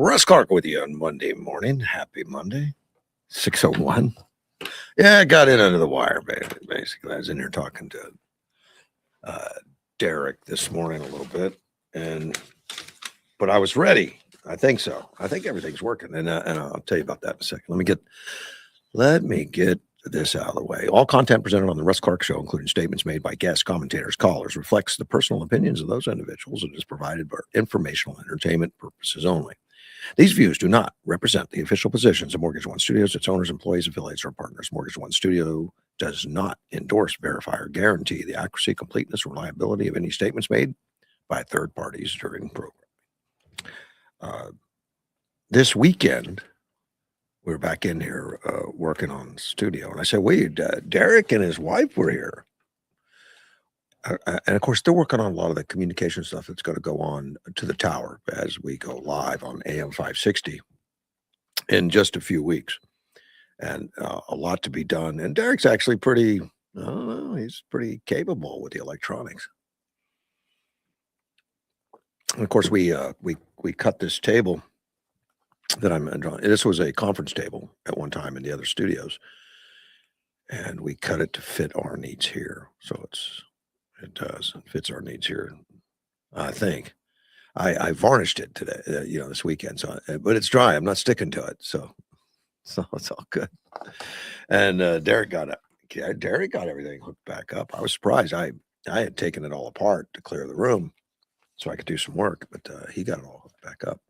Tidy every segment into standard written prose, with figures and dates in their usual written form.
Russ Clark with you on Monday morning. Happy Monday. 6:01. Yeah, I got in under the wire, basically. I was in here talking to uh, Derek this morning a little bit, but I was ready. I think so. I think everything's working, and I'll tell you about that in a second. Let me get this out of the way. All content presented on the Russ Clark Show, including statements made by guests, commentators, callers, reflects the personal opinions of those individuals and is provided for informational entertainment purposes only. These views do not represent the official positions of Mortgage One Studios, its owners, employees, affiliates, or partners. Mortgage One Studio does not endorse, verify, or guarantee the accuracy, completeness, or reliability of any statements made by third parties during the program. This weekend, we were back in here working on the studio, and I said, wait, Derek and his wife were here. And of course, they're working on a lot of the communication stuff that's going to go on to the tower as we go live on AM 560 in just a few weeks. And a lot to be done. And Derek's actually pretty, I don't know, he's pretty capable with the electronics. And of course, we cut this table that I'm drawing. This was a conference table at one time in the other studios. And we cut it to fit our needs here. So it fits our needs here, I think. I varnished it today, this weekend. So, but it's dry. I'm not sticking to it. So it's all good. And Derek got everything hooked back up. I was surprised. I had taken it all apart to clear the room so I could do some work, but he got it all hooked back up.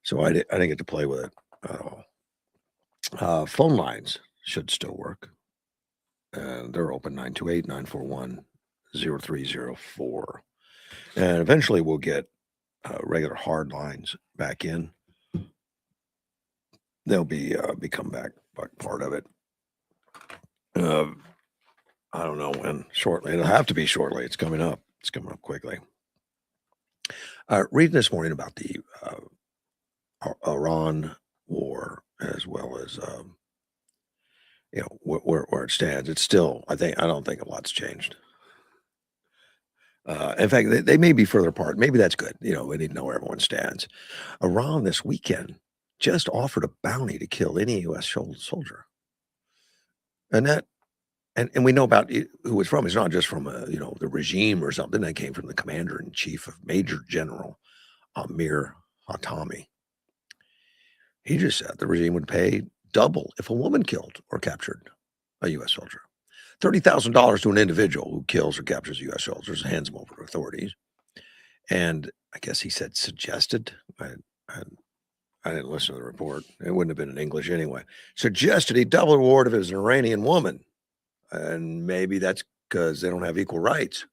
So I didn't get to play with it at all. Phone lines should still work. And they're open 928-941-0304. And eventually we'll get regular hard lines back in. They'll become back part of it. I don't know when. Shortly. It'll have to be shortly. It's coming up. It's coming up quickly. Reading this morning about the Iran war, as well as where it stands. It's still, I don't think a lot's changed. In fact, they may be further apart. Maybe that's good. We need to know where everyone stands. Iran this weekend just offered a bounty to kill any U.S. soldier. And we know about who it's from. It's not just from the regime or something. That came from the commander-in-chief of Major General Amir Hatami. He just said the regime would pay double if a woman killed or captured a U.S. soldier. $30,000 to an individual who kills or captures U.S. soldiers and hands them over to authorities. And I guess he said suggested. I didn't listen to the report. It wouldn't have been in English anyway. Suggested he double the reward if it was an Iranian woman. And maybe that's because they don't have equal rights.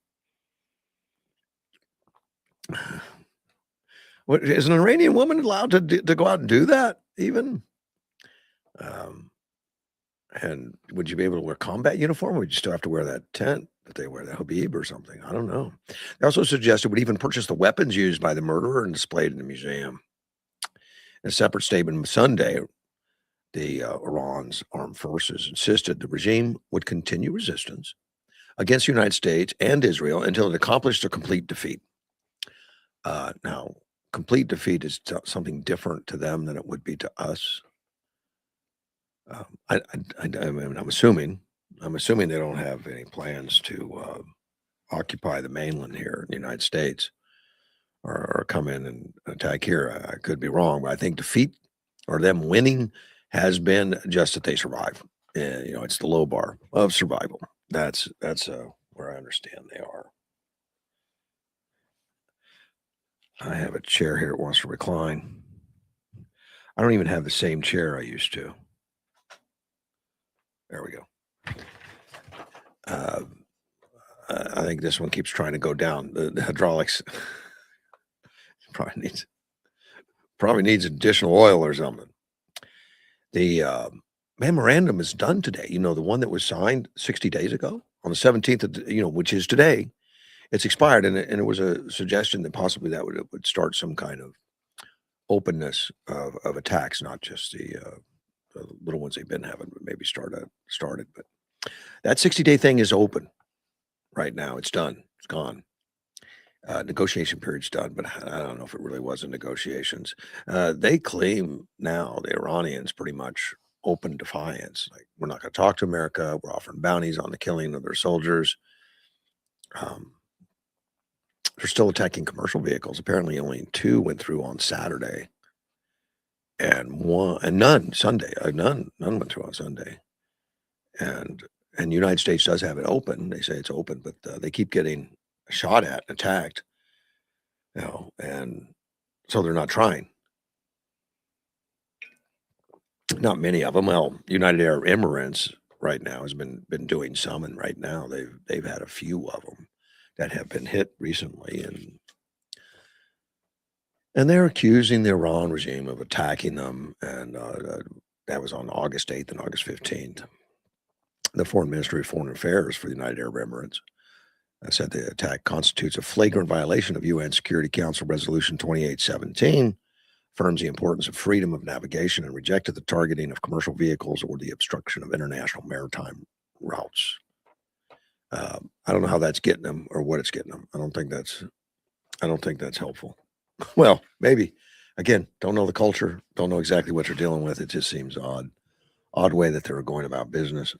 What, is an Iranian woman allowed to go out and do that even? And would you be able to wear combat uniform? Or would you still have to wear that tent that they wear, the Habib or something? I don't know. They also suggested would even purchase the weapons used by the murderer and displayed in the museum. In a separate statement Sunday, the Iran's armed forces insisted the regime would continue resistance against the United States and Israel until it accomplished a complete defeat. Now, complete defeat is something different to them than it would be to us. I mean, I'm assuming they don't have any plans to occupy the mainland here in the United States or come in and attack here. I could be wrong, but I think defeat or them winning has been just that they survive. It's the low bar of survival. That's where I understand they are. I have a chair here that wants to recline. I don't even have the same chair I used to. There we go. I think this one keeps trying to go down. The hydraulics probably needs additional oil or something. The memorandum is done today. The one that was signed 60 days ago on the 17th of, which is today. It's expired, and it was a suggestion that possibly that would start some kind of openness of attacks, not just the little ones they've been having, but maybe started. But that 60-day thing is open right now. It's done. It's gone. Negotiation period's done, but I don't know if it really was in negotiations. They claim now, the Iranians, pretty much open defiance. Like, we're not going to talk to America. We're offering bounties on the killing of their soldiers. Um, they're still attacking commercial vehicles. Apparently, only 2 went through on Saturday, and none Sunday. None went through on Sunday. And the United States does have it open. They say it's open, but they keep getting shot at, attacked. And so they're not trying. Not many of them. Well, United Arab Emirates right now has been doing some, and right now they've had a few of them that have been hit recently, and they're accusing the Iran regime of attacking them, and that was on August 8th and August 15th. The Foreign Ministry of Foreign Affairs for the United Arab Emirates said the attack constitutes a flagrant violation of UN Security Council Resolution 2817, affirms the importance of freedom of navigation, and rejected the targeting of commercial vehicles or the obstruction of international maritime routes. I don't know how that's getting them or what it's getting them. I don't think that's helpful. Well, maybe. Again, don't know the culture, don't know exactly what they're dealing with. It just seems odd way that they're going about business.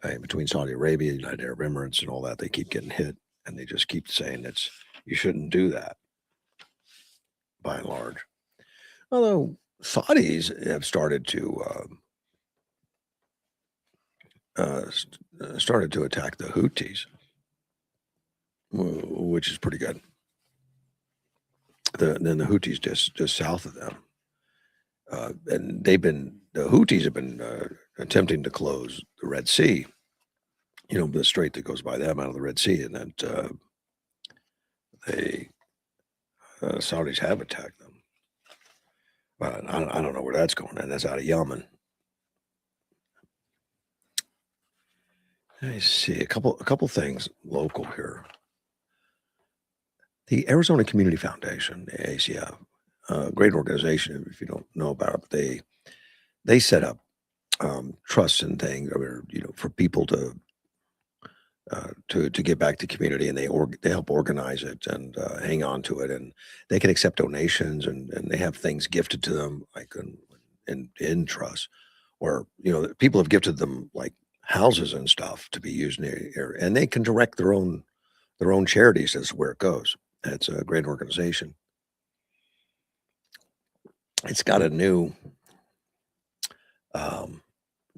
Between Saudi Arabia, United Arab Emirates, and all that, they keep getting hit, and they just keep saying you shouldn't do that. By and large, although Saudis have started to attack the Houthis, which is pretty good. Then the Houthis just south of them, and the Houthis have been attempting to close the Red Sea, the strait that goes by them out of the Red Sea, and that Saudis have attacked them. But I don't know where that's going, and that's out of Yemen. Let me see a couple things local here. The Arizona Community Foundation, the ACF, great organization. If you don't know about it, but they set up trusts and things, for people to give back to community, and they help organize it and hang on to it, and they can accept donations, and they have things gifted to them like in trust, or people have gifted them like houses and stuff to be used near, and they can direct their own charities as to where it goes. It's a great organization. It's got a new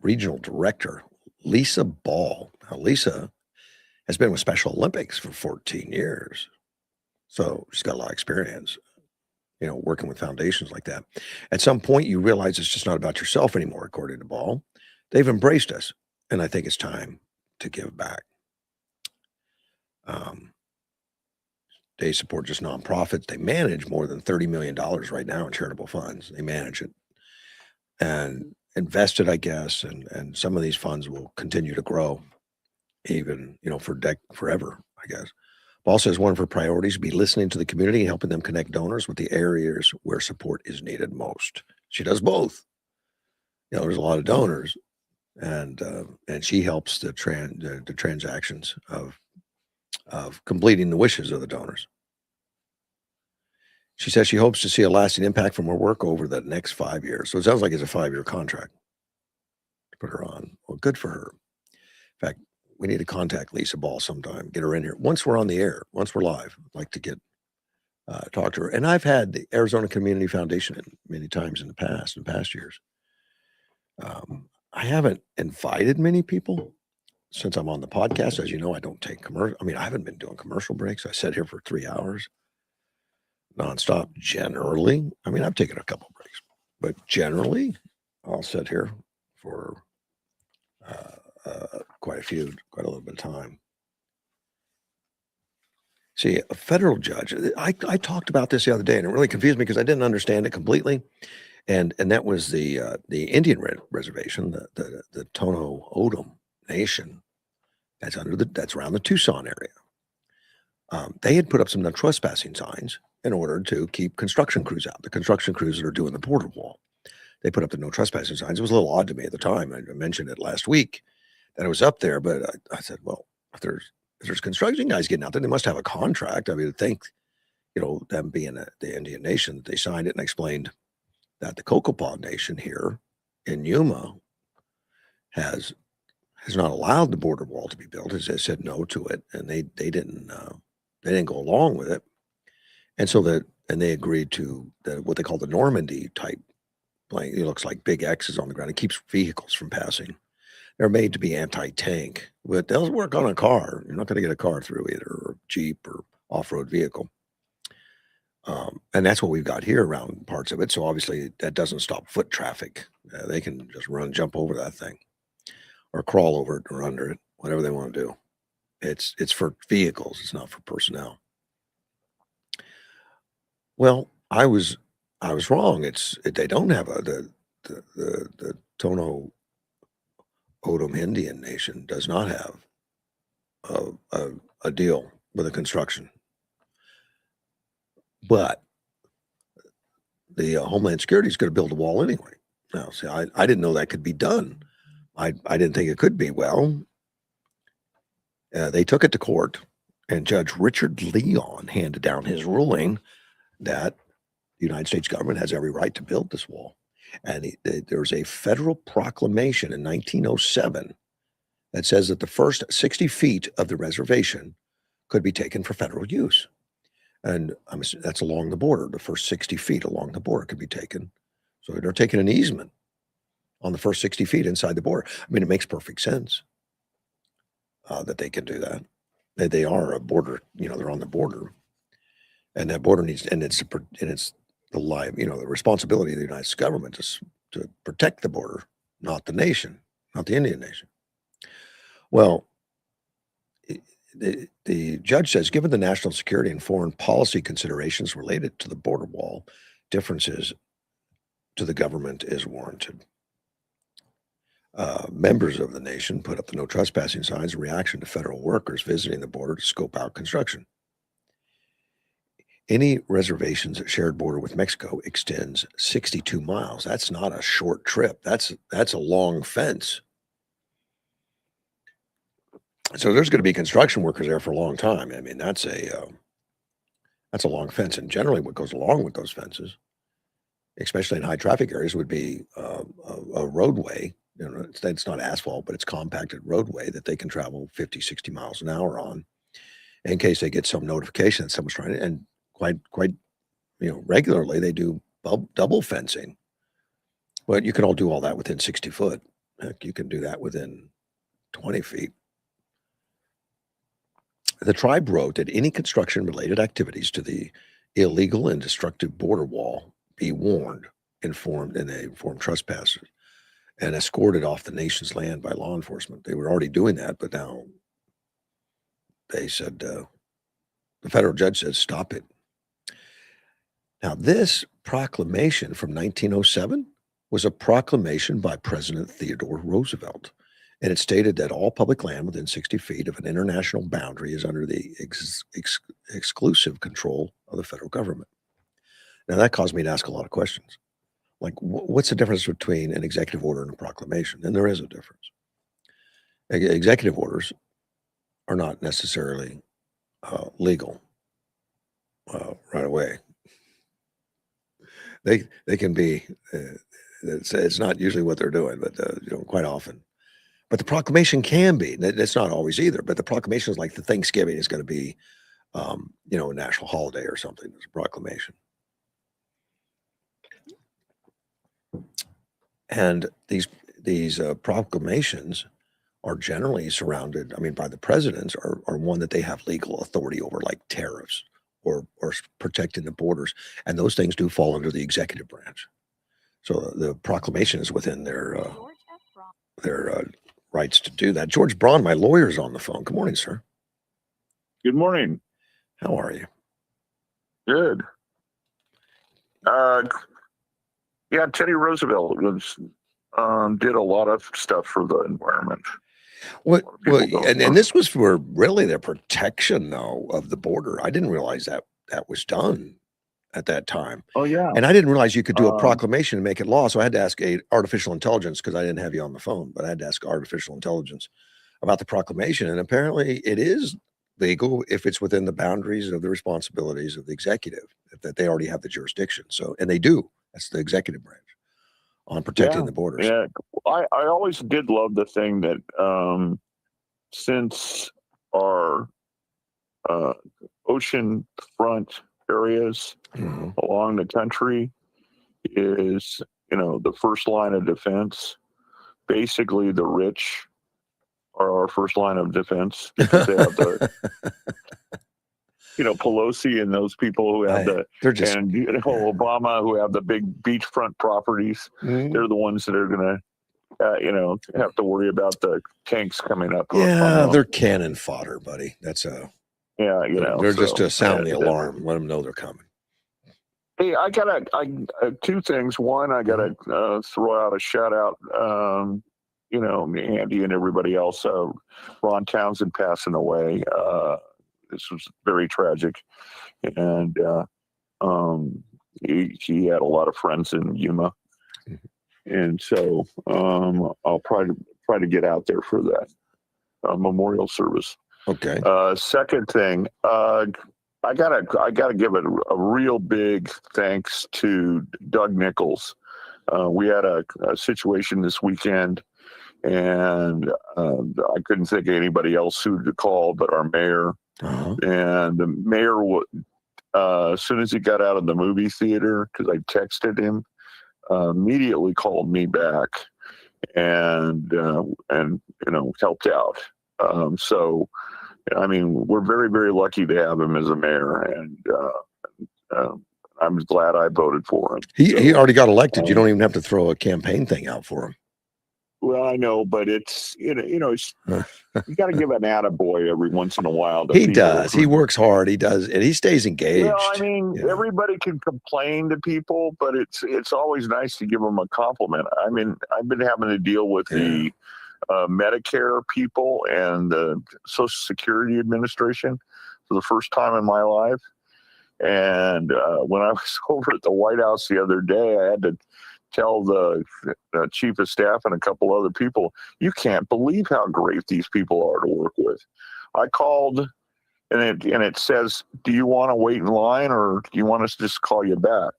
regional director, Lisa Ball. Now, Lisa has been with Special Olympics for 14 years. So she's got a lot of experience, working with foundations like that. At some point, you realize it's just not about yourself anymore, according to Ball. They've embraced us, and I think it's time to give back. They support just nonprofits. They manage more than $30 million right now in charitable funds. They manage it and invest it, I guess, and some of these funds will continue to grow, even forever, I guess. Ball says one of her priorities would be listening to the community and helping them connect donors with the areas where support is needed most. She does both. There's a lot of donors, and she helps the transactions of completing the wishes of the donors. She says she hopes to see a lasting impact from her work over the next 5 years. So it sounds like it's a 5-year contract to put her on. Well, good for her. In fact, we need to contact Lisa Ball sometime, get her in here. Once we're on the air, once we're live, I'd like to talk to her. And I've had the Arizona Community Foundation in many times in past years. I haven't invited many people since I'm on the podcast. As you know, I don't take commercial. I haven't been doing commercial breaks. I sat here for 3 hours nonstop generally. I've taken a couple breaks, but generally I'll sit here for quite a little bit of time. See, a federal judge, I talked about this the other day, and it really confused me because I didn't understand it completely. And that was the Indian reservation, the Tono Odom Nation that's around the Tucson area. They had put up some no trespassing signs in order to keep construction crews out. The construction crews that are doing the border wall, they put up the no trespassing signs. It was a little odd to me at the time. I mentioned it last week that it was up there, but I said, well, if there's if there's construction guys getting out there, they must have a contract. I mean, I think, them being the Indian nation, they signed it and explained that the Cocopa Nation here in Yuma has not allowed the border wall to be built. As they said no to it, and they didn't go along with it, and so they agreed to what they call the Normandy type plane. It looks like big X's on the ground. It keeps vehicles from passing. They're made to be anti-tank, but they'll work on a car. You're not going to get a car through either, or a Jeep or off-road vehicle. And that's what we've got here around parts of it. So obviously that doesn't stop foot traffic. They can just jump over that thing, or crawl over it or under it, whatever they want to do. It's for vehicles. It's not for personnel. Well, I was wrong. They don't have the Tono Odom Indian Nation does not have a deal with the construction, but the Homeland Security is going to build a wall anyway. Now, see, I didn't know that could be done. I didn't think it could be. Well, they took it to court, and Judge Richard Leon handed down his ruling that the United States government has every right to build this wall. And there's a federal proclamation in 1907 that says that the first 60 feet of the reservation could be taken for federal use. And that's along the border. The first 60 feet along the border could be taken. So they're taking an easement on the first 60 feet inside the border. I mean, it makes perfect sense that they can do that. They are a border, they're on the border. And that border needs, and it's the responsibility of the United States government to protect the border, not the nation, not the Indian nation. Well, the judge says, given the national security and foreign policy considerations related to the border wall, differences to the government is warranted. Members of the nation put up the no trespassing signs in reaction to federal workers visiting the border to scope out construction. Any reservation's shared border with Mexico extends 62 miles. That's not a short trip. That's a long fence. So there's going to be construction workers there for a long time. I mean, that's a long fence. And generally what goes along with those fences, especially in high traffic areas, would be a roadway. It's not asphalt, but it's compacted roadway that they can travel 50, 60 miles an hour on, in case they get some notification that someone's trying to, and quite regularly they do double fencing. But you can all do all that within 60 foot. Heck, you can do that within 20 feet. The tribe wrote that any construction-related activities to the illegal and destructive border wall be warned, informed trespassers, and escorted off the nation's land by law enforcement. They were already doing that, but now they said, the federal judge said, stop it. Now, this proclamation from 1907 was a proclamation by President Theodore Roosevelt. And it stated that all public land within 60 feet of an international boundary is under the exclusive control of the federal government. Now, that caused me to ask a lot of questions. Like, what's the difference between an executive order and a proclamation? And there is a difference. Executive orders are not necessarily legal right away. They can be, it's not usually what they're doing, but quite often. But the proclamation can be. That's not always either. But the proclamation is like the Thanksgiving is going to be, a national holiday or something. It's a proclamation. And these proclamations are generally surrounded, by the presidents are one that they have legal authority over, like tariffs or protecting the borders. And those things do fall under the executive branch. So the proclamation is within their rights to do that. George Braun, my lawyer, is on the phone. Good morning, sir. Good morning. How are you? Good. Teddy Roosevelt did a lot of stuff for the environment. Well, and this was for really the protection, though, of the border. I didn't realize that was done at that time. Oh, yeah. And I didn't realize you could do a proclamation and make it law. So I had to ask artificial intelligence, because I didn't have you on the phone, but I had to ask artificial intelligence about the proclamation. And apparently it is legal if it's within the boundaries of the responsibilities of the executive, that they already have the jurisdiction. So, and they do. That's the executive branch on protecting Yeah, the borders. yeah. I always did love the thing that since our ocean front areas Mhm. along the country is, the first line of defense. Basically, the rich are our first line of defense because they have the, Pelosi and those people who have They're just and Obama who have the big beachfront properties. Mhm. They're the ones that are going to, have to worry about the tanks coming up. Yeah, they're cannon fodder, buddy. That's Yeah, they're just so to sound the alarm, let them know they're coming. hey, I two things. One, I gotta throw out a shout out. Andy and everybody else. Ron Townsend passing away. This was very tragic, and he had a lot of friends in Yuma, and so I'll try to get out there for that memorial service. Okay. Second thing, I gotta give it a real big thanks to Doug Nichols. We had a situation this weekend, and I couldn't think of anybody else who to call but our mayor. Uh-huh. And the mayor, as soon as he got out of the movie theater, because I texted him, immediately called me back and helped out. So, I mean, we're very, very lucky to have him as a mayor, and I'm glad I voted for him. He already got elected. You don't even have to throw a campaign thing out for him. Well, I know, but it's you got to give an attaboy every once in a while. To He people does. He works hard. He does, and he stays engaged. Well, I mean, everybody can complain to people, but it's always nice to give them a compliment. I mean, I've been having to deal with the Medicare people and the Social Security Administration for the first time in my life. And when I was over at the White House the other day, I had to tell the chief of staff and a couple other people, you can't believe how great these people are to work with. I called and it says, do you want to wait in line or do you want us to just call you back?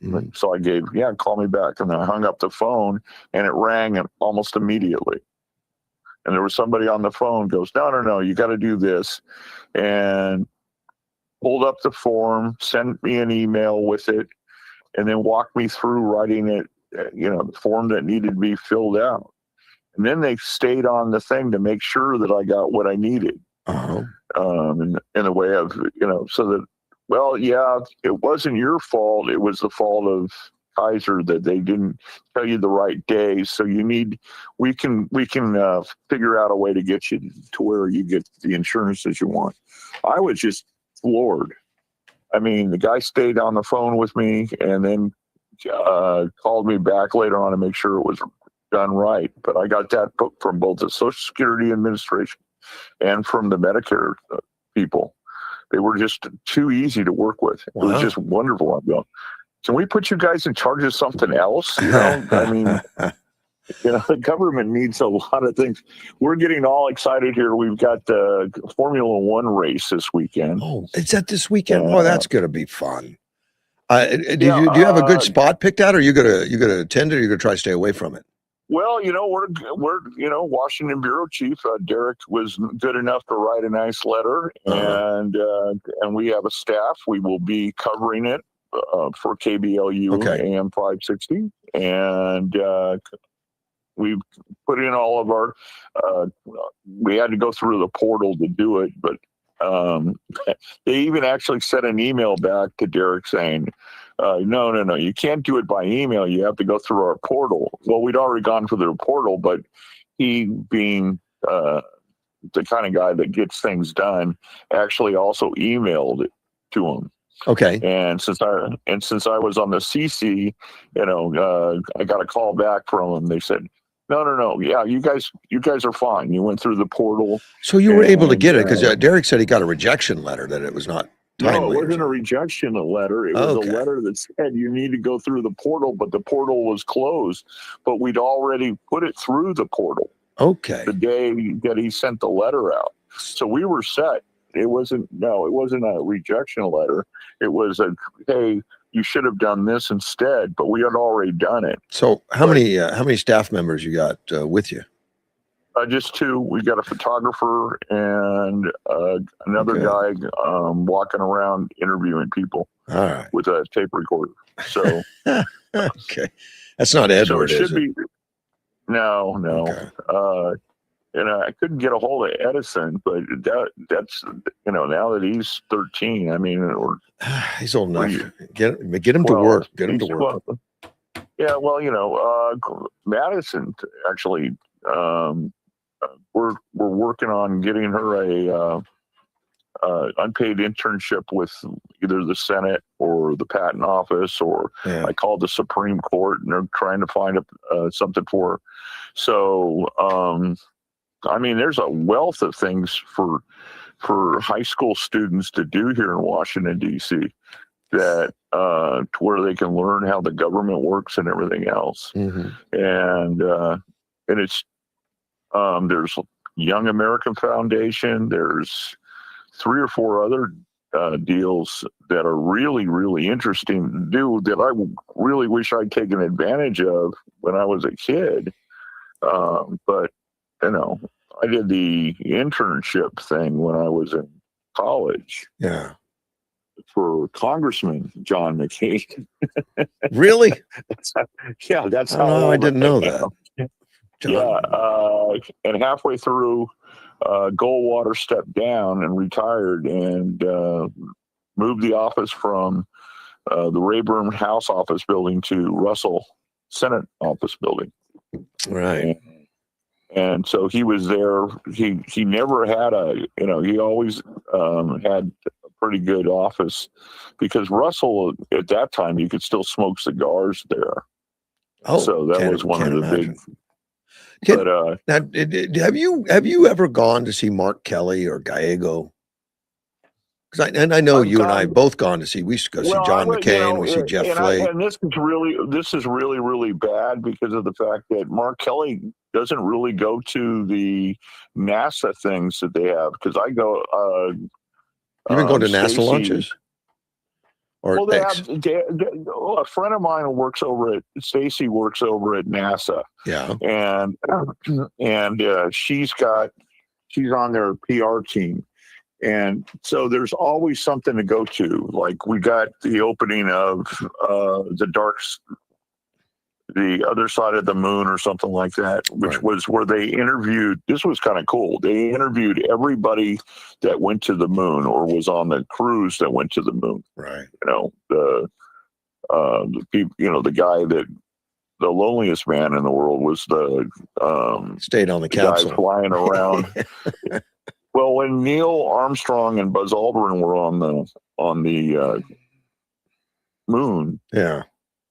Mm-hmm. So I gave, call me back. And then I hung up the phone and it rang almost immediately. And there was somebody on the phone goes, no, you got to do this. And pulled up the form, sent me an email with it, and then walked me through writing it, the form that needed to be filled out. And then they stayed on the thing to make sure that I got what I needed. Uh-huh. In a way of, so that, well, it wasn't your fault. It was the fault of Kaiser that they didn't tell you the right day. So we can figure out a way to get you to where you get the insurance that you want. I was just floored. I mean, the guy stayed on the phone with me and then called me back later on to make sure it was done right. But I got that from both the Social Security Administration and from the Medicare people. They were just too easy to work with. It was just wonderful. I'm going, can we put you guys in charge of something else? I mean, the government needs a lot of things. We're getting all excited here. We've got the Formula One race this weekend. Oh, is that this weekend? Oh, that's going to be fun. Do you have a good spot picked out, or you gonna attend it, or you gonna try to stay away from it? Well, we're Washington bureau chief Derek was good enough to write a nice letter, and we have a staff. We will be covering it for KBLU AM 560, and we've put in all of our. We had to go through the portal to do it, but they even actually sent an email back to Derek saying, no, you can't do it by email. You have to go through our portal. Well, we'd already gone through their portal, but he being the kind of guy that gets things done, actually also emailed it to him. Okay. And since I was on the CC, I got a call back from them. They said, no. Yeah, you guys are fine. You went through the portal. So you were able to get it because Derek said he got a rejection letter that it was not timely. No, it wasn't a rejection letter. It was a letter that said you need to go through the portal, but the portal was closed. But we'd already put it through the portal. Okay. The day that he sent the letter out. So we were set. it wasn't a rejection letter. It was a, hey, you should have done this instead, but we had already done it. So how many staff members you got with you? Just two. We got a photographer and another guy walking around interviewing people. All right. With a tape recorder. So okay, that's not Edward, so it is should it? be. No. Okay. And I couldn't get a hold of Edison, but that's now that he's 13. I mean, or he's old enough. Get him to work. Get him to work. Yeah, well, Madison actually. We're working on getting her a unpaid internship with either the Senate or the Patent Office, or I called the Supreme Court, and they're trying to find something for her. So, I mean, there's a wealth of things for high school students to do here in Washington, D.C. that to where they can learn how the government works and everything else. And it's there's Young American Foundation. There's 3 or 4 other deals that are really, really interesting to do that I really wish I'd taken advantage of when I was a kid. But, I did the internship thing when I was in college. Yeah. For Congressman John McCain. Really? Yeah, that's how I didn't know that. Yeah, and halfway through, Goldwater stepped down and retired and moved the office from the Rayburn House office building to Russell Senate office building. Right. And so he was there. He never had he always had a pretty good office, because Russell, at that time, you could still smoke cigars there. Oh, so that was one of the big. Now, have you ever gone to see Mark Kelly or Gallego? Because I know you and I both gone to see. We used to go see John McCain. We see Jeff Flake. And this is really, really bad because of the fact that Mark Kelly doesn't really go to the NASA things that they have. Because I go. You've been going to NASA lunches? Or well, a friend of mine works over at Stacy works over at NASA. Yeah, and she's on their PR team, and so there's always something to go to. Like we got the opening of the other side of the moon or something like that, which was where they interviewed. This was kind of cool. They interviewed everybody that went to the moon or was on the cruise that went to the moon. Right. The people, the guy that the loneliest man in the world was the stayed on the capsule guy flying around. Well, when Neil Armstrong and Buzz Aldrin were on the moon,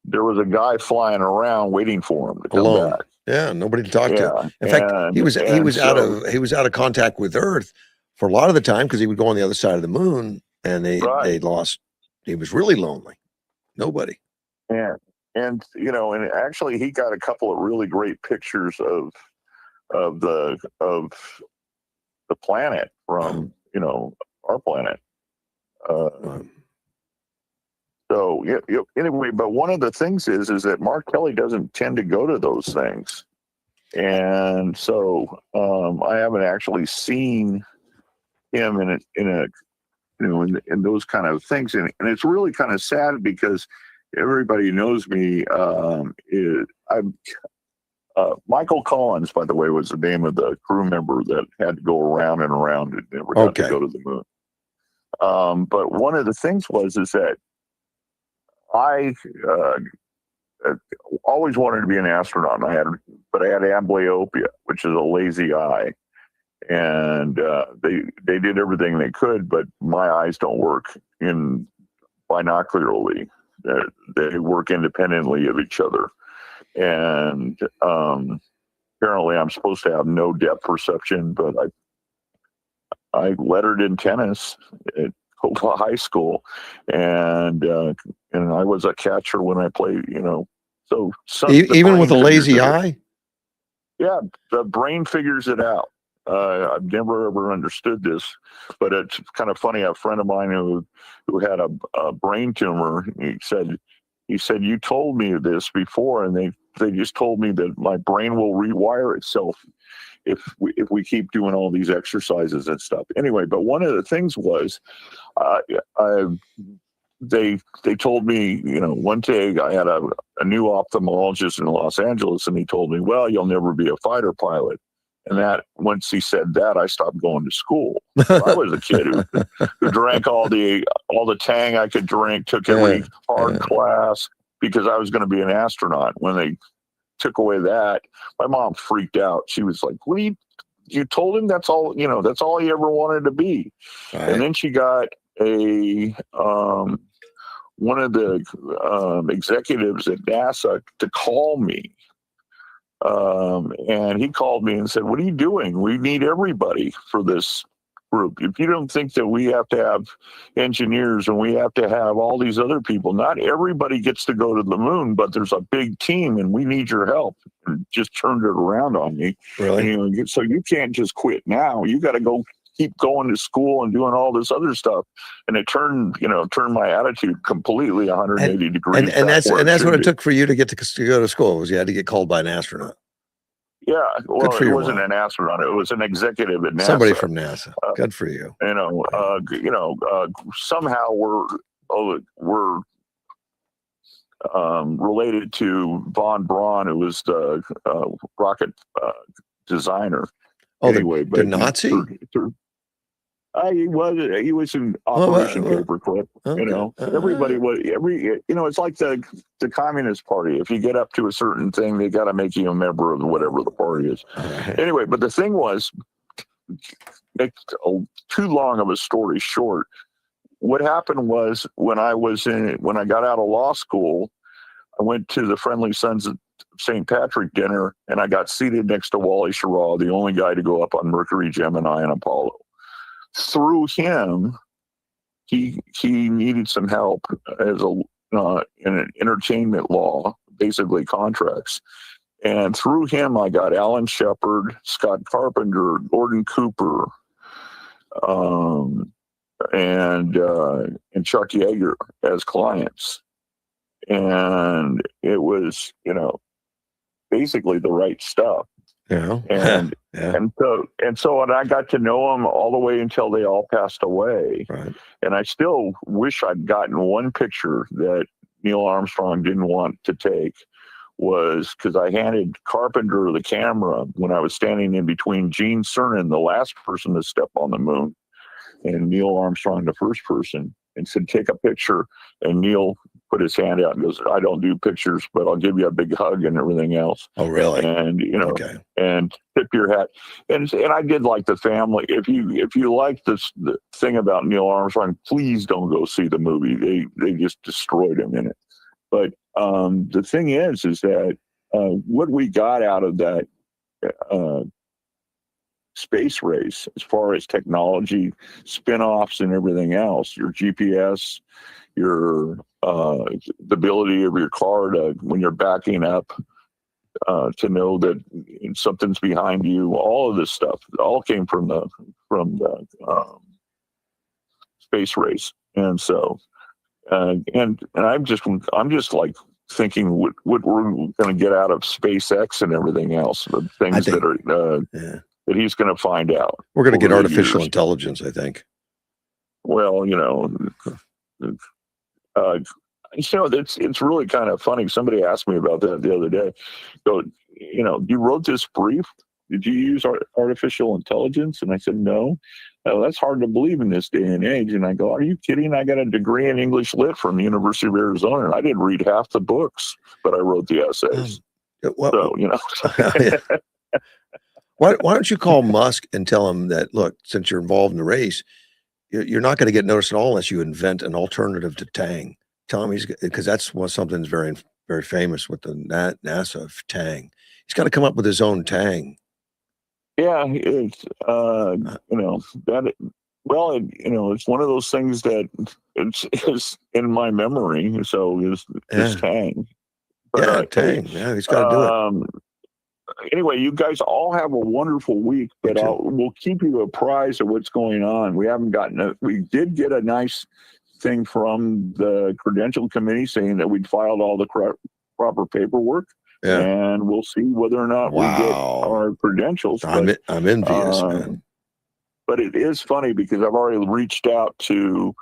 there was a guy flying around waiting for him to come back. Yeah, nobody to talk to. In fact, he was out of contact with Earth for a lot of the time because he would go on the other side of the moon, and they lost. He was really lonely. Nobody. Yeah, and actually, he got a couple of really great pictures of the planet from our planet. So anyway, but one of the things is that Mark Kelly doesn't tend to go to those things, and so I haven't actually seen him in those kind of things, and it's really kind of sad because everybody knows me. I'm Michael Collins, by the way, was the name of the crew member that had to go around and around and never got to go to the moon. But one of the things is that I always wanted to be an astronaut. But I had amblyopia, which is a lazy eye, and they did everything they could, but my eyes don't work in binocularly. They work independently of each other, and apparently I'm supposed to have no depth perception, but I lettered in tennis at high school, and I was a catcher when I played. So even with a lazy eye. Yeah, the brain figures it out. I've never ever understood this, but it's kind of funny. A friend of mine who had a brain tumor, he said, you told me this before, and they just told me that my brain will rewire itself if we keep doing all these exercises and stuff. Anyway, but one of the things was, they told me, one day I had a new ophthalmologist in Los Angeles, and he told me, well, you'll never be a fighter pilot. And that once he said that, I stopped going to school. So I was a kid who drank all the Tang I could drink, took every hard class because I was going to be an astronaut. When they took away that, my mom freaked out. She was like, "What you told him that's all he ever wanted to be." Right. And then she got one of the executives at NASA to call me. And he called me and said, "What are you doing? We need everybody for this group. If you don't think that we have to have engineers and we have to have all these other people, not everybody gets to go to the moon, but there's a big team and we need your help." And just turned it around on me. Really? And, so you can't just quit now. You got to keep going to school and doing all this other stuff. And it turned my attitude completely 180 degrees. And that's what it took for you to get to go to school, was you had to get called by an astronaut. Yeah, well, it wasn't an astronaut; it was an execative at NASA. Somebody from NASA. Good for you. Somehow we're related to von Braun, who was the rocket designer. Oh, anyway, the Nazi. He was in Operation Paperclip. Okay. Everybody was it's like the Communist Party. If you get up to a certain thing, they got to make you a member of whatever the party is. Right. Anyway, but the thing was, make too long of a story short, what happened was when I got out of law school, I went to the Friendly Sons of St. Patrick dinner, and I got seated next to Wally Schirra, the only guy to go up on Mercury, Gemini, and Apollo. Through him, he needed some help as in an entertainment law, basically contracts. And through him, I got Alan Shepard, Scott Carpenter, Gordon Cooper, and Chuck Yeager as clients. And it was, basically the right stuff. Yeah. And so I got to know them all the way until they all passed away. Right. And I still wish I'd gotten one picture that Neil Armstrong didn't want to take, was because I handed Carpenter the camera when I was standing in between Gene Cernan, the last person to step on the moon, and Neil Armstrong, the first person, and said, "Take a picture." And Neil put his hand out and goes, "I don't do pictures, but I'll give you a big hug and everything else." Oh, really? And and tip your hat. And I did like the family. If you like the thing about Neil Armstrong, please don't go see the movie. They just destroyed him in it. But the thing is that what we got out of that space race, as far as technology, spin-offs and everything else, your GPS, your the ability of your car to, when you're backing up, to know that something's behind you, all of this stuff, it all came from the space race. And so and I'm just like thinking what we're going to get out of SpaceX and everything else, the things that are that he's going to find out. We're going to get artificial intelligence, I think. Well, it's really kind of funny. Somebody asked me about that the other day. So, you wrote this brief. Did you use artificial intelligence? And I said, no. That's hard to believe in this day and age. And I go, are you kidding? I got a degree in English Lit from the University of Arizona, and I didn't read half the books, but I wrote the essays. Why don't you call Musk and tell him that, look, since you're involved in the race, you're not going to get noticed at all unless you invent an alternative to Tang. Tell him because that's something that's very, very famous with the NASA of Tang. He's got to come up with his own Tang. Yeah, it's it's one of those things that it's in my memory. So is Tang. But, Tang. Yeah, he's got to do it. anyway, you guys all have a wonderful week, but we'll keep you apprised of what's going on. We haven't we did get a nice thing from the credential committee saying that we'd filed all the proper paperwork. Yeah. And we'll see whether or not we get our credentials. I'm envious, man. But it is funny because I've already reached out to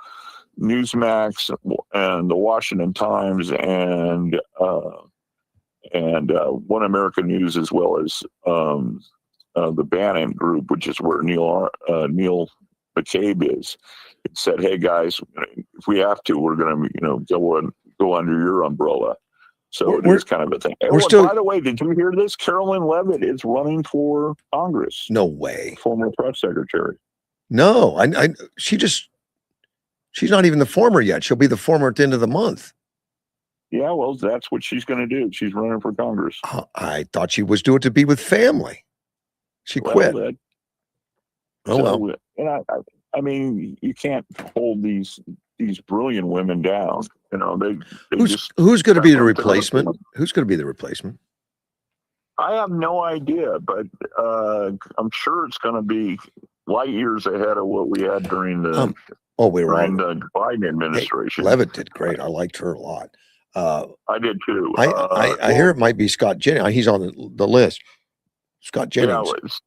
Newsmax and the Washington Times and One American News, as well as the Bannon Group, which is where Neil McCabe is. It said, "Hey guys, if we have to, we're going to go under your umbrella." So it's kind of a thing. By the way, did you hear this? Carolyn Levitt is running for Congress. No way. Former press secretary. No, she's not even the former yet. She'll be the former at the end of the month. Yeah, well, that's what she's going to do. She's running for Congress. I thought she was doing it to be with family. She quit. Well. And I mean, you can't hold these brilliant women down. Who's going to be the replacement? Who's going to be the replacement? I have no idea, but I'm sure it's going to be light years ahead of what we had during the the Biden administration. Hey, Levitt did great. I liked her a lot. I did too. I hear it might be Scott Jennings. He's on the list. Scott Jennings.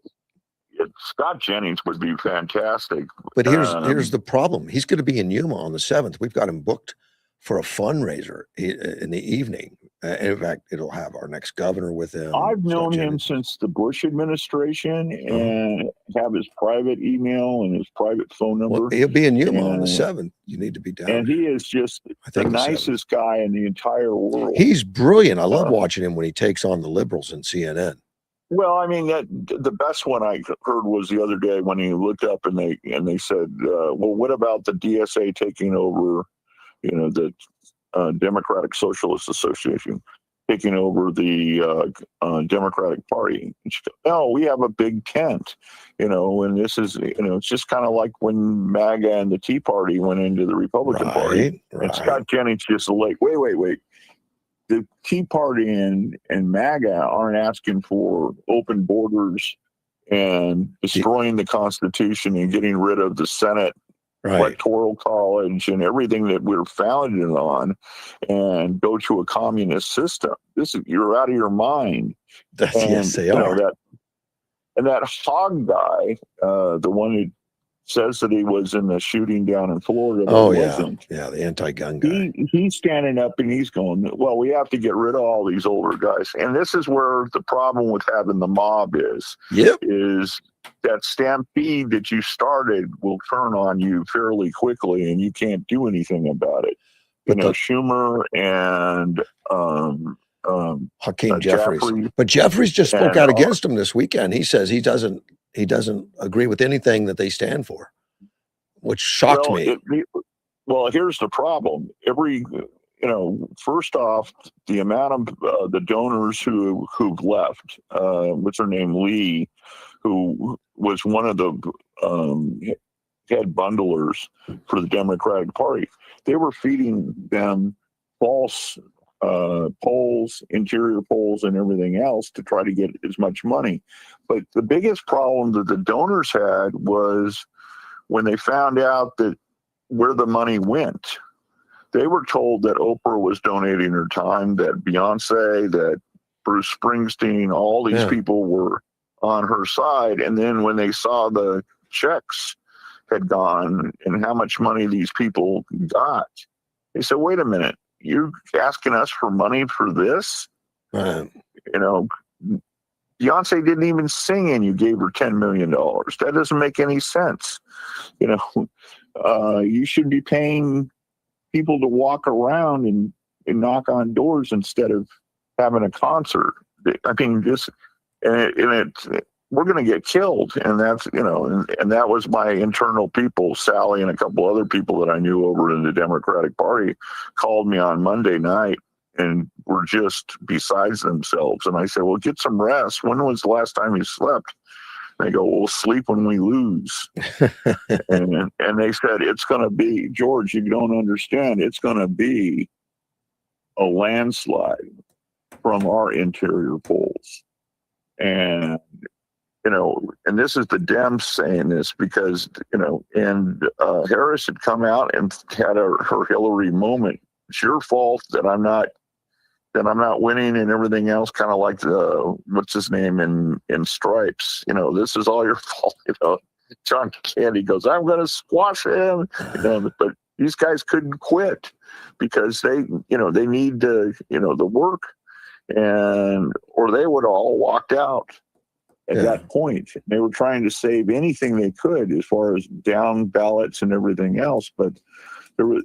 Yeah, Scott Jennings would be fantastic. But here's the problem. He's going to be in Yuma on the 7th. We've got him booked for a fundraiser in the evening. In fact, it'll have our next governor with him. I've known him since the Bush administration and have his private email and his private phone number. Well, he'll be in Yuma on the 7th. You need to be down. And he is just the nicest guy in the entire world. He's brilliant. I love watching him when he takes on the liberals in CNN. Well, I mean, the best one I heard was the other day when he looked up and they said, well, what about the DSA taking over, the Democratic Socialist Association, taking over the Democratic Party? And she goes, no, we have a big tent, and this is, it's just kind of like when MAGA and the Tea Party went into the Republican Party. Right. And Scott Jennings just like, wait. The Tea Party and MAGA aren't asking for open borders and destroying the Constitution and getting rid of the Senate Electoral College and everything that we're founded on, and go to a communist system. You're out of your mind. Yes, they are. That Hogg guy, the one who says that he was in the shooting down in Florida. The anti-gun guy. He's standing up and he's going, well, we have to get rid of all these older guys. And this is where the problem with having the mob is that stampede that you started will turn on you fairly quickly and you can't do anything about it. Schumer and Hakeem Jeffries. But Jeffries just spoke out against him this weekend. He says he doesn't agree with anything that they stand for, which shocked me. Here's the problem. First off, the amount of the donors who've left, what's her name, Lee, who was one of the head bundlers for the Democratic Party, they were feeding them false polls, interior polls, and everything else to try to get as much money. But the biggest problem that the donors had was when they found out that where the money went. They were told that Oprah was donating her time, that Beyonce, that Bruce Springsteen, all these people were on her side. And then when they saw the checks had gone and how much money these people got, they said, wait a minute, you're asking us for money for this? Beyonce didn't even sing and you gave her $10 million. That doesn't make any sense. You should be paying people to walk around and knock on doors instead of having a concert. I mean, we're going to get killed. And that's, and that was my internal people. Sally and a couple other people that I knew over in the Democratic Party called me on Monday night and were just besides themselves. And I said, well, get some rest. When was the last time you slept? They go, we'll sleep when we lose. and they said, it's going to be, George, you don't understand. It's going to be a landslide from our interior polls. And and this is the Dems saying this because and Harris had come out and had her Hillary moment. It's your fault that I'm not winning and everything else. Kind of like the what's his name in Stripes. This is all your fault. John Candy goes, I'm going to squash him. But these guys couldn't quit because they need the work, or they would have all walked out at that point. They were trying to save anything they could as far as down ballots and everything else. But there was,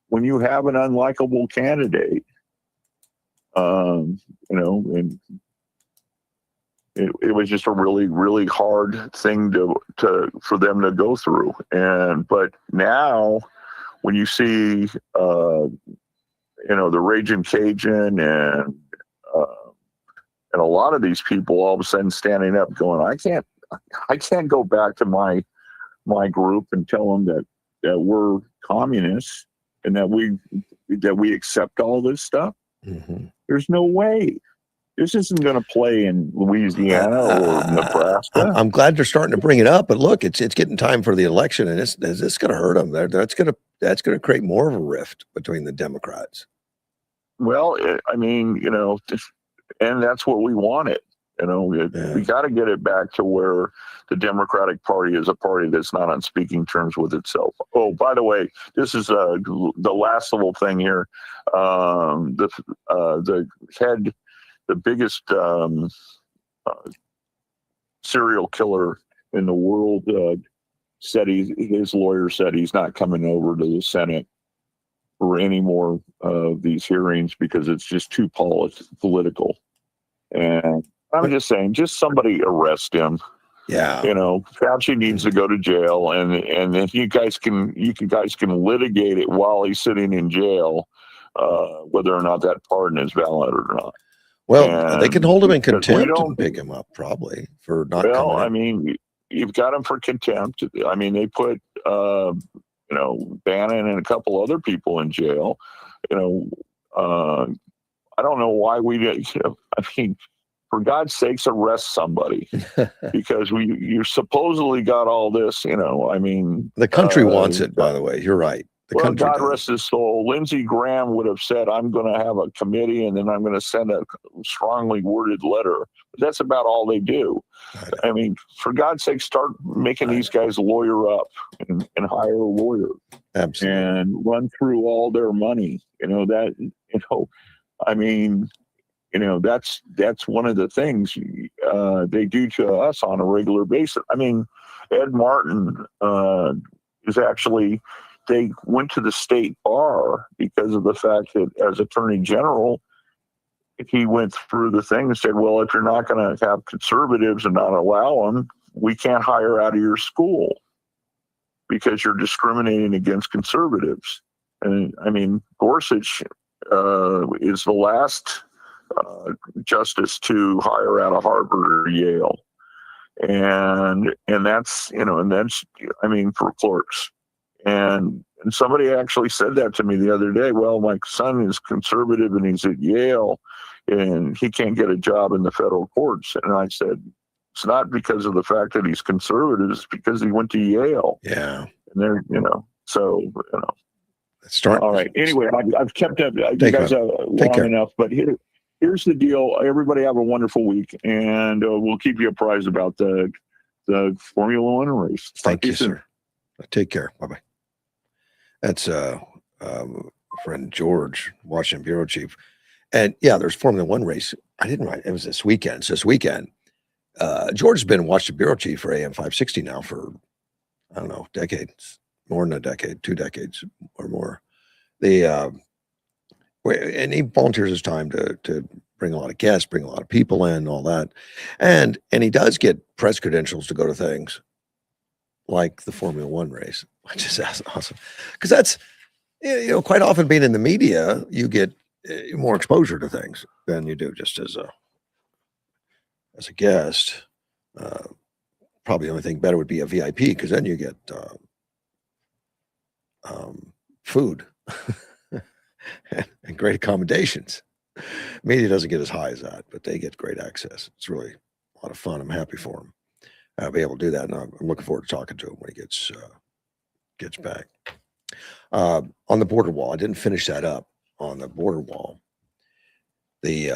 when you have an unlikable candidate, and it was just a really, really hard thing for them to go through. But now when you see, the Raging Cajun and a lot of these people all of a sudden standing up going, I can't go back to my group and tell them that we're communists and that we accept all this stuff. Mm-hmm. There's no way. This isn't going to play in Louisiana or Nebraska. I'm glad they're starting to bring it up, but look, it's getting time for the election, and is this going to hurt them? That's going to create more of a rift between the Democrats. Well, and that's what we wanted. We got to get it back to where the Democratic Party is a party that's not on speaking terms with itself. Oh, by the way, this is the last little thing here. The biggest serial killer in the world said his lawyer said he's not coming over to the Senate for any more of these hearings because it's just too political. And I'm just saying, just somebody arrest him. Yeah. Fauci needs to go to jail, and then you guys can litigate it while he's sitting in jail, whether or not that pardon is valid or not. Well, they can hold him in contempt and pick him up probably for not coming. Well, I mean, you've got him for contempt. I mean, they put Bannon and a couple other people in jail. I don't know why we did. I mean, for God's sakes, arrest somebody because you supposedly got all this. I mean, the country wants it. By the way, you're right. God rest his soul. Lindsey Graham would have said, "I'm going to have a committee, and then I'm going to send a strongly worded letter." But that's about all they do. I mean, for God's sake, start making these guys lawyer up and hire a lawyer. Absolutely. And run through all their money. I mean, that's one of the things they do to us on a regular basis. I mean, Ed Martin is actually, they went to the state bar because of the fact that as Attorney General, he went through the thing and said, well, if you're not going to have conservatives and not allow them, we can't hire out of your school because you're discriminating against conservatives. And I mean, Gorsuch is the last justice to hire out of Harvard or Yale. And that's, I mean, for clerks. And somebody actually said that to me the other day. Well, my son is conservative and he's at Yale and he can't get a job in the federal courts. And I said, it's not because of the fact that he's conservative, it's because he went to Yale. Yeah. And they're, Start. All right. Anyway, I've kept up you guys long enough, but here's the deal. Everybody have a wonderful week, and we'll keep you apprised about the Formula One race. Thank you, sir. Take care. Bye-bye. That's friend George, Washington bureau chief. And yeah, there's Formula One race. I didn't write. It was this weekend. It's this weekend. George has been Washington bureau chief for AM 560 now for, I don't know, decades, more than a decade, 2 decades or more. And he volunteers his time to bring a lot of guests, bring a lot of people in, all that. And he does get press credentials to go to things like the Formula One race, which is awesome. Because that's, quite often being in the media, you get more exposure to things than you do just as a guest. Probably the only thing better would be a VIP, because then you get food and great accommodations. Media doesn't get as high as that, but they get great access. It's really a lot of fun. I'm happy for him. I'll be able to do that, and I'm looking forward to talking to him when he gets back. On the border wall, I didn't finish that up. On the border wall, the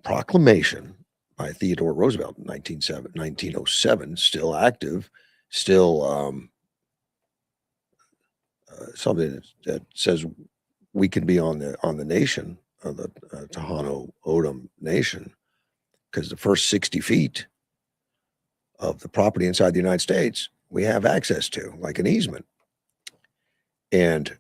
proclamation by Theodore Roosevelt in 1907, still active, still something that says we can be on the nation of the Tohono O'odham Nation, because the first 60 feet of the property inside the United States we have access to, like an easement. And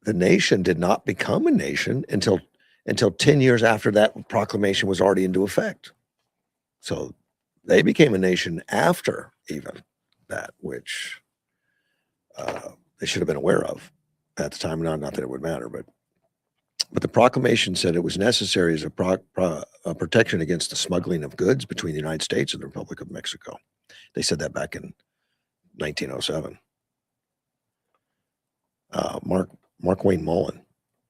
the nation did not become a nation until 10 years after that proclamation was already into effect. So they became a nation after even that, which they should have been aware of at the time. Not that it would matter, but the proclamation said it was necessary as a protection against the smuggling of goods between the United States and the Republic of Mexico. They said that back in 1907. Mark Wayne Mullen,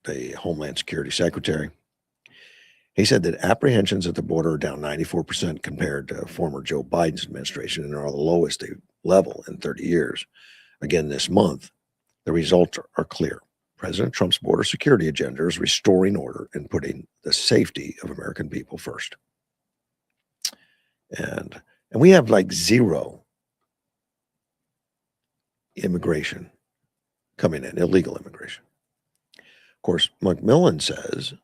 the Homeland Security Secretary, he said that apprehensions at the border are down 94% compared to former Joe Biden's administration and are the lowest level in 30 years. Again, this month, the results are clear. President Trump's border security agenda is restoring order and putting the safety of American people first. And we have like zero immigration coming in, illegal immigration. Of course, Mark Wayne Mullen says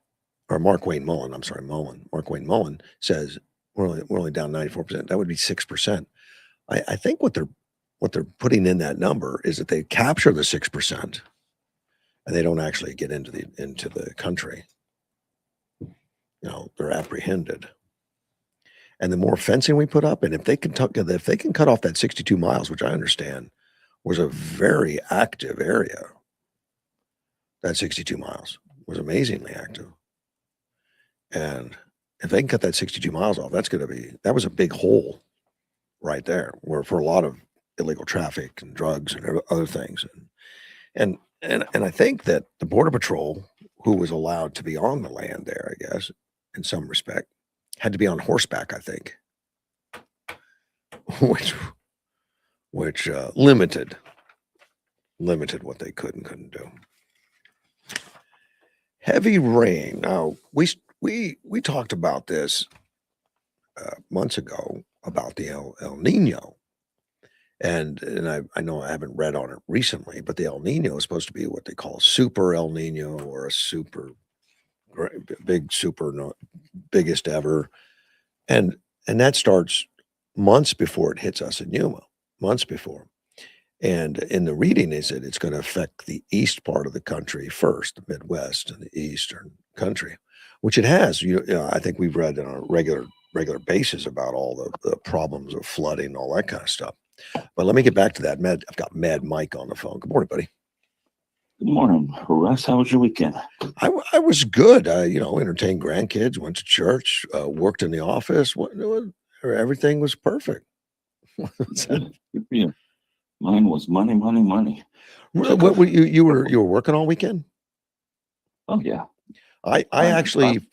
Mark Wayne Mullen says we're only down 94%. That would be 6%. I think what they're putting in that number is that they capture the 6% and they don't actually get into the country. They're apprehended. And the more fencing we put up, and if they can cut off that 62 miles, which I understand was a very active area, that 62 miles was amazingly active. And if they can cut that 62 miles off, that was a big hole right there, where for a lot of illegal traffic and drugs and other things. And I think that the Border Patrol, who was allowed to be on the land there, I guess, in some respect, had to be on horseback, I think, which limited what they could and couldn't do. Heavy rain. Now, we talked about this months ago about the El Nino. And I know I haven't read on it recently, but the El Nino is supposed to be what they call a super El Nino, or a biggest ever. And that starts months before it hits us in Yuma, months before. And in the reading, they said it's going to affect the east part of the country first, the Midwest and the eastern country, which it has. I think we've read on a regular basis about all the problems of flooding and all that kind of stuff. But let me get back to that. I've got Mad Mike on the phone. Good morning, buddy. Good morning, Russ. How was your weekend? I was good. Entertained grandkids, went to church, worked in the office. Everything was perfect. Yeah. Mine was money. What you were working all weekend? Oh yeah. I actually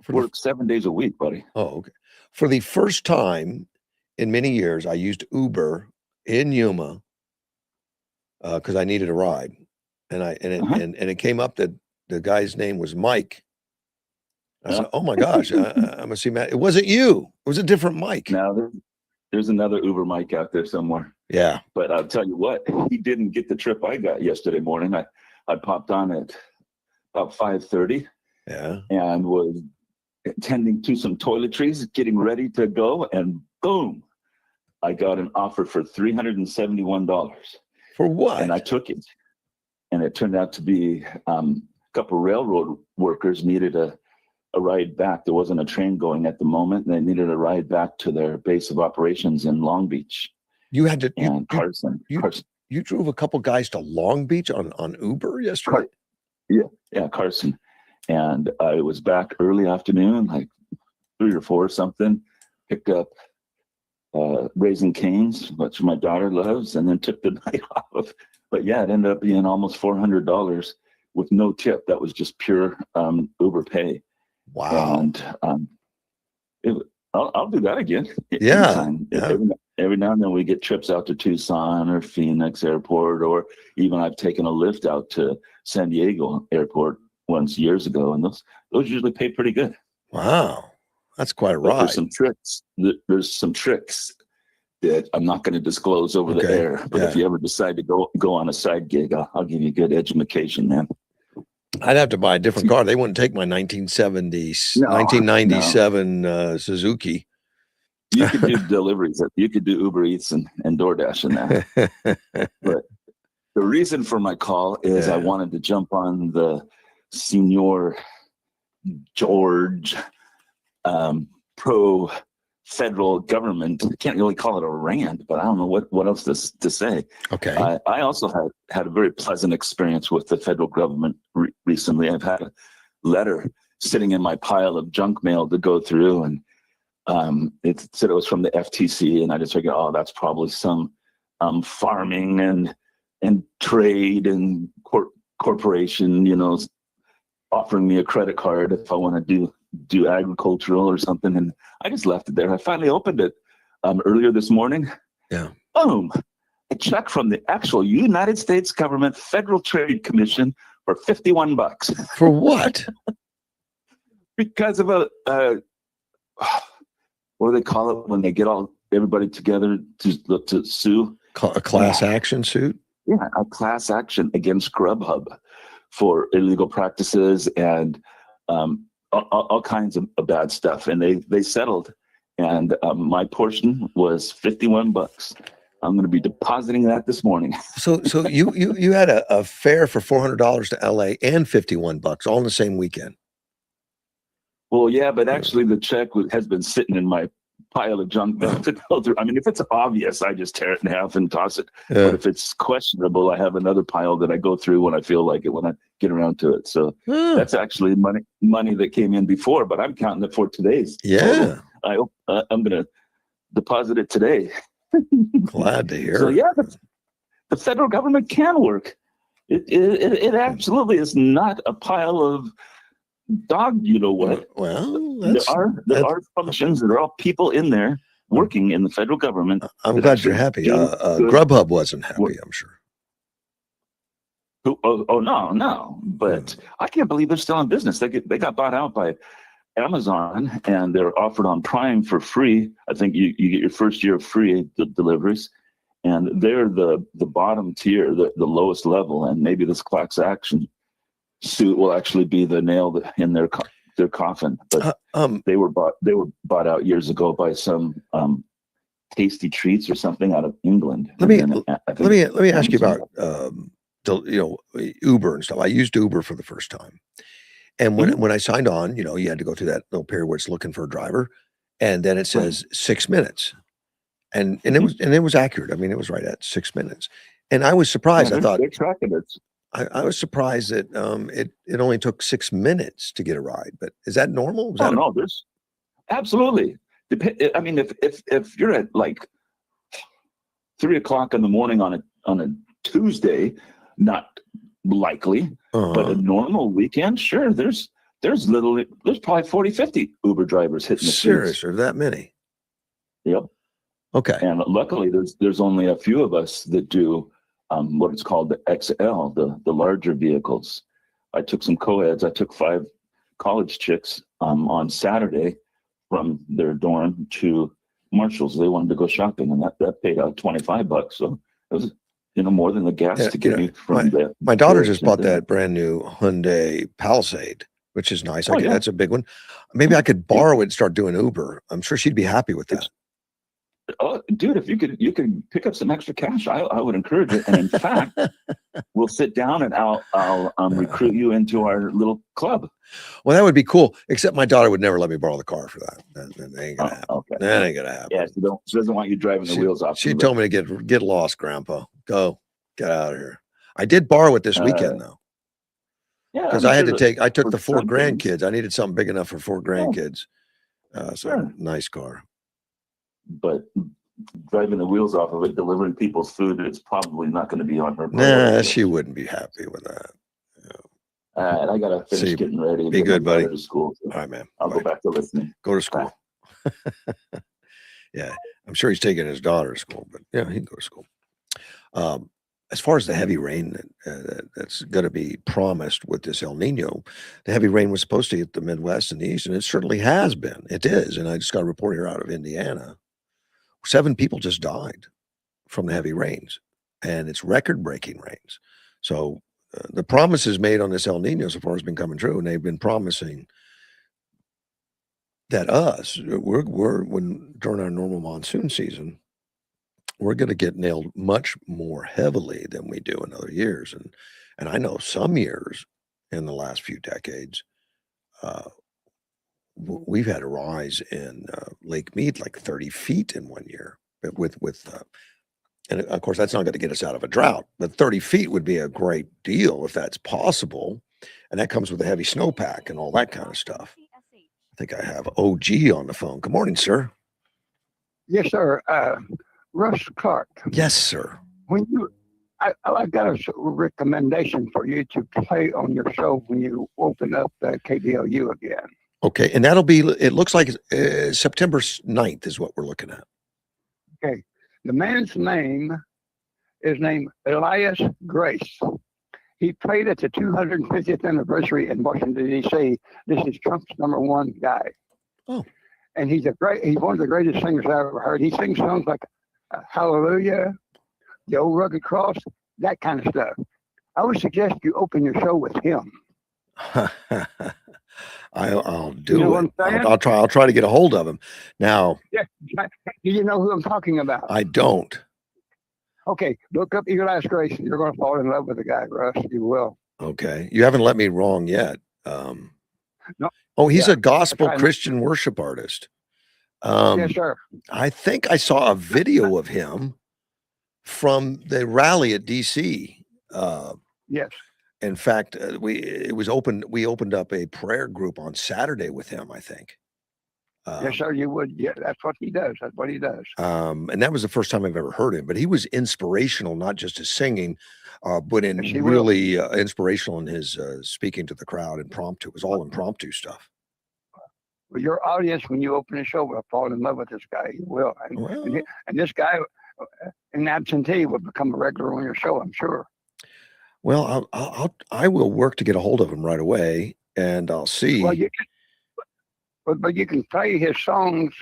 work 7 days a week, buddy. Oh, okay. For the first time in many years, I used Uber in Yuma because I needed a ride, and it came up that the guy's name was Mike. I said, "Oh my gosh, I'm gonna see Matt." It wasn't you. It was a different Mike. Now there's another Uber Mike out there somewhere. Yeah. But I'll tell you what, he didn't get the trip I got yesterday morning. I popped on at about 5:30. Yeah. And was tending to some toiletries, getting ready to go, and boom, I got an offer for $371. For what? And I took it. And it turned out to be a couple railroad workers needed a ride back. There wasn't a train going at the moment, and they needed a ride back to their base of operations in Long Beach. You had to Carson. You drove a couple guys to Long Beach on Uber yesterday? Yeah, Carson. And I was back early afternoon, like 3 or 4 or something, picked up Raising Cane's, which my daughter loves, and then took the night off. But yeah, it ended up being almost $400 with no tip. That was just pure Uber pay. Wow. And I'll do that again Yeah. anytime. Yeah. Every now and then we get trips out to Tucson or Phoenix Airport, or even I've taken a lift out to San Diego Airport once years ago, and those usually pay pretty good. Wow. That's quite a But ride. there's some tricks. There's some tricks that I'm not going to disclose over the Okay. air. But if you ever decide to go on a side gig, I'll give you good education, man. I'd have to buy a different car. They wouldn't take my 1997 Suzuki. You could do deliveries. You could do Uber Eats and DoorDash in that. But the reason for my call is I wanted to jump on the Senior George pro federal government. I can't really call it a rant, but I don't know what else to say. Okay. I also had a very pleasant experience with the federal government recently. I've had a letter sitting in my pile of junk mail to go through, and it said it was from the FTC, and I just figured, oh, that's probably some farming and trade and corporation, offering me a credit card if I want to do agricultural or something. And I just left it there. I finally opened it earlier this morning. Yeah. Boom. A check from the actual United States government Federal Trade Commission for $51. For what? Because of a what do they call it when they get everybody together to sue? A class action suit? Yeah, a class action against Grubhub for illegal practices and all kinds of bad stuff. And they settled, and my portion was $51. I'm going to be depositing that this morning. So you had a fare for $400 to LA and $51 all in the same weekend. Well, yeah, but actually the check has been sitting in my pile of junk mail to go through. I mean, if it's obvious, I just tear it in half and toss it. Yeah. But if it's questionable, I have another pile that I go through when I feel like it, when I get around to it. So that's actually money that came in before, but I'm counting it for today's. Yeah. Total. I'm going to deposit it today. Glad to hear. So yeah, the federal government can work. It absolutely is not a pile of dog, you know what? Well, there are functions. There are people in there working in the federal government. I'm glad you're happy. Grubhub wasn't happy, I'm sure. No. But I can't believe they're still in business. They got bought out by Amazon, and they're offered on Prime for free. I think you get your first year of free deliveries, and they're the bottom tier, the lowest level. And maybe this class action suit will actually be the nail in their coffin. But they were bought out years ago by some Tasty Treats or something out of England. Let me ask you about Uber and stuff. I used Uber for the first time, and when I signed on, you had to go through that little period where it's looking for a driver, and then it says 6 minutes, and it was accurate. I mean, it was right at 6 minutes, and I was surprised. I thought they're tracking it. I was surprised that it only took 6 minutes to get a ride. But is that normal? No, there's absolutely. I mean, if you're at like 3 o'clock in the morning on a Tuesday, not likely, but a normal weekend, sure. There's probably 40, 50 Uber drivers hitting the streets. Seriously, that many? Yep. Okay. And luckily, there's only a few of us that do what it's called the XL, the larger vehicles. I took some co-eds. I took 5 college chicks on Saturday from their dorm to Marshall's. They wanted to go shopping, and that paid out $25. So it was more than the gas to get me from there. My daughter just bought that brand new Hyundai Palisade, which is nice. That's a big one. Maybe I could borrow it and start doing Uber. I'm sure she'd be happy with that. Oh, dude, if you could pick up some extra cash, I would encourage it. And in fact, we'll sit down and I'll recruit you into our little club. Well, that would be cool. Except my daughter would never let me borrow the car for that. That ain't gonna happen. Okay. That ain't gonna happen. Yeah, she doesn't want you driving the wheels off. She told me to get lost, Grandpa. Get out of here. I did borrow it this weekend though. Yeah, because I took the 4 grandkids. I needed something big enough for 4 grandkids. Nice car. But driving the wheels off of it, delivering people's food, it's probably not going to be on her. Nah, she wouldn't be happy with that. And I got to finish See, getting ready and be get good, my buddy. daughter to school. So All right, man. I'll Bye. go back to listening. Go to school. Yeah, I'm sure he's taking his daughter to school, but yeah, he can go to school. As far as the heavy rain that's going to be promised with this El Nino, the heavy rain was supposed to hit the Midwest and the East, and it certainly has been. It is, and I just got a report here out of Indiana. 7 people just died from the heavy rains, and it's record-breaking rains. So the promises made on this El Nino so far has been coming true, and they've been promising that we're when during our normal monsoon season, we're going to get nailed much more heavily than we do in other years. And I know some years in the last few decades, we've had a rise in Lake Mead like 30 feet in one year. But and of course, that's not going to get us out of a drought. But 30 feet would be a great deal if that's possible. And that comes with a heavy snowpack and all that kind of stuff. I think I have OG on the phone. Good morning, sir. Yes, sir. Russ Clark. Yes, sir. When I've got a recommendation for you to play on your show when you open up the KBLU again. Okay, and that'll be, it looks like September 9th is what we're looking at. Okay. The man's name is named Elias Grace. He played at the 250th anniversary in Washington, D.C. This is Trump's #1 guy. Oh. And he's one of the greatest singers I've ever heard. He sings songs like Hallelujah, The Old Rugged Cross, that kind of stuff. I would suggest you open your show with him. I'll do You know it. what I'm saying? I'll try to get a hold of him. Now, Yeah. Do you know who I'm talking about? I don't. Okay, look up Elias Grace. You're going to fall in love with the guy, Russ. You will. Okay. You haven't let me wrong yet. No. Oh, he's Yeah, a gospel trying- Christian worship artist. Yes, sir. I think I saw a video of him from the rally at DC. Yes. In fact, we opened up a prayer group on Saturday with him, I think. Yes, sir. You would. Yeah, that's what he does. That's what he does. And that was the first time I've ever heard him, but he was inspirational, not just his singing, but in Yes, he will. really inspirational in his speaking to the crowd, impromptu. It was all impromptu stuff. Well, your audience, when you open the show, will fall in love with this guy. You will. Well, And this guy, an absentee, will become a regular on your show, I'm sure. well, I will work to get a hold of him right away, and I'll see. Well, you can, but you can play his songs,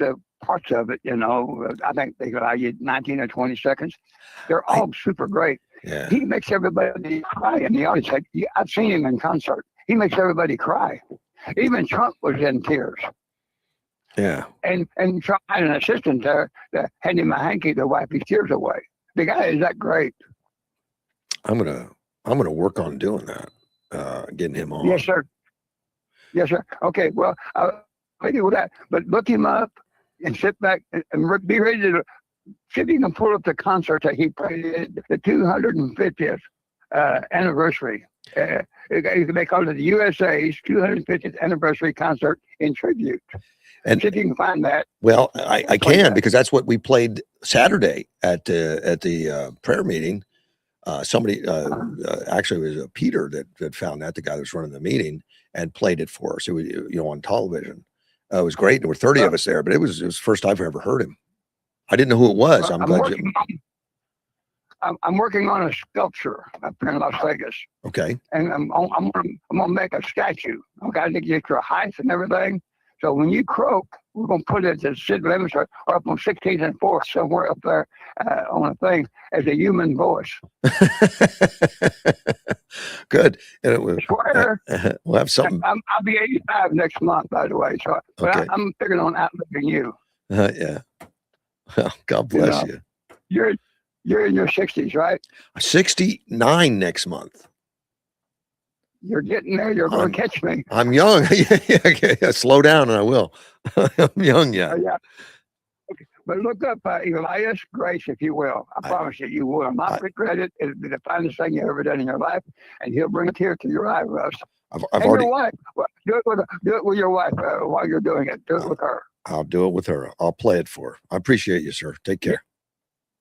parts of it. You know, I think they allow you 19 or 20 seconds. They're all super great. Yeah. He makes everybody cry in the audience. Like, I've seen him in concert. He makes everybody cry. Even Trump was in tears. Yeah. And Trump had an assistant there that had him a hanky to wipe his tears away. The guy is that great. I'm gonna work on doing that. Getting him on. Yes, sir. Yes, sir. Okay, well, I'll do that. But look him up and sit back and be ready to see if you can pull up the concert that he played at the 250th anniversary. They call it the USA's 250th anniversary concert in tribute. And see if you can find that. well, I Play can that. because that's what we played Saturday at the prayer meeting. Somebody actually it was Peter that found that, the guy that was running the meeting, and played it for us. It was, on television. It was great. There were 30 of us there, but it was the first time I've ever heard him. I didn't know who it was. I'm glad you. I'm working on a sculpture up here in Las Vegas, Okay. and I'm gonna make a statue. I got to get your height and everything. So when you croak, we're gonna put it at Sid Limits or up on 16th and 4th, somewhere up there on a thing as a human voice. Good. And it was, I swear. we'll have something. I'll be 85 next month, by the way. So, but Okay. I'm figuring on outliving you. Yeah. Well, God bless you. You're in your 60s, right? 69 next month. You're getting there. You're going to catch me. I'm young. Yeah, slow down and I will. I'm young yet. Yeah. Okay. But look up Elias Grace, if you will. I promise you will not regret it. It'll be the finest thing you ever done in your life, and he'll bring a tear to your eye, Russ. I've and already. Your wife. Well, do it with your wife while you're doing it. Do it with her. I'll do it with her. I'll play it for her. I appreciate you, sir. Take care.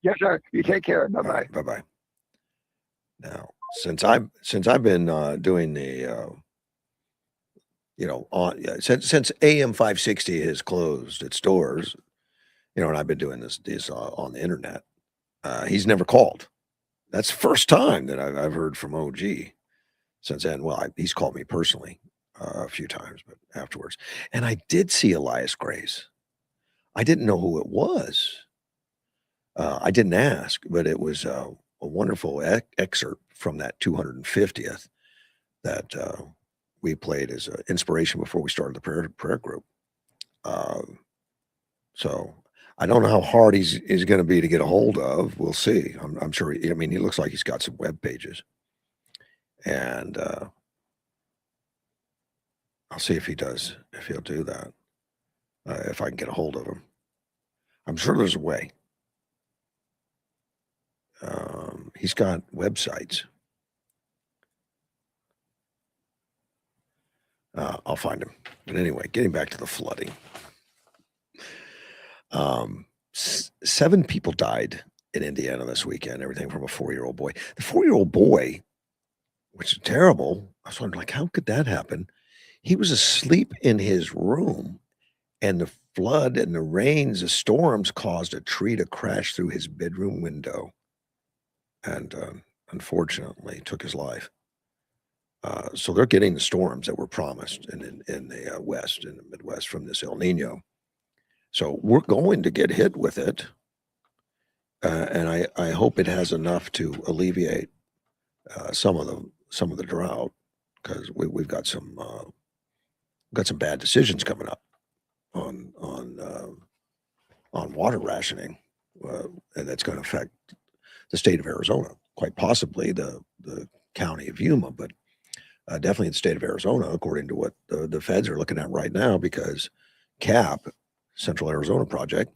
Yes, sir. You take care. Bye bye. Bye bye. Now, since I've been doing the since AM 560 has closed its doors, and I've been doing this on the internet. He's never called. That's the first time that I've heard from OG since then. Well, he's called me personally a few times, but afterwards. And I did see Elias Grace. I didn't know who it was. I didn't ask, but it was a wonderful excerpt from that 250th that we played as an inspiration before we started the prayer group. So I don't know how hard he's going to be to get a hold of. We'll see. I'm sure. He looks like he's got some web pages, and I'll see if he'll do that. If I can get a hold of him, I'm sure there's a way. He's got websites. I'll find him. But anyway, getting back to the flooding. 7 people died in Indiana this weekend, everything from a 4-year-old boy. The 4-year-old boy, which is terrible, I was wondering, like, how could that happen? He was asleep in his room, and the flood and the rains, the storms caused a tree to crash through his bedroom window and unfortunately took his life. So they're getting the storms that were promised in the West, in the Midwest from this El Nino. So we're going to get hit with it. And I hope it has enough to alleviate some of the drought, because we've got some bad decisions coming up on water rationing, and that's going to affect the state of Arizona, quite possibly the county of Yuma, but definitely the state of Arizona, according to what the feds are looking at right now, because CAP, Central Arizona Project,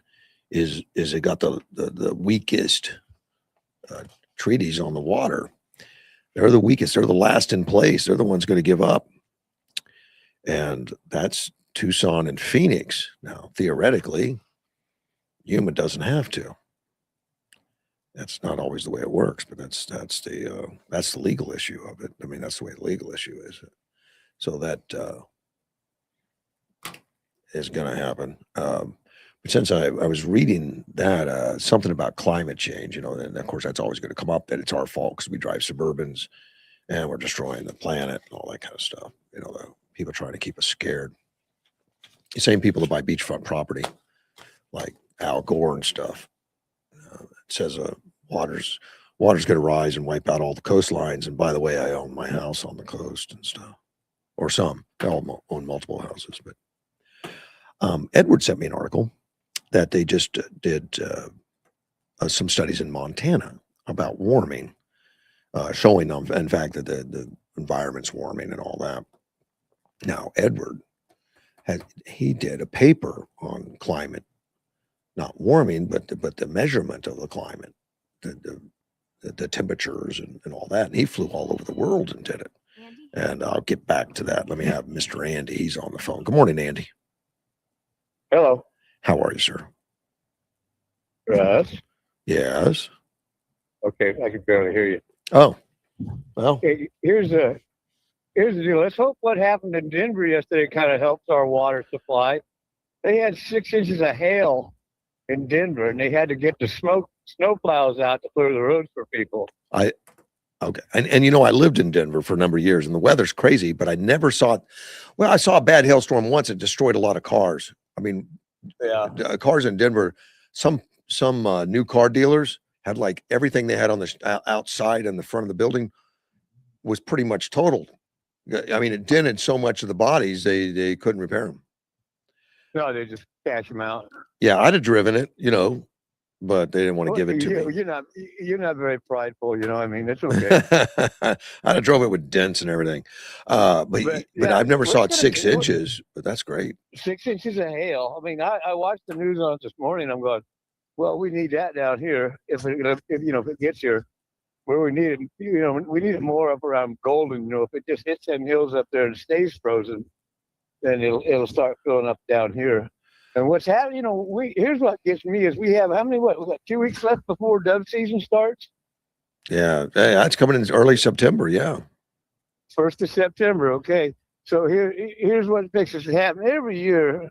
is it got the weakest treaties on the water. They're the weakest. They're the last in place. They're the ones going to give up. And that's Tucson and Phoenix. Now, theoretically, Yuma doesn't have to. That's not always the way it works, but that's the legal issue of it. I mean, that's the way the legal issue is. So that is going to happen. But since I was reading that something about climate change, and of course that's always going to come up, that it's our fault because we drive Suburbans and we're destroying the planet and all that kind of stuff. The people trying to keep us scared. The same people that buy beachfront property, like Al Gore and stuff. It says water's going to rise and wipe out all the coastlines. And by the way, I own my house on the coast and stuff, or some. I own multiple houses. But Edward sent me an article that they just did some studies in Montana about warming, showing them, in fact, that the environment's warming and all that. Now, Edward he did a paper on climate, not warming, but the measurement of the climate, the temperatures and all that. And he flew all over the world and did it. Andy? And I'll get back to that. Let me have Mr. Andy. He's on the phone. Good morning, Andy. Hello. How are you, sir? Russ. Yes. Okay, I can barely hear you. Oh, well. Okay, here's the deal. Let's hope what happened in Denver yesterday kind of helps our water supply. They had 6 inches of hail in Denver, and they had to get the snow plows out to clear the roads for people. Okay. And I lived in Denver for a number of years, and the weather's crazy, but I never saw it. Well, I saw a bad hailstorm once. It destroyed a lot of cars. I mean, yeah, cars in Denver, some new car dealers had like everything they had on the outside and the front of the building was pretty much totaled. I mean, it dented so much of the bodies, they couldn't repair them. No, they just cash them out. Yeah, I'd have driven it, but they didn't want to give it to me. You're not very prideful, I mean, it's okay. I'd have drove it with dents and everything. But I've never saw it 6 inches, but that's great. 6 inches of hail. I mean, I watched the news on it this morning. I'm going, well, we need that down here. If it gets here where we need it, we need it more up around Golden. If it just hits them hills up there and stays frozen, then it'll start filling up down here. And what's happening, here's what gets me is we have we got 2 weeks left before dove season starts. Yeah, hey, that's coming in early September. Yeah. 1st of September. Okay. So here's what fixes to happen every year.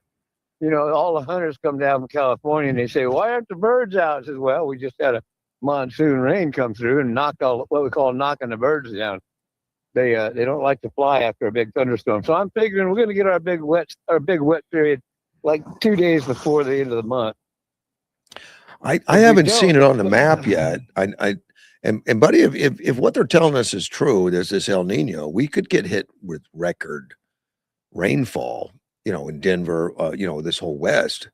You know, all the hunters come down from California and they say, "Why aren't the birds out?" I says, "Well, we just had a monsoon rain come through and knocked all what we call knocking the birds down. They don't like to fly after a big thunderstorm. So I'm figuring we're going to get our big wet period like 2 days before the end of the month. I we haven't don't- seen it on the map yet. And buddy, if what they're telling us is true, there's this El Nino, we could get hit with record rainfall, in Denver, this whole West.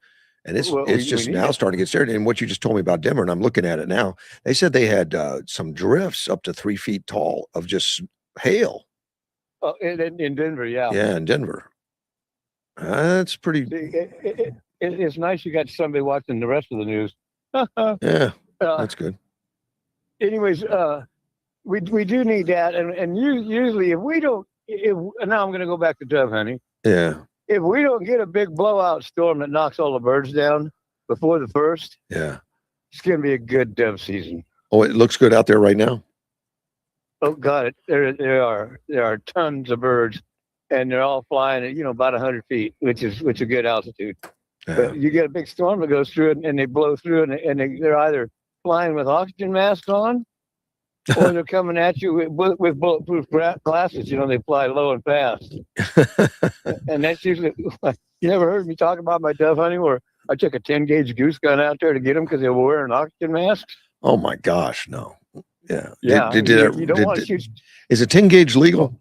And it's Well, it's we just need now it. starting to get started. And what you just told me about Denver, and I'm looking at it now, they said they had some drifts up to 3 feet tall of just hail. In Denver, yeah. Yeah, in Denver. That's pretty. It's nice you got somebody watching the rest of the news. Yeah, that's good. Anyways, we do need that, and usually if we don't, now I'm going to go back to dove hunting. Yeah, If we don't get a big blowout storm that knocks all the birds down before the 1st, yeah. it's going to be a good dove season. Oh, it looks good out there right now. Oh God, there are tons of birds, and they're all flying at about 100 feet, which is a good altitude. Yeah. But you get a big storm that goes through it, and they blow through, and they're either flying with oxygen masks on, or they're coming at you with bulletproof glasses. They fly low and fast, and that's usually. You never heard me talk about my dove hunting where I took a 10-gauge goose gun out there to get them because they were wearing oxygen masks. Oh my gosh, no. Yeah. Yeah, you don't want to shoot. Is a 10-gauge legal?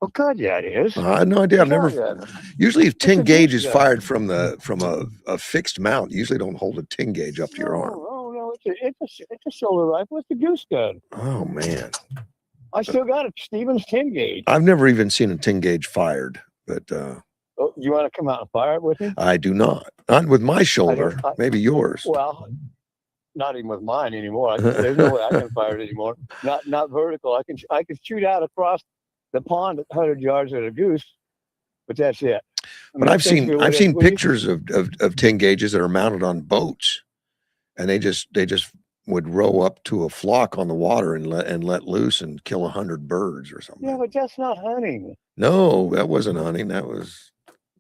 Oh God, yeah, it is. I had no idea. I've never. Yeah. Usually, if 10 a gauge goose is gun. fired from a fixed mount, you usually don't hold a 10 gauge up to your arm. No, it's a shoulder rifle. It's a goose gun. Oh man, I still got a Stevens 10-gauge. I've never even seen a 10 gauge fired, but Oh, you want to come out and fire it with me? I do not. Not with my shoulder. Maybe yours. Well, not even with mine anymore. There's no way I can fire it anymore. Not vertical. I can shoot out across the pond at 100 yards at a goose, but that's it. But I've seen pictures of 10 gauges that are mounted on boats, and they just would row up to a flock on the water and let loose and kill 100 birds or something. Yeah, but that's not hunting. No, that wasn't hunting. That was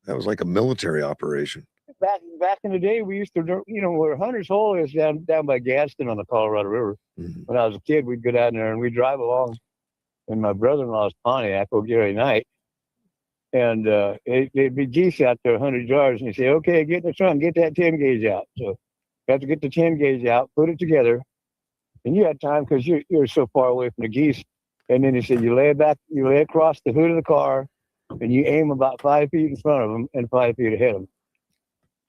like a military operation. Back in the day, we used to, where Hunter's Hole is down by Gadsden on the Colorado River. Mm-hmm. When I was a kid, we'd go down there and we'd drive along in my brother-in-law's Pontiac, O'Gary night. And there'd be geese out there 100 yards, and you say, "Okay, get in the trunk, get that 10 gauge out." So you have to get the 10 gauge out, put it together, and you had time because you're so far away from the geese. And then he said, you lay across the hood of the car, and you aim about 5 feet in front of them and 5 feet ahead of them.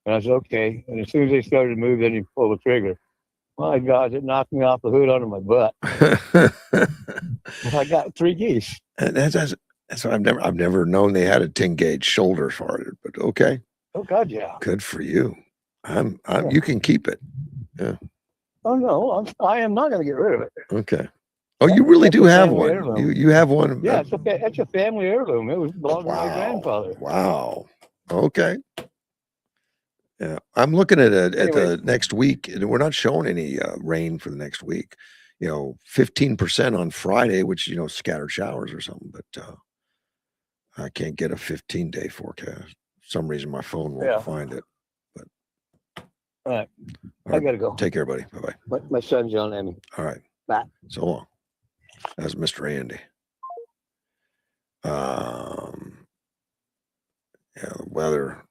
And I said, okay. And as soon as they started to move, then you pull the trigger. My God, it knocked me off the hood under my butt. I got 3 geese. And that's what I've never known they had a 10 gauge shoulder fired, but okay. Oh God, yeah. Good for you. You can keep it. Yeah. Oh no, I am not going to get rid of it. Okay. Oh, you really do have one. Heirloom. You have one. Yeah, it's a family heirloom. It belonged to my grandfather. Wow. Okay. Yeah, I'm looking at the next week, and we're not showing any rain for the next week. 15% on Friday, which scattered showers or something, but I can't get a 15-day forecast. For some reason my phone won't find it. But all right, I gotta go. Take care, buddy. Bye bye. My son's yelling at me. All right. Bye. So long. That's Mr. Andy. Yeah, the weather.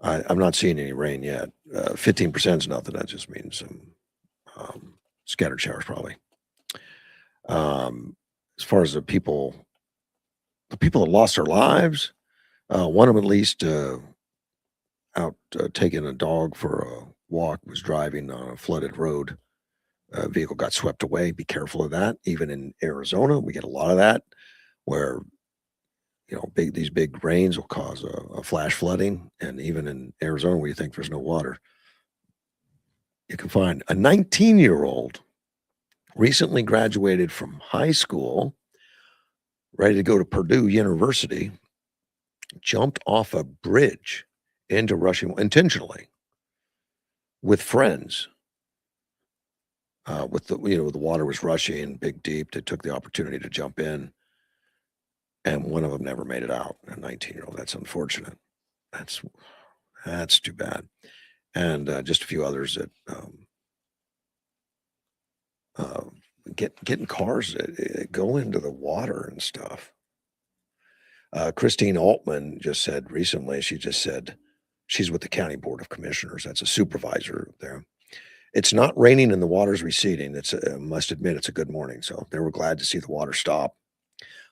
I'm not seeing any rain yet. 15% is nothing. That just means some scattered showers, probably. As far as the people that lost their lives, one of them at least out taking a dog for a walk, was driving on a flooded road. A vehicle got swept away. Be careful of that. Even in Arizona, we get a lot of that, where these big rains will cause a flash flooding. And even in Arizona, where you think there's no water, you can find a 19-year-old recently graduated from high school, ready to go to Purdue University, jumped off a bridge into rushing intentionally with friends. with the the water was rushing big deep. They took the opportunity to jump in, and one of them never made it out. A 19-year-old. That's unfortunate. That's too bad. And just a few others that uh, getting cars that go into the water and stuff. Christine Altman just said recently. She just said she's with the county board of commissioners. That's a supervisor there. It's not raining and the water's receding. It's must admit it's a good morning. So they were glad to see the water stop.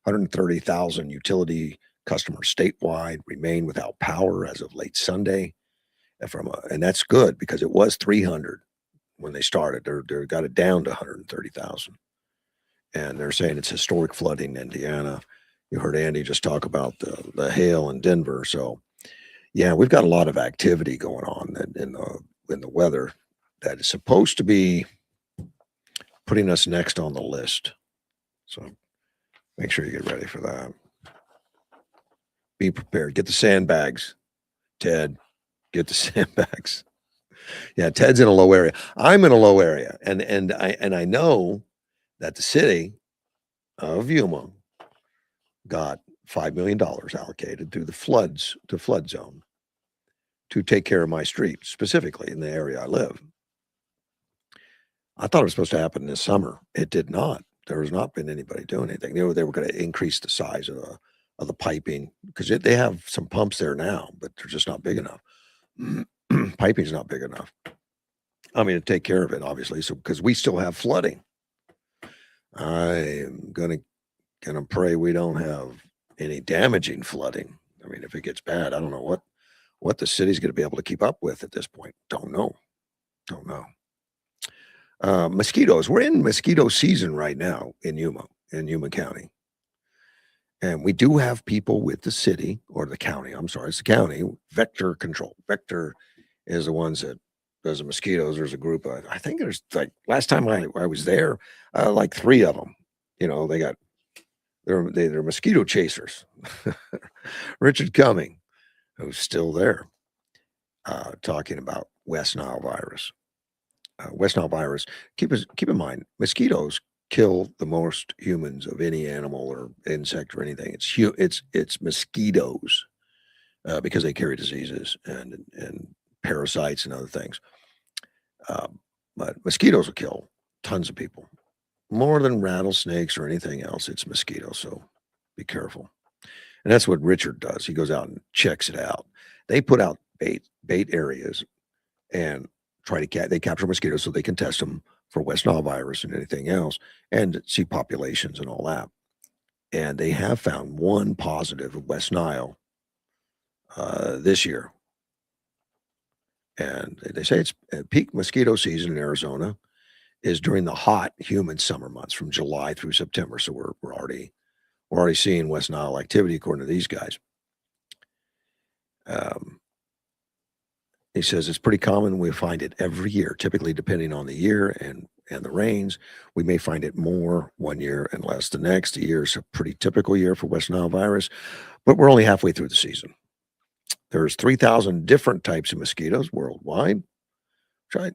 130,000 utility customers statewide remain without power as of late Sunday. And that's good because it was 300 when they started. They got it down to 130,000, and they're saying it's historic flooding in Indiana. You heard Andy just talk about the hail in Denver. So yeah, we've got a lot of activity going on in the weather that is supposed to be putting us next on the list. So make sure you get ready for that. Be prepared. Get the sandbags, Ted. Get the sandbags. Yeah, Ted's in a low area. I'm in a low area, and I know that the city of Yuma got $5 million allocated through the flood zone to take care of my street, specifically in the area I live. I thought it was supposed to happen this summer. It did not. There has not been anybody doing anything. They were going to increase the size of the piping because they have some pumps there now, but they're just not big enough. Piping's not big enough. I mean, to take care of it, obviously. So because we still have flooding, I'm gonna pray we don't have any damaging flooding. I mean, if it gets bad, I don't know what the city's going to be able to keep up with at this point. Don't know. Mosquitoes. We're in mosquito season right now in Yuma County. And we do have people with the city or the county. I'm sorry, it's the county vector control. Vector is the ones that does the mosquitoes. There's a group of, I think there's like last time I was there, like 3 of them. They're mosquito chasers. Richard Cumming, who's still there, talking about West Nile virus. West Nile virus. Keep in mind, mosquitoes kill the most humans of any animal or insect or anything. It's mosquitoes because they carry diseases and parasites and other things. But mosquitoes will kill tons of people, more than rattlesnakes or anything else. It's mosquitoes, so be careful. And that's what Richard does. He goes out and checks it out. They put out bait areas and they capture mosquitoes so they can test them for West Nile virus and anything else and see populations and all that. And they have found one positive of West Nile this year. And they say it's peak mosquito season in Arizona is during the hot, humid summer months from July through September. So we're already seeing West Nile activity according to these guys. He says it's pretty common. We find it every year, typically depending on the year and the rains. We may find it more one year and less the next. A year is a pretty typical year for West Nile virus, but we're only halfway through the season. There's 3,000 different types of mosquitoes worldwide. I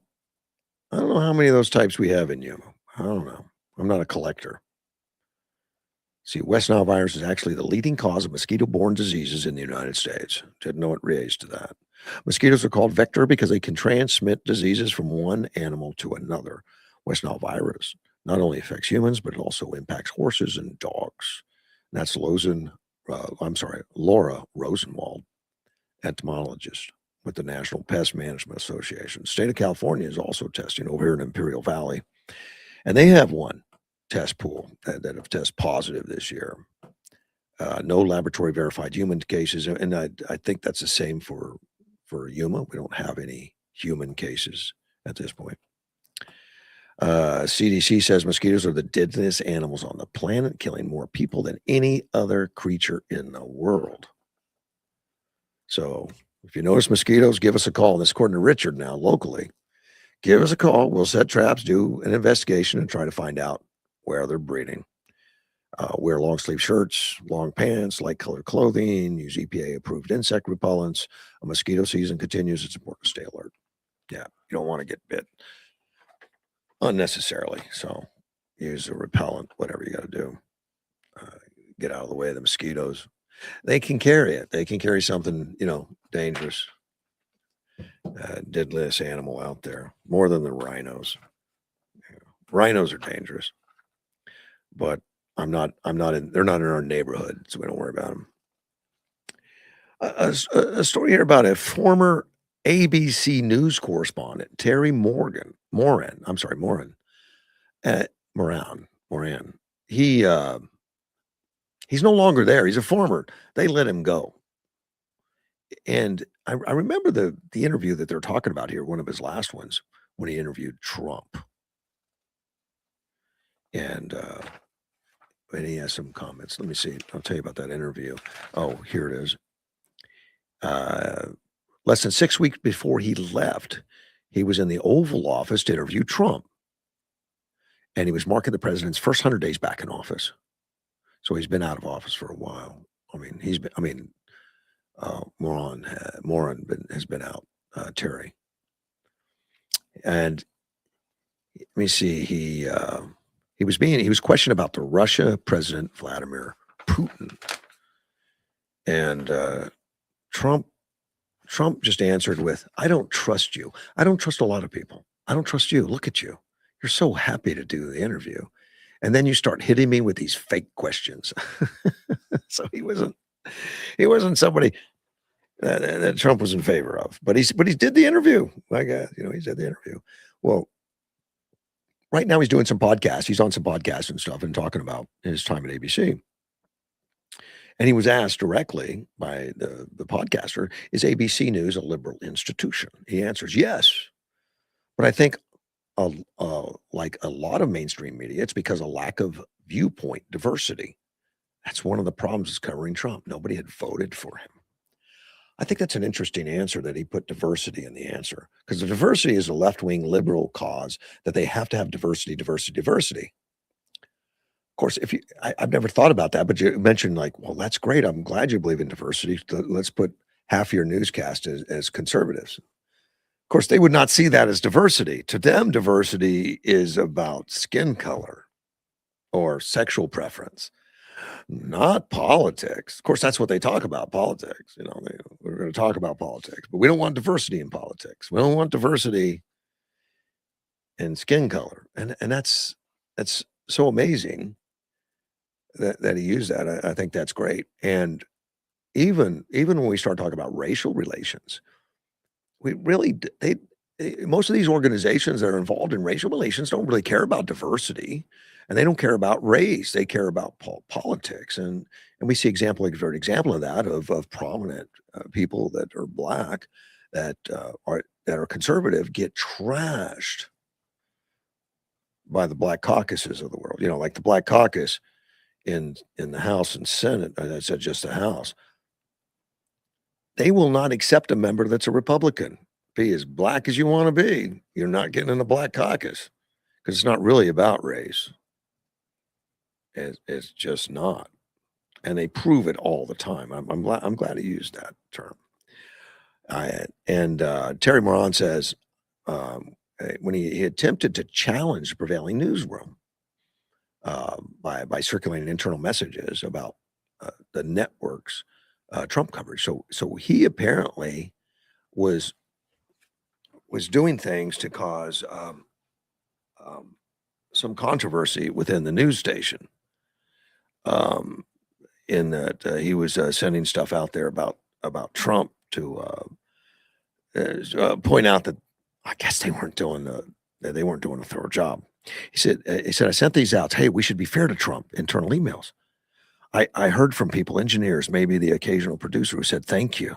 don't know how many of those types we have in Yuma. I don't know. I'm not a collector. See, West Nile virus is actually the leading cause of mosquito-borne diseases in the United States. Didn't know it raised to that. Mosquitoes are called vector because they can transmit diseases from one animal to another. West Nile virus not only affects humans, but it also impacts horses and dogs. And that's Laura Rosenwald, entomologist with the National Pest Management Association. The state of California is also testing over here in Imperial Valley. And they have one test pool that have tested positive this year. No laboratory verified human cases. And I think that's the same for Yuma. We don't have any human cases at this point. CDC says mosquitoes are the deadliest animals on the planet, killing more people than any other creature in the world. So if you notice mosquitoes, give us a call. This is according to Richard now locally. Give us a call. We'll set traps, do an investigation, and try to find out where they're breeding. Wear long sleeve shirts, long pants, light colored clothing, use EPA approved insect repellents. A mosquito season continues. It's important to stay alert. Yeah, you don't want to get bit. unnecessarily. So use a repellent, whatever you got to do. Get out of the way of the mosquitoes. They can carry it. They can carry something, dangerous, deadliest animal out there, more than the rhinos. Rhinos are dangerous, but they're not in our neighborhood, so we don't worry about them. A story here about a former ABC News correspondent, Terry Moran. I'm sorry, Moran. Moran. He's no longer there. He's a former. They let him go. And I remember the interview that they're talking about here, one of his last ones, when he interviewed Trump. And he has some comments. Let me see. I'll tell you about that interview. Oh, here it is. Less than 6 weeks before he left, he was in the Oval Office to interview Trump. And he was marking the president's first 100 days back in office. So he's been out of office for a while. Moran has been out, Terry. And let me see, he was questioned about the Russia President Vladimir Putin. And Trump just answered with, "I don't trust you. I don't trust a lot of people. I don't trust you. Look at you. You're so happy to do the interview. And then you start hitting me with these fake questions." So he wasn't somebody that Trump was in favor of, but he did the interview. He did the interview. Well, right now he's doing some podcasts. He's on some podcasts and stuff and talking about his time at ABC. And he was asked directly by the podcaster, "Is ABC News a liberal institution?" He answers, "Yes." But I think like a lot of mainstream media, it's because of lack of viewpoint diversity. That's one of the problems is covering Trump. Nobody had voted for him. I think that's an interesting answer that he put diversity in the answer, because the diversity is a left-wing liberal cause that they have to have diversity. Of course, I've never thought about that, but you mentioned well, that's great. I'm glad you believe in diversity. Let's put half your newscast as conservatives. Of course, they would not see that as diversity. To them, diversity is about skin color or sexual preference, not politics. Of course, that's what they talk about, politics. We're going to talk about politics, but we don't want diversity in politics. We don't want diversity in skin color. And that's so amazing that he used that. I think that's great. And even when we start talking about racial relations, most of these organizations that are involved in racial relations don't really care about diversity, and they don't care about race. They care about politics, and we see example of that of prominent people that are black that are conservative get trashed by the black caucuses of the world. Like the black caucus in the House and Senate. I said just the House. They will not accept a member that's a Republican. Be as black as you want to be. You're not getting in the black caucus, because it's not really about race. It's just not. And they prove it all the time. I'm glad he used that term. Terry Moran says when he attempted to challenge the prevailing newsroom by circulating internal messages about the network's Trump coverage. So he apparently was doing things to cause some controversy within the news station. In that he was sending stuff out there about Trump to point out that I guess they weren't doing a thorough job. He said, "I sent these out. Hey, we should be fair to Trump." Internal emails. I heard from people, engineers, maybe the occasional producer, who said thank you.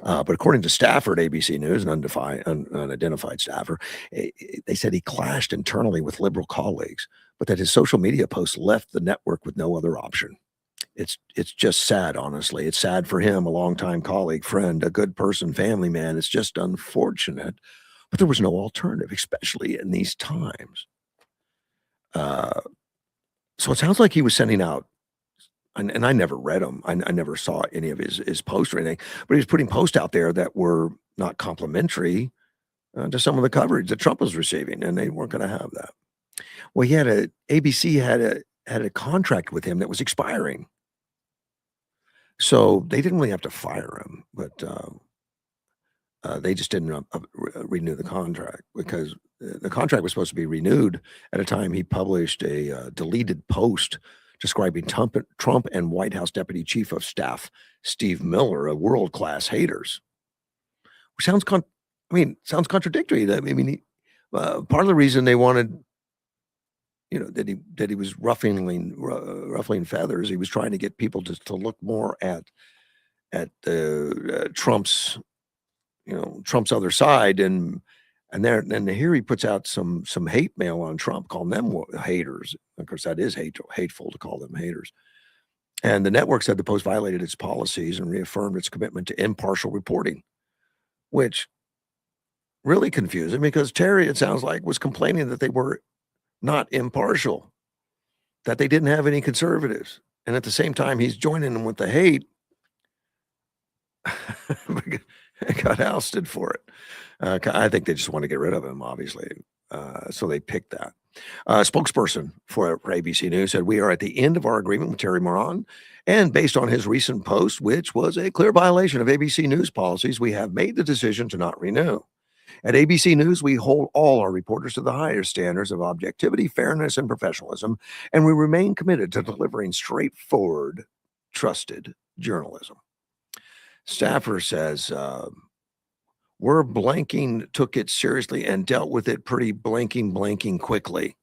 But according to staffer at ABC News, an unidentified staffer, they said he clashed internally with liberal colleagues, but that his social media posts left the network with no other option. It's just sad, honestly. It's sad for him, a longtime colleague, friend, a good person, family man. It's just unfortunate, but there was no alternative, especially in these times. So it sounds like he was sending out, and I never read them. I never saw any of his posts or anything, but he was putting posts out there that were not complimentary to some of the coverage that Trump was receiving, and they weren't going to have that. Well, ABC had a contract with him that was expiring, so they didn't really have to fire him, but they just didn't renew the contract because the contract was supposed to be renewed at a time he published a deleted post describing Trump and White House Deputy Chief of Staff Steve Miller, a world-class haters. Which sounds contradictory. I mean, part of the reason they wanted, that he was ruffling feathers. He was trying to get people to look more at Trump's other side, and here he puts out some hate mail on Trump, calling them haters. Of course, that is hateful to call them haters. And the network said the post violated its policies and reaffirmed its commitment to impartial reporting, which really confusing because Terry, it sounds like, was complaining that they were not impartial, that they didn't have any conservatives. And at the same time, he's joining them with the hate. Got ousted for it. I think they just want to get rid of him, obviously. So they picked that. Spokesperson for ABC News said, "We are at the end of our agreement with Terry Moran, and based on his recent post, which was a clear violation of ABC News policies, we have made the decision to not renew. At ABC News, we hold all our reporters to the highest standards of objectivity, fairness, and professionalism, and we remain committed to delivering straightforward, trusted journalism." Staffer says, "We're blanking, took it seriously, and dealt with it pretty blanking quickly."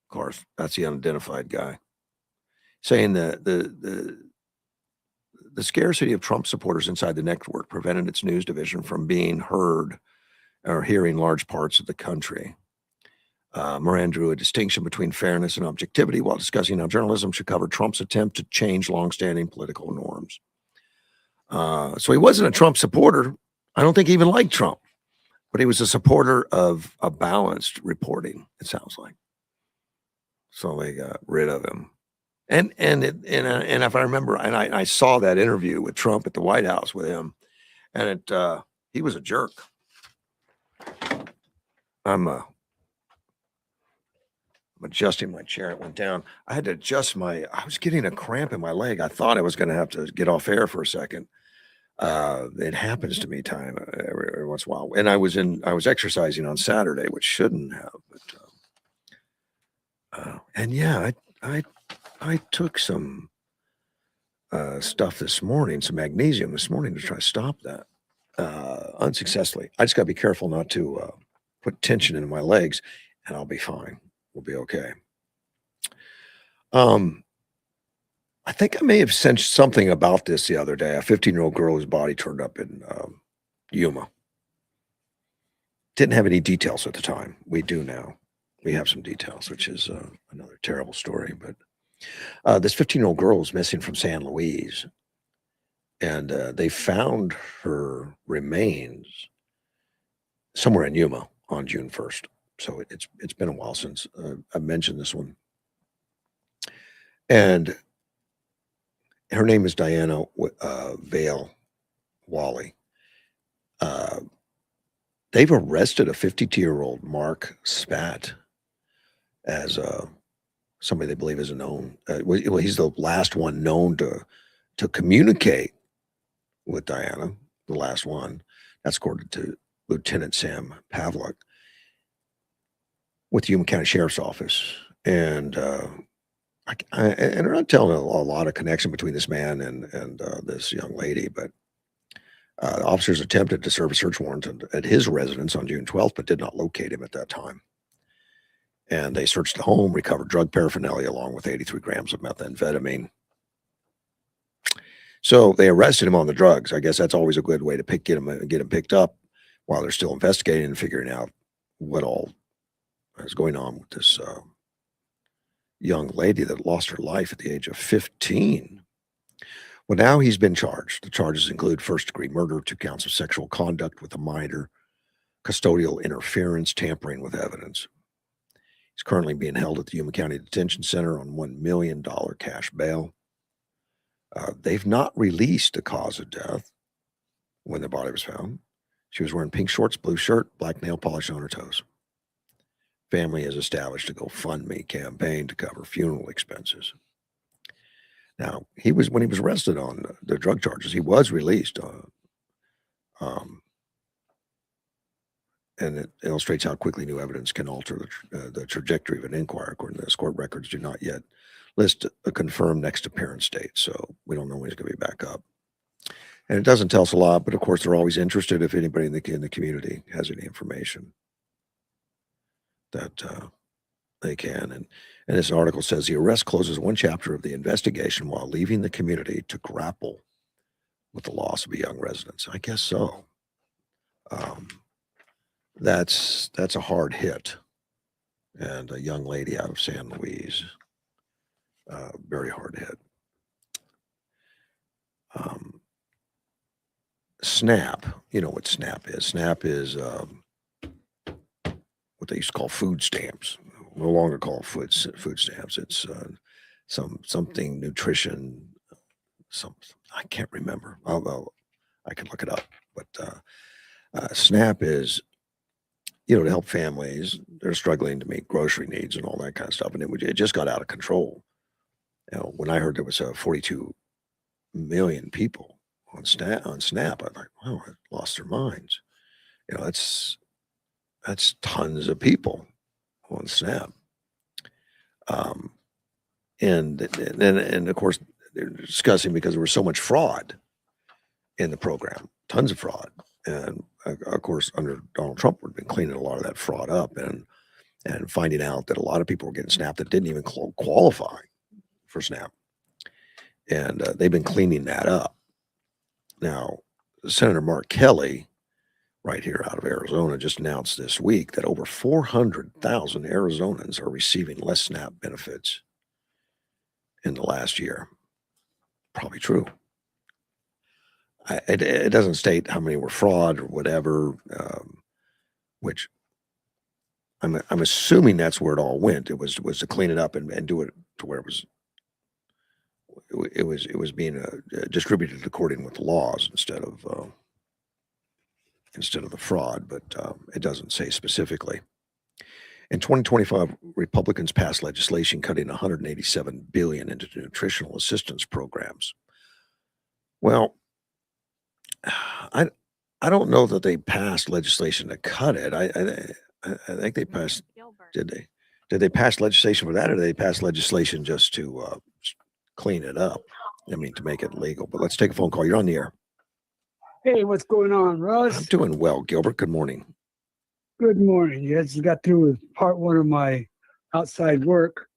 Of course, that's the unidentified guy. Saying the scarcity of Trump supporters inside the network prevented its news division from being heard or hearing large parts of the country. Moran drew a distinction between fairness and objectivity while discussing how journalism should cover Trump's attempt to change longstanding political norms. So he wasn't a Trump supporter. I don't think he even liked Trump, but he was a supporter of a balanced reporting, it sounds like. So they got rid of him. And if I remember, and I saw that interview with Trump at the White House with him, and he was a jerk. I'm adjusting my chair. It went down. I had to adjust I was getting a cramp in my leg. I thought I was going to have to get off air for a second. It happens to me every once in a while. And I was exercising on Saturday, which shouldn't have, but and yeah, I took some stuff this morning, some magnesium this morning to try to stop that unsuccessfully. I just got to be careful not to put tension into my legs, and I'll be fine. We'll be okay. I think I may have sensed something about this the other day. A 15-year-old girl whose body turned up in Yuma. Didn't have any details at the time. We do now. We have some details, which is another terrible story. But this 15-year-old girl was missing from San Luis, and they found her remains somewhere in Yuma on June 1st. So it's been a while since I mentioned this one. And her name is Diana Vale Wally. They've arrested a 52-year-old Mark Spat as somebody they believe is a known. Well, he's the last one known to communicate with Diana. The last one. That's according to Lieutenant Sam Pavlik with the Yuma County Sheriff's Office, and they're not telling a lot of connection between this man and this young lady, but officers attempted to serve a search warrant at his residence on June 12th, but did not locate him at that time. And they searched the home, recovered drug paraphernalia along with 83 grams of methamphetamine. So they arrested him on the drugs. I guess that's always a good way to get him picked up while they're still investigating and figuring out what all is going on with this young lady that lost her life at the age of 15. Well, now he's been charged. The charges include first-degree murder, 2 counts of sexual conduct with a minor, custodial interference, tampering with evidence. He's currently being held at the Yuma County Detention Center on $1 million cash bail. They've not released the cause of death when the body was found. She was wearing pink shorts, blue shirt, black nail polish on her toes. Family has established a GoFundMe campaign to cover funeral expenses. Now, when he was arrested on the drug charges, he was released. And it illustrates how quickly new evidence can alter the trajectory of an inquiry. According to this, court records do not yet list a confirmed next appearance date, so we don't know when he's going to be back up. And it doesn't tell us a lot, but of course they're always interested if anybody in the community has any information that they can. And this article says the arrest closes one chapter of the investigation while leaving the community to grapple with the loss of a young resident. I guess so. That's a hard hit. And a young lady out of San Luis, very hard hit. SNAP, you know what SNAP is. SNAP is what they used to call food stamps. No longer called food stamps. It's something nutrition. I can't remember. I can look it up. But SNAP is, to help families. They're struggling to meet grocery needs and all that kind of stuff, and it just got out of control. When I heard there was 42 million people on SNAP, I was like, wow, I lost their minds. That's tons of people on SNAP. And of course they're discussing because there was so much fraud in the program, tons of fraud. And of course, under Donald Trump, we've been cleaning a lot of that fraud up and finding out that a lot of people were getting SNAP that didn't even qualify for SNAP. And they've been cleaning that up. Now, Senator Mark Kelly, right here out of Arizona, just announced this week that over 400,000 Arizonans are receiving less SNAP benefits in the last year. Probably true. It doesn't state how many were fraud or whatever, which I'm assuming that's where it all went. It was to clean it up and do it to where it was being distributed according with the laws instead of the fraud, but it doesn't say specifically. In 2025, Republicans passed legislation cutting $187 billion into nutritional assistance programs. Well, I don't know that they passed legislation to cut it. I think they passed. Did they pass legislation for that, or did they pass legislation just to clean it up? I mean, to make it legal. But let's take a phone call. You're on the air. Hey, what's going on, Russ? I'm doing well, Gilbert. Good morning. Good morning. You just got through with part one of my outside work.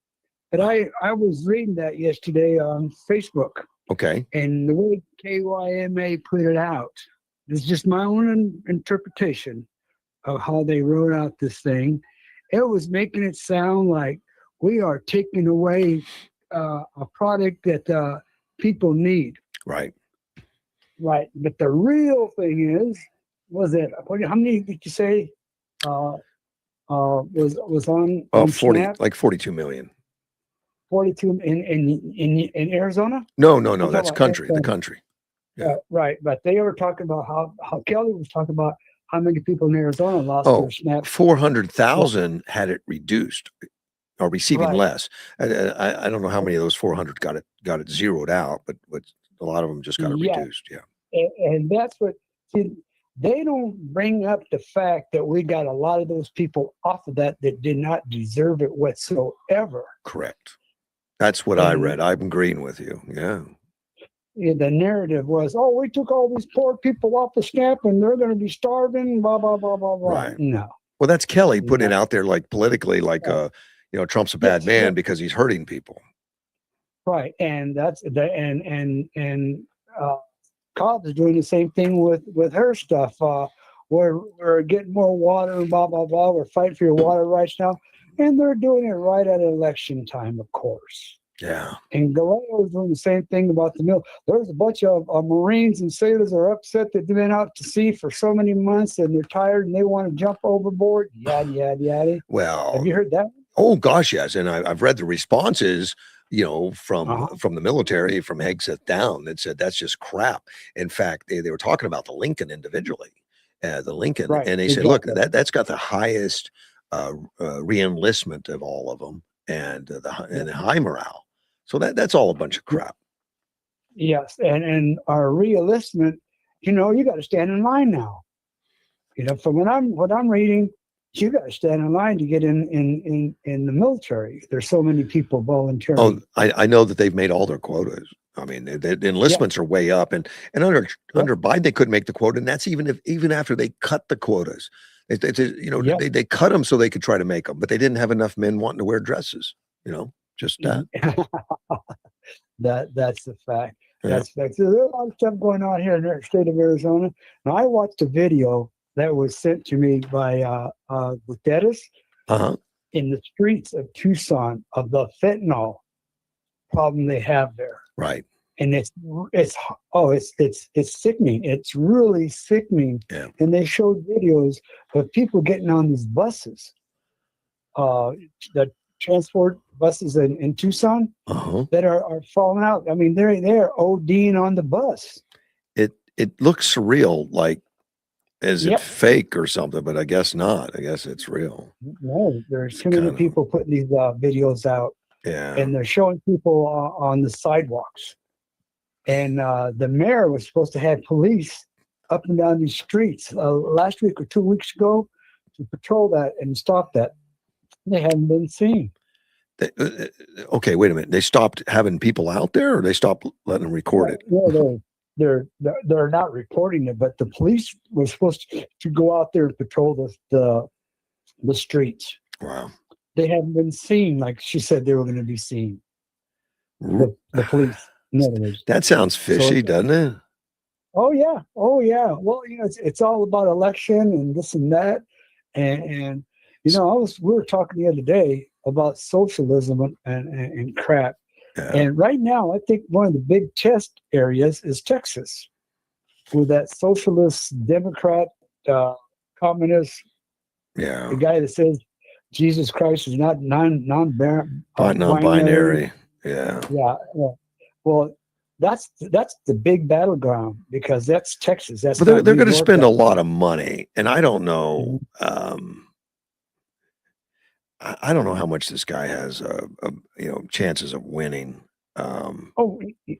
But I was reading that yesterday on Facebook. Okay. And the way KYMA put it out, it's just my own interpretation of how they wrote out this thing. It was making it sound like we are taking away a product that people need. Right. Right. But the real thing was it, how many did you say was on 40, SNAP? like 42 million. 42 in Arizona? No, that's country. The country. Yeah. Right. But they were talking about how Kelly was talking about how many people in Arizona lost their SNAP. 400,000 had it reduced or receiving less. I don't know how many of those 400 got it zeroed out, but a lot of them just got it reduced. Yeah. And that's what, see, they don't bring up the fact that we got a lot of those people off of that did not deserve it whatsoever. Correct. That's what I read. I'm agreeing with you. Yeah. The narrative was, we took all these poor people off the SNAP and they're going to be starving, blah, blah, blah, blah, blah. Right. No. Well, that's Kelly putting it out there like politically, like, Trump's a bad man because he's hurting people. Right. And that's Cobb is doing the same thing with her stuff. We're getting more water and blah, blah, blah. We're fighting for your water rights now. And they're doing it right at election time, of course. Yeah. And Galeo is doing the same thing about the mill. There's a bunch of Marines and sailors are upset that they've been out to sea for so many months and they're tired and they want to jump overboard. Yada, yada, yada. Well, have you heard that? Oh, gosh, yes. And I've read the responses, from the military, from Hegseth down, that said that's just crap. In fact, they were talking about the Lincoln individually. the Lincoln, Right, and they said, "Look, exactly. that's got the highest re-enlistment of all of them, and the high morale." So that's all a bunch of crap. Yes, and our reenlistment, you got to stand in line now. From what I'm reading, you got to stand in line to get in the military. There's so many people volunteering. Oh, I know that they've made all their quotas. I mean, the enlistments are way up, and under Biden they couldn't make the quota, and that's even after they cut the quotas. They cut them so they could try to make them, but they didn't have enough men wanting to wear dresses. Just that. That's the fact. Yeah. That's the fact. So there's a lot of stuff going on here in the state of Arizona. Now I watched a video that was sent to me by with Dennis in the streets of Tucson of the fentanyl problem they have there. Right. And it's sickening. It's really sickening. Yeah. And they showed videos of people getting on these buses, the transport buses in Tucson that are falling out. I mean, they're ODing on the bus. It looks surreal, like is it fake or something, but I guess not. I guess it's real. No, there's too many people putting these videos out. Yeah. And they're showing people on the sidewalks. And the mayor was supposed to have police up and down these streets last week or 2 weeks ago to patrol that and stop that. They haven't been seen. Okay, wait a minute. They stopped having people out there, or they stopped letting them record it? No, they're not recording it, but the police were supposed to go out there and patrol the streets. Wow. They haven't been seen like she said they were going to be seen. The police. In other words. That sounds fishy, doesn't it? Oh yeah. Well, it's all about election and this and that, and we were talking the other day about socialism and crap. Yeah. And right now, I think one of the big test areas is Texas, with that socialist, Democrat, communist. Yeah. The guy that says Jesus Christ is not non-binary. Yeah. Yeah. Well, that's the big battleground because that's Texas. That's but they're going to spend a lot of money, and I don't know. I don't know how much this guy has, chances of winning.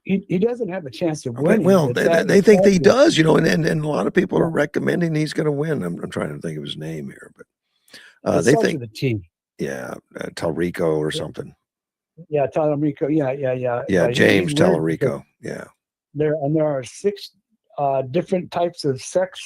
He doesn't have a chance of winning. Well, they think that he does, and a lot of people are recommending he's going to win. I'm trying to think of his name here, but they think the team. Yeah, Talrico or something. Yeah, Talrico. Yeah, James Talrico. Yeah. There are 6 different types of sex.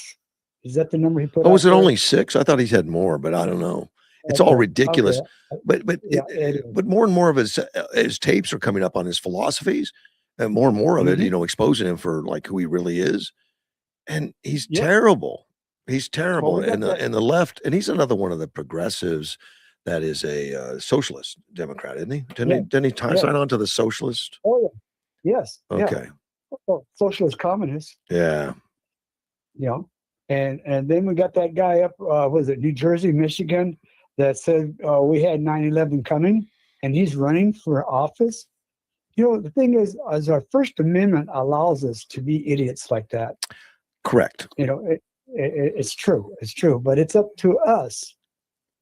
Is that the number he put? Oh, was it only 6? I thought he had more, but I don't know. It's all ridiculous. Okay. But more and more of his tapes are coming up on his philosophies, and more of it, exposing him for like who he really is. And he's terrible. He's terrible. And the left, and he's another one of the progressives that is a socialist Democrat, isn't he? Didn't he sign on to the socialist? Oh yeah. Yes. Okay. Yeah. Oh, socialist communist. Yeah. And then we got that guy up, was it New Jersey, Michigan, that said we had 9/11 coming, and he's running for office. The thing is our First Amendment allows us to be idiots like that. Correct. It's true. It's true. But it's up to us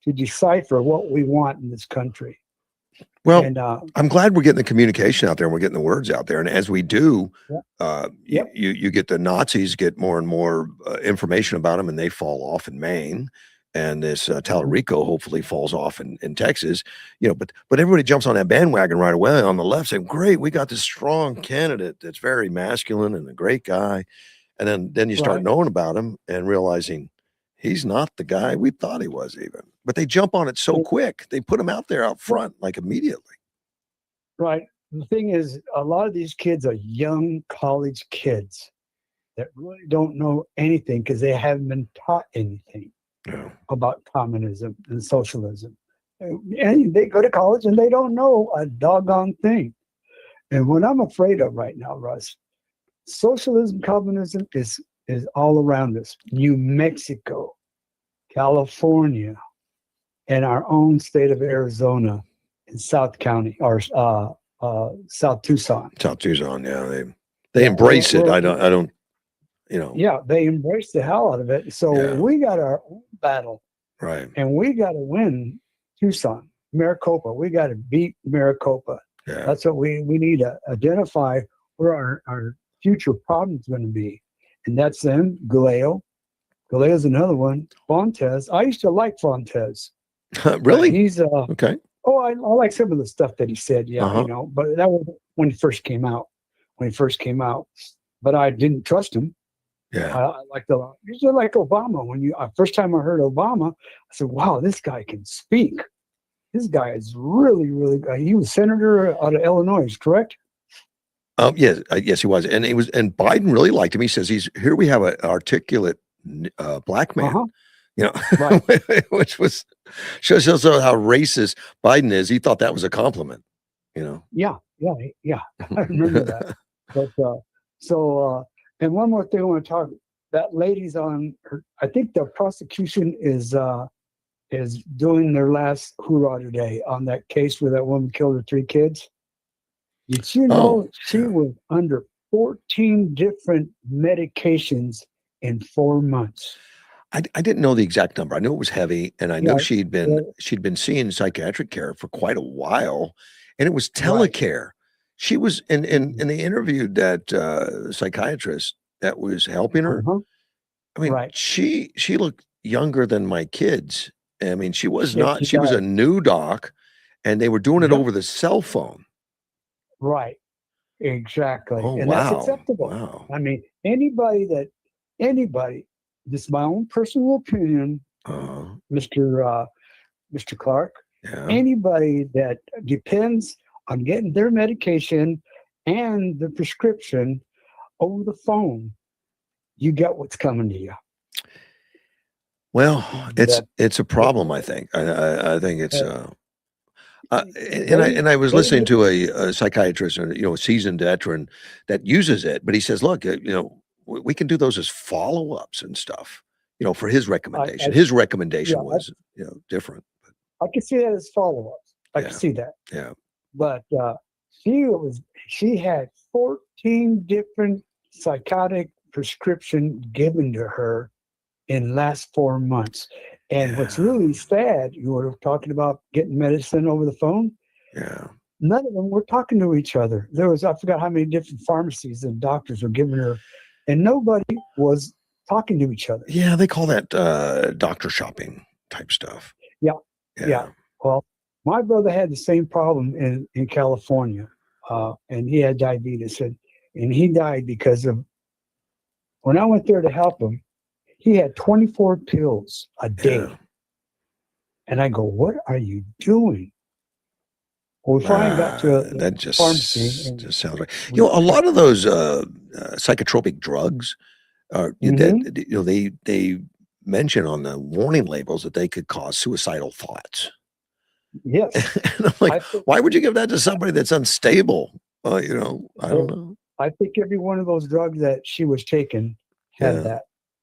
to decipher what we want in this country. Well, and, I'm glad we're getting the communication out there and we're getting the words out there. And as we do, you get the Nazis get more and more information about them, and they fall off in Maine. And this Talrico hopefully falls off in Texas, but everybody jumps on that bandwagon right away on the left saying, great, we got this strong candidate that's very masculine and a great guy. And then you start knowing about him and realizing he's not the guy we thought he was even. But they jump on it so quick. They put him out there out front, like immediately. Right. The thing is, a lot of these kids are young college kids that really don't know anything because they haven't been taught anything. About communism and socialism. And they go to college and they don't know a doggone thing. And what I'm afraid of right now, Russ, socialism, communism is all around us. New Mexico, California, and our own state of Arizona in South County, or South Tucson. South Tucson, yeah. They embrace it. I don't Yeah, they embraced the hell out of it. So Yeah. we got our own battle, Right. and we got to win Tucson, Maricopa. We got to beat Maricopa. Yeah. That's what we need to identify where our future problem's going to be. And that's them, Galeo. Galeo's another one. Fontes. I used to like Fontes. Really? He's Okay. oh, I like some of the stuff that he said, yeah, Uh-huh. but that was when he first came out. But I didn't trust him. Yeah. I liked a lot. He's like Obama. When first time I heard Obama, I said, "Wow, this guy can speak. This guy is really, really good." He was senator out of Illinois, correct? Yes, yes, he was, and Biden really liked him. He says here we have an articulate black man, Uh-huh. Right. which shows also how racist Biden is. He thought that was a compliment, Yeah. I remember that. But and one more thing I want to talk. That lady's on her. I think the prosecution is doing their last hoorah today on that case where that woman killed her 3 kids. Did you know she was under 14 different medications in 4 months? I didn't know the exact number. I knew it was heavy, and I know Yeah, she'd been seeing psychiatric care for quite a while, and it was Right. telecare. She was and they interviewed that psychiatrist that was helping her. Uh-huh. I mean, Right. she looked younger than my kids. I mean, she was Yeah, not. she She was a does. new doc, and they were doing it Yep. over the cell phone. Right. Exactly. Oh, And that's wow. acceptable. Wow. I mean, anybody, this is my own personal opinion, Mr. Clark, Yeah. anybody that depends on getting their medication and the prescription over the phone, you get what's coming to you. Well, That- it's a problem, I think. I think it's They- and I was they listening get- to a psychiatrist, a seasoned veteran that uses it, but he says, "Look, we can do those as follow-ups and stuff, for his recommendation." His recommendation was, different. I could see that as follow-ups. I Yeah. could see that. Yeah. But she had 14 different psychotic prescription given to her in last 4 months. And what's really sad, you were talking about getting medicine over the phone. Yeah. None of them were talking to each other. I forgot how many different pharmacies and doctors were giving her, and nobody was talking to each other. Yeah, they call that doctor shopping type stuff. Yeah. Well, my brother had the same problem in California, and he had diabetes, and he died because of, when I went there to help him, he had 24 pills a day. Yeah. And I go, "What are you doing?" Well, we finally got to a That just pharmacy. and just sounds right. we- A lot of those psychotropic drugs are that they mention on the warning labels that they could cause suicidal thoughts. Yes. And I'm like, I think- why would you give that to somebody that's unstable? I don't know. I think every one of those drugs that she was taking had Yeah. that.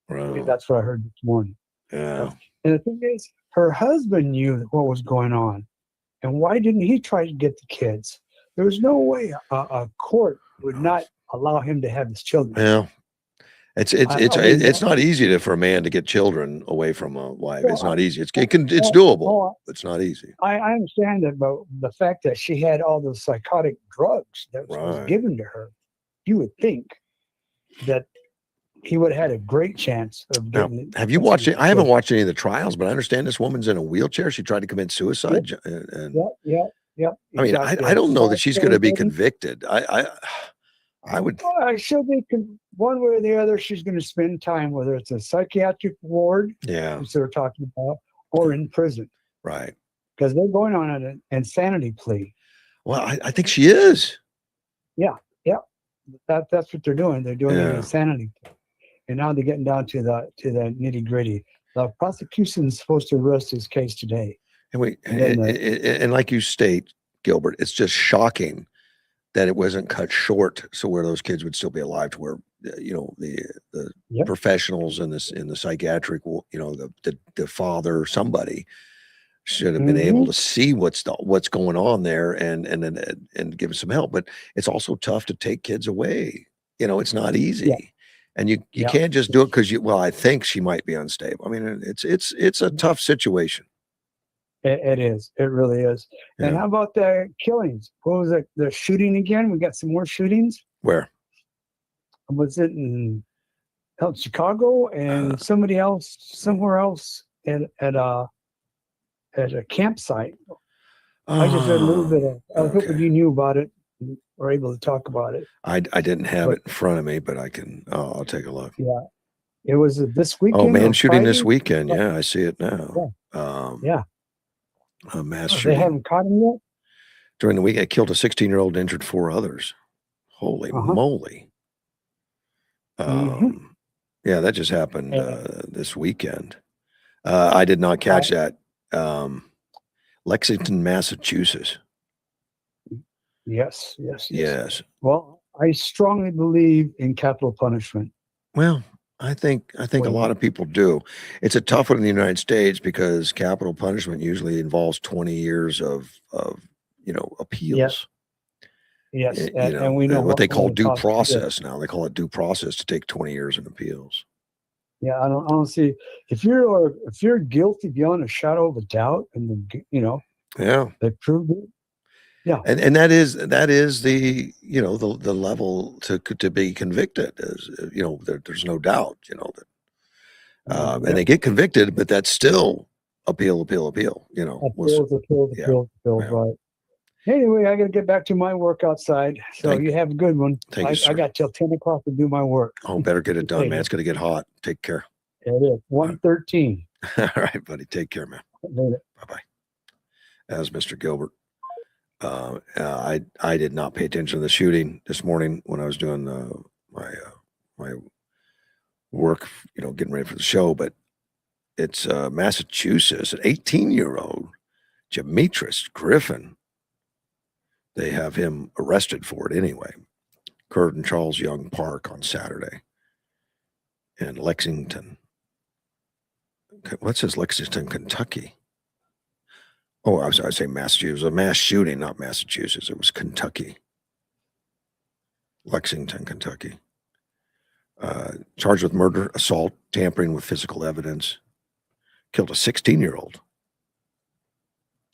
Right. That's what I heard this morning. Yeah. And the thing is, her husband knew what was going on. And why didn't he try to get the kids? There was no way a court would not allow him to have his children. Well, it's not easy for a man to get children away from a wife. It's not easy. It's doable. It's not easy. I understand that, but the fact that she had all those psychotic drugs that was Right. given to her, you would think that he would have had a great chance of Now, getting it. have you watched it? I haven't watched any of the trials, but I understand this woman's in a wheelchair. She tried to commit suicide. And Yep. I mean, I don't know that she's going to be convicted. I would. She'll be one way or the other. She's going to spend time, whether it's a psychiatric ward, Yeah. which they're talking about, or in prison, Right. because they're going on an insanity plea. Well, I think she is. That's what they're doing. They're doing an Yeah. insanity plea, and now they're getting down to the nitty gritty. The prosecution is supposed to arrest his case today. And like you state, Gilbert, it's just shocking that it wasn't cut short, so where those kids would still be alive, to where the Yep. professionals in the psychiatric, the father, somebody should have been able to see what's going on there and give us some help. But it's also tough to take kids away. It's not easy. And you Yeah. can't just do it because well, I think she might be unstable. I mean, it's a tough situation. It is. It really is. And Yeah. how about the killings? What was it? The shooting again? We got some more shootings. Where? Was it in Chicago and somebody else somewhere else at a campsite? I just read a little bit of. I was hoping Okay. you knew about it and were able to talk about it. I didn't have But- it in front of me, but I can. I'll take a look. Yeah, it was this weekend. Oh, man or shooting this Friday? weekend. Yeah, I see it now. Yeah. A mass They shooting haven't caught him yet. during the week. It killed a 16-year-old, injured 4 others. Holy moly! Mhm. Yeah, that just happened Yeah. this weekend. I did not catch that. Lexington, Massachusetts. Yes. Yes. Well, I strongly believe in capital punishment. Well, I think a Well, lot of people do. It's a tough one in the United States because capital punishment usually involves 20 years of appeals. Yes, And we know what they call the due cost of this. process now. They call it due process to take 20 years in appeals. Yeah, I don't see if you're guilty beyond a shadow of a doubt, and Yeah. they proved it. Yeah, And that is the the level to be convicted is there's no doubt that and they get convicted, but that's still appeal. appeals, yeah. right. Anyway, I got to get back to my work outside. So you have a good one. Thank you, sir. I got till 10 o'clock to do my work. Oh, better get it done, man. It's going to get hot. Take care. It is 1:13. All right, buddy. Take care, man. Later. Bye-bye. As Mr. Gilbert. I did not pay attention to the shooting this morning when I was doing my work, getting ready for the show, but it's Massachusetts, an 18-year-old, Demetrius Griffin. They have him arrested for it anyway. Occurred in Charles Young Park on Saturday in Lexington. What says Lexington, Kentucky? Oh, I was saying Massachusetts. It was a mass shooting, not Massachusetts. It was Kentucky. Lexington, Kentucky. Charged with murder, assault, tampering with physical evidence. Killed a 16-year-old.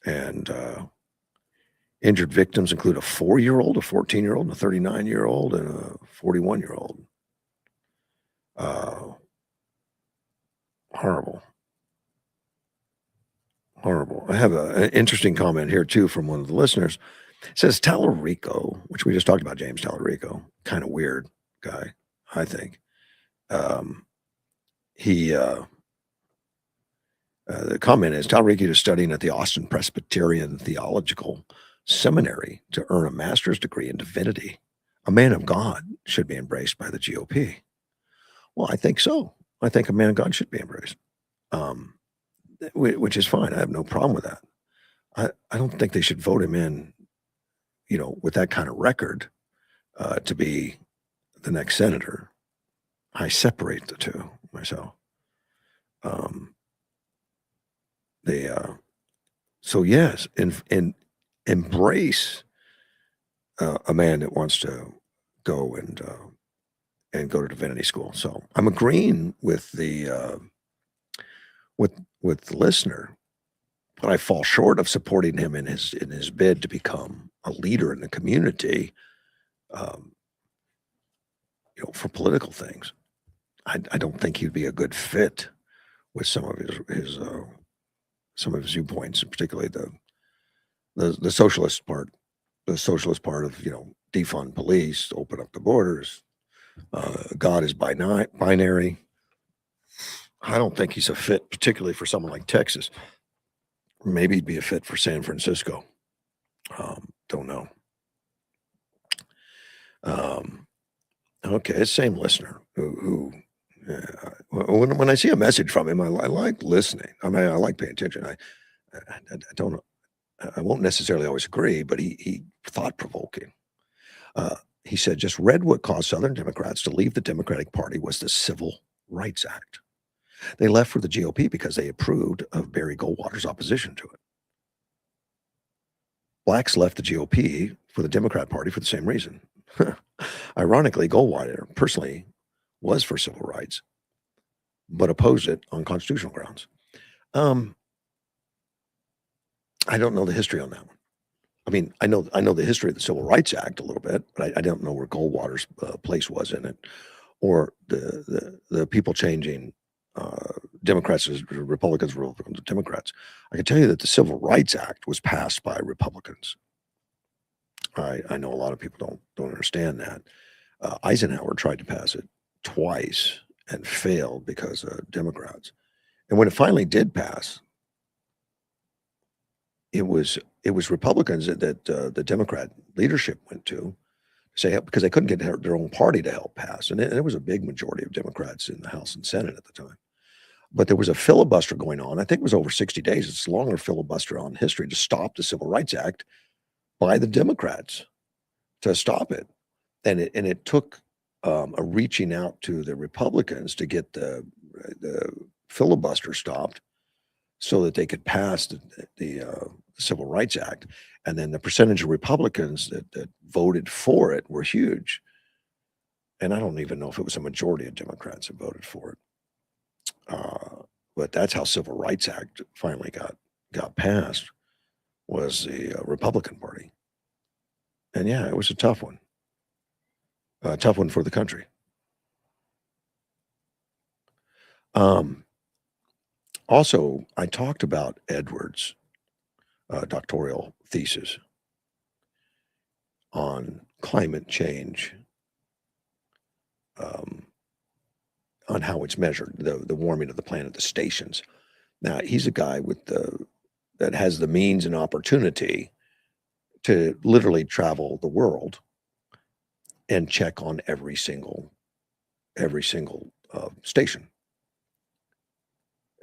And injured victims include a 4-year-old, a 14-year-old, a 39-year-old, and a 41-year-old. Horrible. I have an interesting comment here, too, from one of the listeners. It says Tallarico, which we just talked about, James Tallarico. Kind of weird guy, I think. The comment is Tallarico is studying at the Austin Presbyterian Theological Seminary to earn a master's degree in divinity. A man of God should be embraced by the GOP. Well, I think so. I think a man of God should be embraced, which is fine. I have no problem with that. I don't think they should vote him in, with that kind of record to be the next senator. I separate the two myself. So yes, and embrace a man that wants to go and go to divinity school. So I'm agreeing with the with the listener, but I fall short of supporting him in his bid to become a leader in the community, for political things. I don't think he'd be a good fit with some of his viewpoints, and particularly the socialist part. The socialist part of defund police, open up the borders. God is binary. I don't think he's a fit, particularly for someone like Texas. Maybe he'd be a fit for San Francisco. Don't know. Okay, same listener who when I see a message from him, I like listening. I mean, I like paying attention. I don't. I won't necessarily always agree, but he thought provoking. He said, just read what caused Southern Democrats to leave the Democratic Party was the Civil Rights Act. They left for the GOP because they approved of Barry Goldwater's opposition to it. Blacks left the GOP for the Democrat Party for the same reason. Ironically, Goldwater personally was for civil rights, but opposed it on constitutional grounds. I don't know the history on that one. I mean, I know the history of the Civil Rights Act a little bit, but I don't know where Goldwater's place was in it, or the people changing Democrats as Republicans, Republicans, Democrats. I can tell you that the Civil Rights Act was passed by Republicans. I know a lot of people don't understand that. Eisenhower tried to pass it twice and failed because of Democrats. And when it finally did pass, it was Republicans that the Democrat leadership went to say, because they couldn't get their own party to help pass, and there was a big majority of Democrats in the House and Senate at the time. But there was a filibuster going on. I think it was over 60 days. It's the longer filibuster on history to stop the Civil Rights Act by the Democrats to stop it, and it took a reaching out to the Republicans to get the filibuster stopped, so that they could pass the Civil Rights Act. And then the percentage of Republicans that voted for it were huge. And I don't even know if it was a majority of Democrats that voted for it. But that's how Civil Rights Act finally got passed, was the Republican Party. And yeah, it was a tough one. A tough one for the country. Also, I talked about Edwards' doctoral thesis on climate change, on how it's measured, the warming of the planet, the stations. Now, he's a guy that has the means and opportunity to literally travel the world and check on every single station,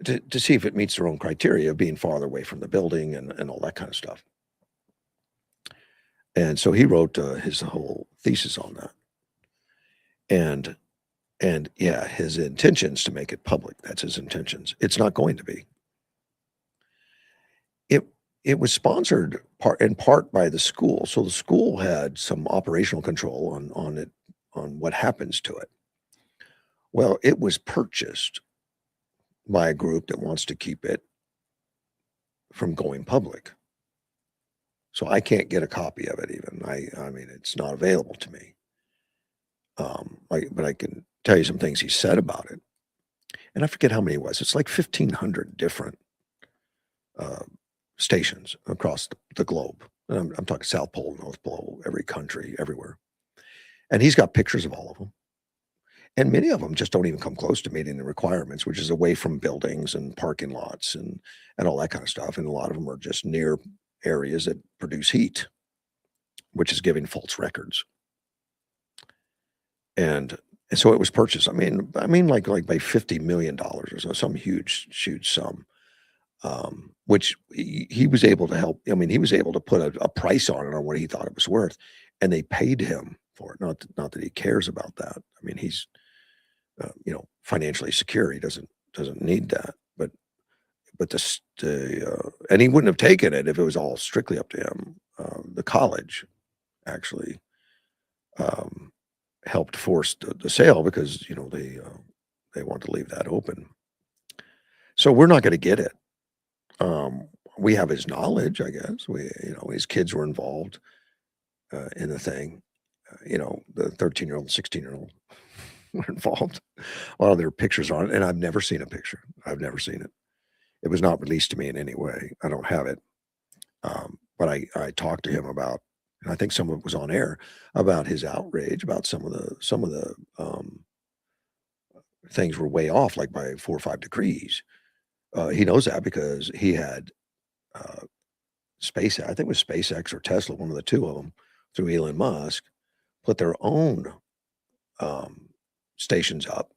to see if it meets their own criteria of being farther away from the building and all that kind of stuff. And so he wrote his whole thesis on that. And yeah, his intentions to make it public. That's his intentions. It's not going to be. It was sponsored in part by the school. So the school had some operational control on it, on what happens to it. Well, it was purchased by a group that wants to keep it from going public. So I can't get a copy of it even. I mean, it's not available to me. But I can tell you some things he said about it. And I forget how many it was. It's like 1,500 different stations across the globe. And I'm talking South Pole, North Pole, every country, everywhere. And he's got pictures of all of them. And many of them just don't even come close to meeting the requirements, which is away from buildings and parking lots and all that kind of stuff. And a lot of them are just near areas that produce heat, which is giving false records. And so it was purchased. I mean, like by $50 million or so, some huge sum, which he was able to help. I mean, he was able to put a price on it, on what he thought it was worth, and they paid him for it. Not that he cares about that. I mean, he's financially secure. He doesn't need that. But and he wouldn't have taken it if it was all strictly up to him. The college actually helped force the sale because they want to leave that open. So we're not going to get it. We have his knowledge, I guess. His kids were involved in the thing. The 13-year-old, 16-year-old were involved. A lot of their pictures on it, and I've never seen a picture. I've never seen it. It was not released to me in any way. I don't have it. But I talked to him about, and I think some of it was on air, about his outrage about some of the things were way off, like by 4 or 5 degrees. He knows that because he had SpaceX, I think it was SpaceX or Tesla, one of the two of them, through Elon Musk, put their own stations up,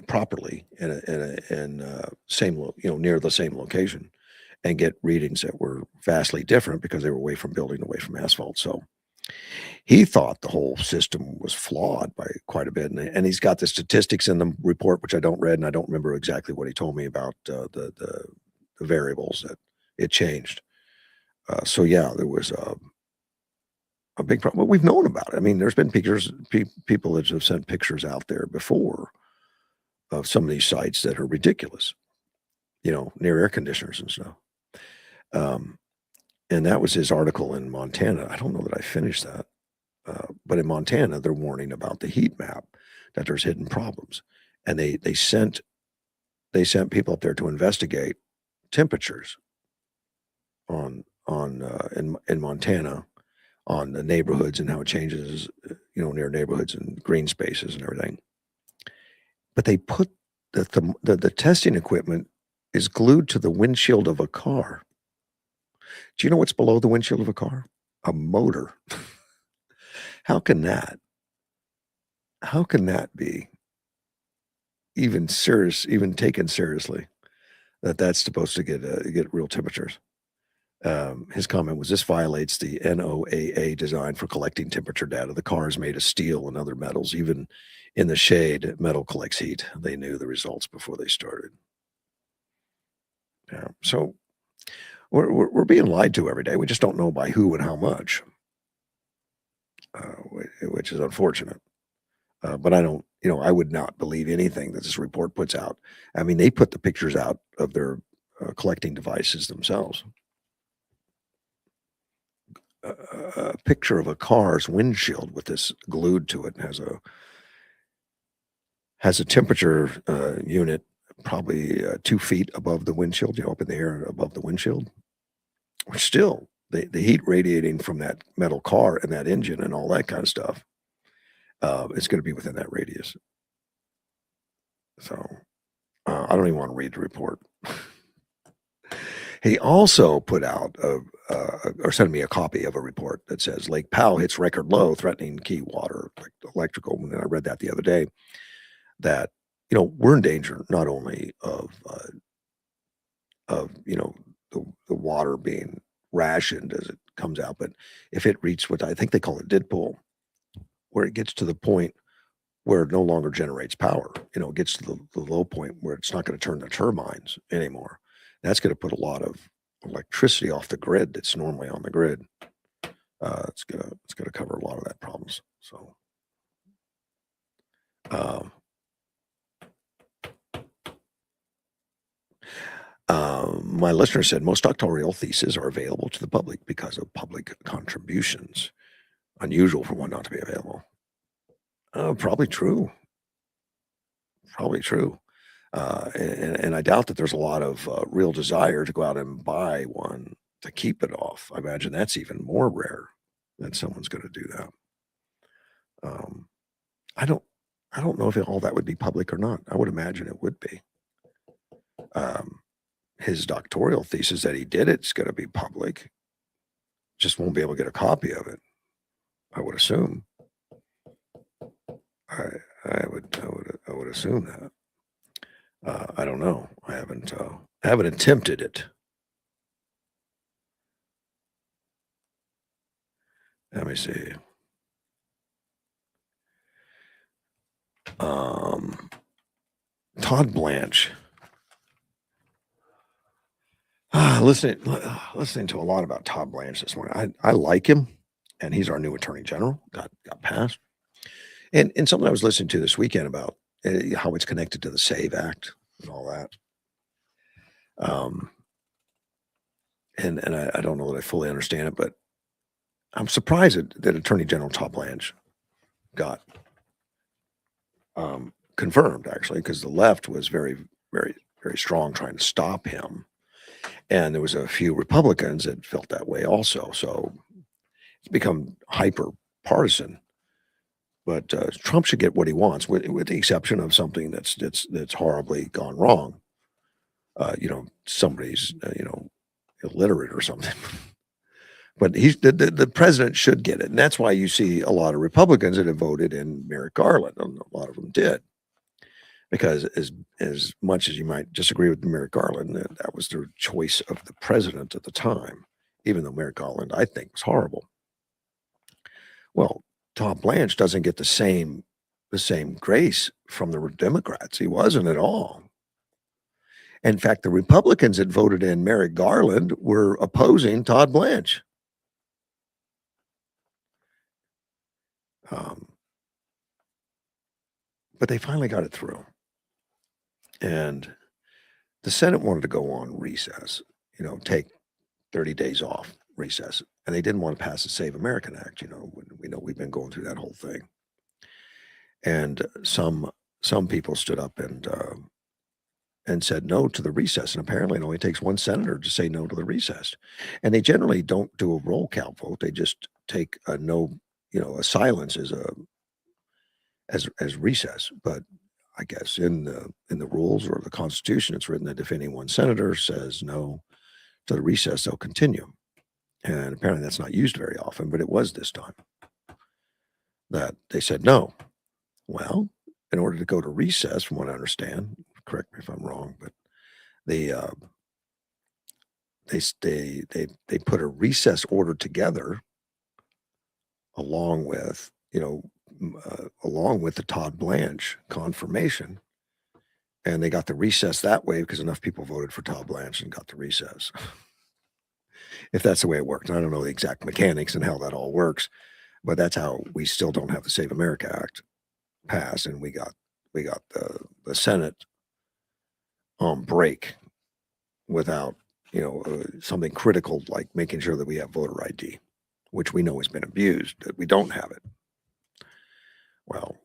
properly in same, near the same location, and get readings that were vastly different because they were away from building, away from asphalt. So he thought the whole system was flawed by quite a bit. And he's got the statistics in the report, which I don't read, and I don't remember exactly what he told me about the variables that it changed. So yeah, there was a big problem. Well, we've known about it. I mean, there's been pictures, people that have sent pictures out there before of some of these sites that are ridiculous, near air conditioners and stuff. Um, and that was his article in Montana. I don't know that I finished that, but in Montana, they're warning about the heat map, that there's hidden problems, and they sent people up there to investigate temperatures in Montana, on the neighborhoods and how it changes, near neighborhoods and green spaces and everything. But they put the testing equipment is glued to the windshield of a car. Do you know what's below the windshield of a car? A motor. How can that be even taken seriously, that that's supposed to get real temperatures? His comment was, this violates the NOAA design for collecting temperature data. The car is made of steel and other metals. Even in the shade, metal collects heat. They knew the results before they started. Yeah. So we're being lied to every day. We just don't know by who and how much, which is unfortunate. But I don't, I would not believe anything that this report puts out. I mean, they put the pictures out of their collecting devices themselves. A picture of a car's windshield with this glued to it, and has a temperature unit probably 2 feet above the windshield, up in the air above the windshield. Which still, the heat radiating from that metal car and that engine and all that kind of stuff, is going to be within that radius. So I don't even want to read the report. He also put out or sent me a copy of a report that says Lake Powell hits record low, threatening key water, electrical. And I read that the other day, that, we're in danger not only of the water being rationed as it comes out, but if it reached what I think they call a dead pool, where it gets to the point where it no longer generates power, it gets to the low point where it's not going to turn the turbines anymore. That's going to put a lot of electricity off the grid that's normally on the grid. It's gonna cover a lot of that problems. So, my listener said most doctoral theses are available to the public because of public contributions. Unusual for one not to be available. Probably true. Probably true. And I doubt that there's a lot of real desire to go out and buy one to keep it off. I imagine that's even more rare that someone's going to do that. I don't know if all that would be public or not. I would imagine it would be. His doctoral thesis that he did, it's going to be public. Just won't be able to get a copy of it, I would assume. I would assume that. I don't know. I haven't attempted it. Let me see. Todd Blanche. Listening to a lot about Todd Blanche this morning. I like him, and he's our new attorney general. Got passed. And something I was listening to this weekend about how it's connected to the SAVE Act and all that. And I don't know that I fully understand it, but I'm surprised that Attorney General Todd Blanche got confirmed, actually, because the left was very, very, very strong trying to stop him. And there was a few Republicans that felt that way also. So it's become hyper partisan. But Trump should get what he wants, with the exception of something that's horribly gone wrong. Somebody's illiterate or something. But the president should get it, and that's why you see a lot of Republicans that have voted in Merrick Garland. A lot of them did, because as much as you might disagree with Merrick Garland, that was their choice of the president at the time. Even though Merrick Garland, I think, was horrible. Well, Todd Blanche doesn't get the same grace from the Democrats. He wasn't at all. In fact, the Republicans that voted in Merrick Garland were opposing Todd Blanche. But they finally got it through. And the Senate wanted to go on recess, take 30 days off recess. And they didn't want to pass the Save American Act. We know we've been going through that whole thing. And some people stood up and said no to the recess. And apparently it only takes one senator to say no to the recess. And they generally don't do a roll call vote. They just take a no, a silence as recess. But I guess in the rules or the Constitution, it's written that if any one senator says no to the recess, they'll continue. And apparently that's not used very often, but it was this time that they said no. Well, in order to go to recess, from what I understand, correct me if I'm wrong, but they put a recess order together along with the Todd Blanche confirmation, and they got the recess that way because enough people voted for Todd Blanche and got the recess. If that's the way it worked, and I don't know the exact mechanics and how that all works, but that's how we still don't have the Save America Act passed, and we got the Senate on break without something critical like making sure that we have voter ID, which we know has been abused, that we don't have it. Well,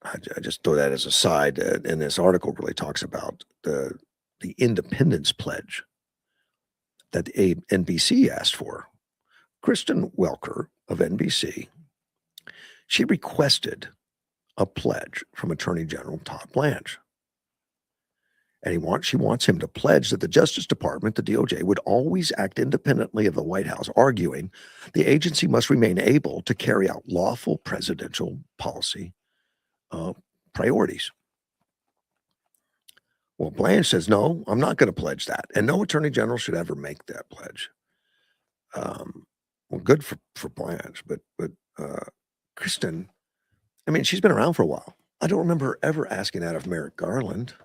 I just throw that as a side, and this article really talks about the independence pledge that the NBC asked for. Kristen Welker of NBC, she requested a pledge from Attorney General Todd Blanche. And she wants him to pledge that the Justice Department, the DOJ, would always act independently of the White House, arguing the agency must remain able to carry out lawful presidential policy priorities. Well, Blanche says, no, I'm not going to pledge that. And no attorney general should ever make that pledge. Well, good for Blanche, but Kristen, I mean, she's been around for a while. I don't remember her ever asking that of Merrick Garland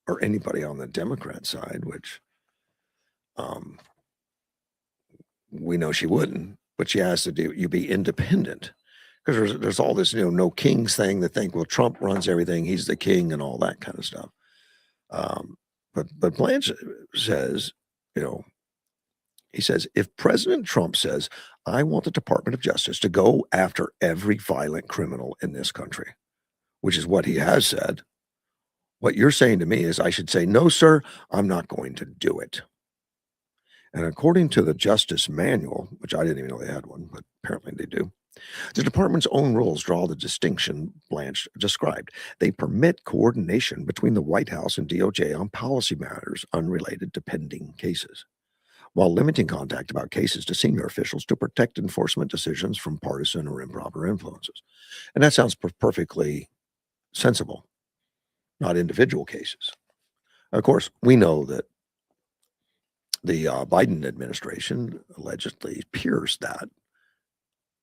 or anybody on the Democrat side, which we know she wouldn't, but she has to do, you be independent. Because there's all this, no kings thing that think, well, Trump runs everything, he's the king and all that kind of stuff. But Blanche says, he says, if President Trump says, I want the Department of Justice to go after every violent criminal in this country, which is what he has said, what you're saying to me is I should say, no, sir, I'm not going to do it. And according to the Justice Manual, which I didn't even know they had one, but apparently they do, the department's own rules draw the distinction Blanche described. They permit coordination between the White House and DOJ on policy matters unrelated to pending cases, while limiting contact about cases to senior officials to protect enforcement decisions from partisan or improper influences. And that sounds perfectly sensible, not individual cases. Of course, we know that the Biden administration allegedly pierced that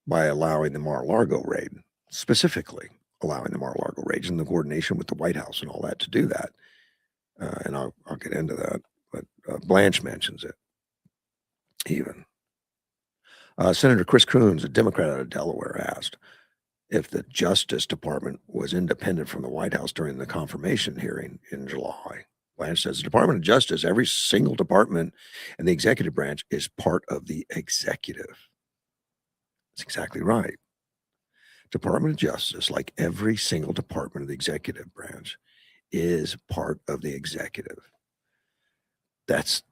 by allowing the Mar-a-Lago raid, specifically allowing the Mar-a-Lago raid and the coordination with the White House and all that to do that. And I'll get into that, but Blanche mentions it even. Senator Chris Coons, a Democrat out of Delaware, asked if the Justice Department was independent from the White House during the confirmation hearing in July. Blanche says the Department of Justice, every single department in the executive branch, is part of the executive. That's exactly right. Department of Justice, like every single department of the executive branch, is part of the executive. That's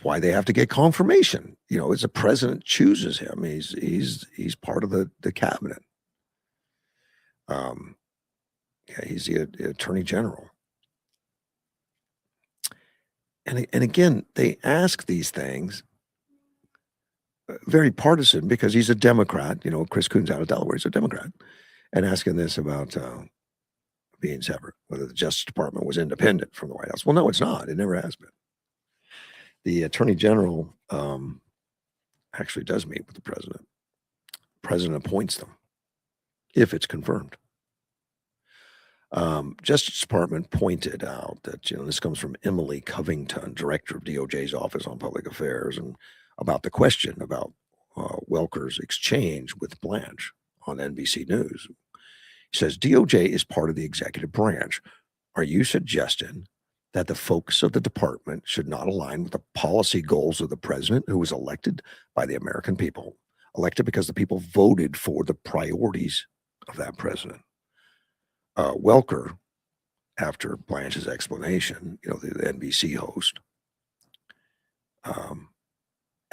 why they have to get confirmation. As the president chooses him, he's part of the cabinet. He's the attorney general. And again, they ask these things very partisan because he's a Democrat. Chris Coons out of Delaware is a Democrat, and asking this about being separate, whether the Justice Department was independent from the White House. Well, no, it's not. It never has been. The attorney general actually does meet with the president. The president appoints them if it's confirmed. Justice Department pointed out that, this comes from Emily Covington, director of DOJ's Office on Public Affairs, and about the question about Welker's exchange with Blanche on NBC News. He says, DOJ is part of the executive branch. Are you suggesting that the focus of the department should not align with the policy goals of the president, who was elected by the American people, elected because the people voted for the priorities of that president? Welker, after Blanche's explanation, the NBC host,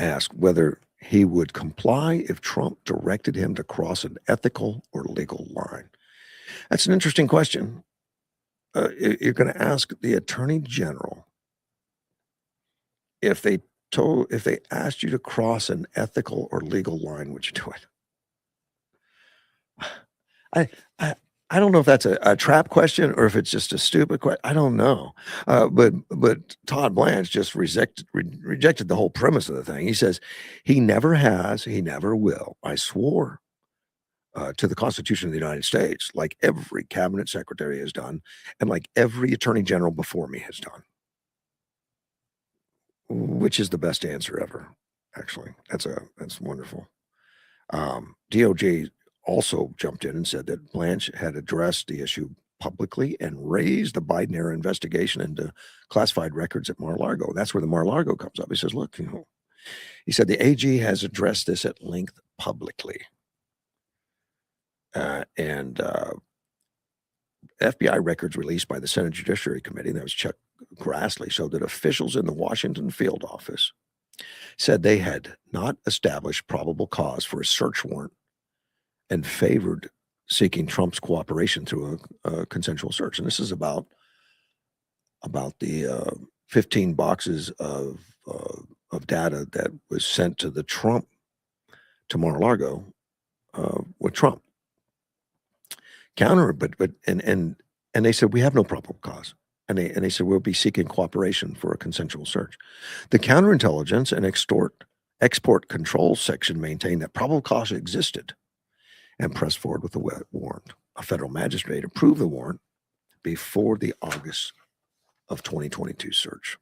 asked whether he would comply if Trump directed him to cross an ethical or legal line. That's an interesting question. You're going to ask the attorney general if they asked you to cross an ethical or legal line, would you do it? I don't know if that's a trap question or if it's just a stupid question. I don't know. But Todd Blanche just rejected the whole premise of the thing. He says he never has, he never will. I swore to the Constitution of the United States, like every cabinet secretary has done, and like every attorney general before me has done. Which is the best answer ever, actually. That's wonderful. DOJ also jumped in and said that Blanche had addressed the issue publicly and raised the Biden era investigation into classified records at Mar-a-Lago. That's where the Mar-a-Lago comes up. He says, look, he said the AG has addressed this at length publicly. And FBI records released by the Senate Judiciary Committee, that was Chuck Grassley, showed that officials in the Washington field office said they had not established probable cause for a search warrant and favored seeking Trump's cooperation through a consensual search. And this is about the 15 boxes of data that was sent to to Mar-a-Lago with Trump. And they said we have no probable cause, and they said we'll be seeking cooperation for a consensual search. The counterintelligence and export control section maintained that probable cause existed and pressed forward with the warrant. A federal magistrate approved the warrant before the August of 2022 search.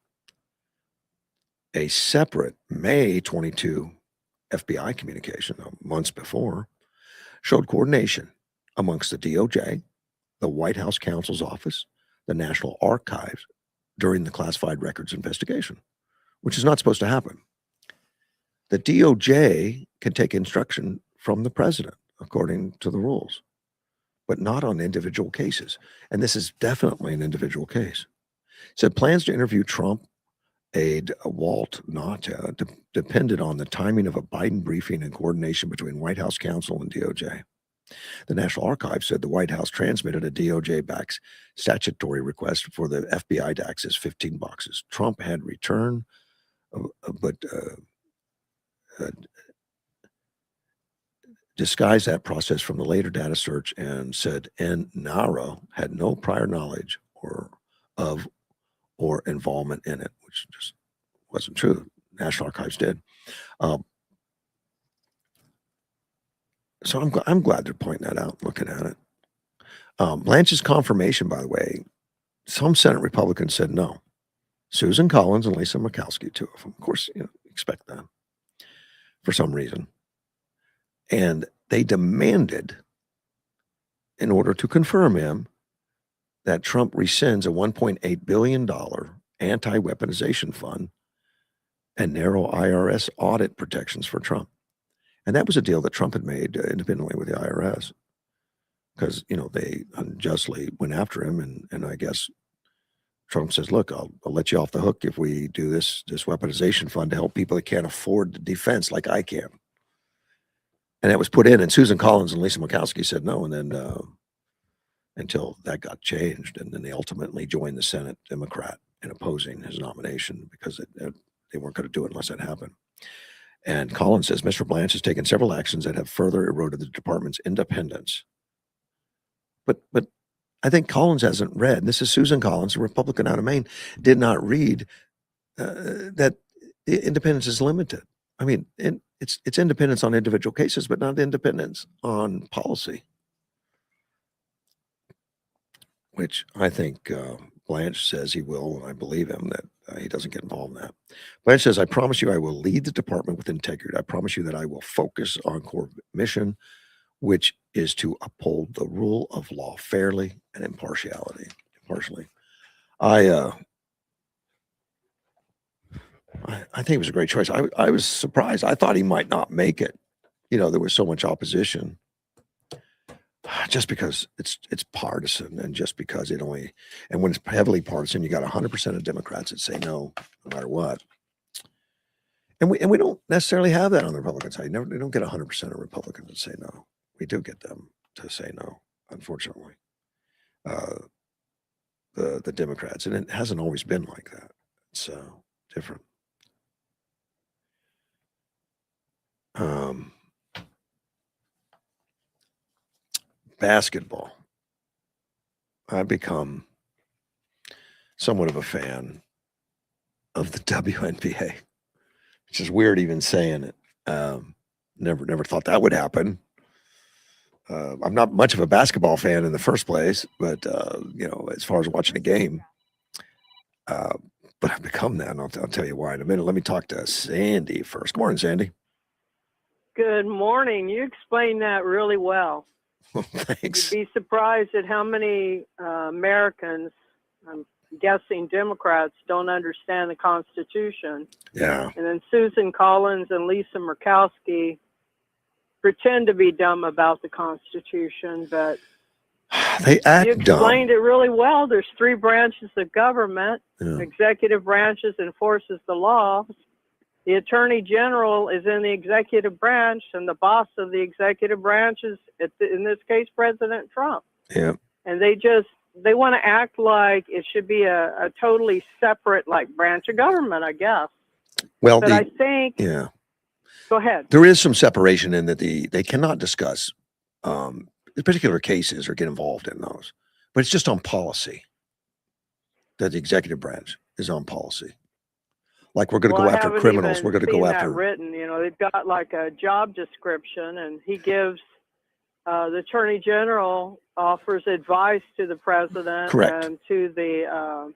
A separate May 22 FBI communication, months before, showed coordination amongst the DOJ, the White House counsel's office, the National Archives during the classified records investigation, which is not supposed to happen. The DOJ can take instruction from the president, according to the rules, but not on individual cases. And this is definitely an individual case. It said plans to interview Trump aide Walt Nauta depended on the timing of a Biden briefing and coordination between White House counsel and DOJ. The National Archives said the White House transmitted a DOJ-backed statutory request for the FBI to access 15 boxes. Trump had returned, but disguised that process from the later data search and said NARA had no prior knowledge or involvement in it, which just wasn't true. National Archives did. So I'm glad they're pointing that out, looking at it. Blanche's confirmation, by the way, some Senate Republicans said no. Susan Collins and Lisa Murkowski, two of them. Of course, expect that for some reason. And they demanded, in order to confirm him, that Trump rescinds a $1.8 billion anti-weaponization fund and narrow IRS audit protections for Trump. And that was a deal that Trump had made independently with the IRS because, they unjustly went after him. And I guess Trump says, look, I'll let you off the hook if we do this weaponization fund to help people that can't afford the defense like I can. And that was put in, and Susan Collins and Lisa Murkowski said no. And then until that got changed, and then they ultimately joined the Senate Democrat in opposing his nomination because they weren't going to do it unless that happened. And Collins says, Mr. Blanche has taken several actions that have further eroded the department's independence. But I think Collins hasn't read, and this is Susan Collins, a Republican out of Maine, did not read that the independence is limited. I mean, it's independence on individual cases, but not independence on policy, which I think Blanche says he will, and I believe him that he doesn't get involved in that. Blanche says, I promise you I will lead the department with integrity. I promise you that I will focus on core mission which is to uphold the rule of law fairly and impartially. I think it was a great choice. I was surprised. I thought he might not make it. You know, there was so much opposition, just because it's partisan, and just because and when it's heavily partisan, you got 100% of Democrats that say no matter what. And we don't necessarily have that on the Republican side. We don't get 100% of Republicans that say no. We do get them to say no, unfortunately. The Democrats, and it hasn't always been like that. It's different. Basketball. I've become somewhat of a fan of the WNBA, which is weird even saying it. Never thought that would happen. I'm not much of a basketball fan in the first place, but you know, as far as watching a game, but I've become that, and I'll tell you why in a minute. Let me talk to Sandy first. Good morning, Sandy. Good morning. You explained that really well. Thanks. You'd be surprised at how many Americans, I'm guessing Democrats, don't understand the Constitution. Yeah. And then Susan Collins and Lisa Murkowski pretend to be dumb about the Constitution, but They act you explained dumb. it really well. There's 3 branches of government. Yeah. Executive branches enforces the law. The Attorney General is in the executive branch, and the boss of the executive branch is, in this case, President Trump. Yeah. And they want to act like it should be a totally separate, like, branch of government, I guess. Well, But I think, yeah, go ahead. there is some separation in that they cannot discuss particular cases or get involved in those, but it's just on policy. That the executive branch is on policy. Like, we're going to Well, go I after haven't criminals. even We're going to seen go that after. written. You know, they've got like a job description, and he gives the Attorney General offers advice to the president Correct. and to the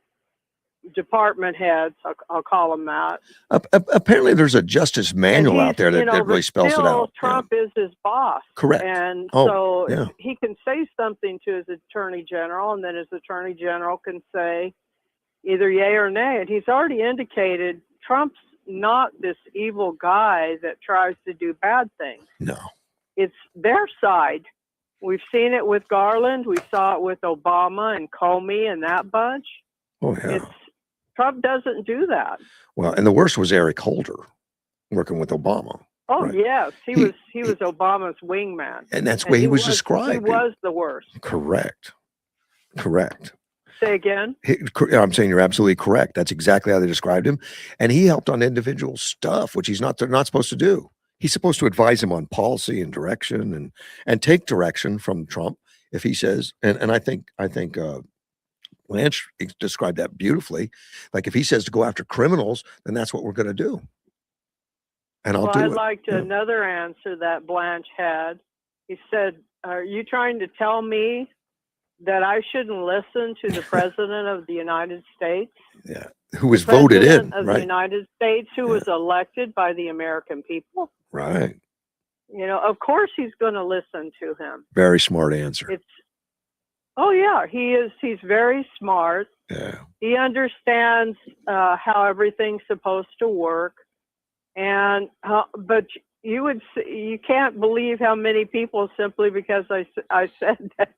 department heads. I'll call them that. Apparently, there's a justice manual out there that really spells it out. Trump is his boss. Correct. And Oh, so yeah. he can say something to his Attorney General, and then his Attorney General can say either yay or nay. And he's already indicated Trump's not this evil guy that tries to do bad things. No. It's their side. We've seen it with Garland. We saw it with Obama and Comey and that bunch. Oh, yeah. Trump doesn't do that. Well, and the worst was Eric Holder working with Obama. Oh, right. yes. He was Obama's wingman. And that's the way he was described. He was the worst. Correct. Say again? I'm saying you're absolutely correct. That's exactly how they described him. And he helped on individual stuff, which they're not supposed to do. He's supposed to advise him on policy and direction and take direction from Trump if he says, and I think Blanche described that beautifully. Like, if he says to go after criminals, then that's what we're going to do. And I'll do it. I liked another answer that Blanche had. He said, "Are you trying to tell me that I shouldn't listen to the President of the United States?" Yeah, who was voted in, of right? the United States, who was elected by the American people. Right. You know, of course he's going to listen to him. Very smart answer. Oh yeah, he is. He's very smart. Yeah. He understands how everything's supposed to work, and but you can't believe how many people, simply because I said that,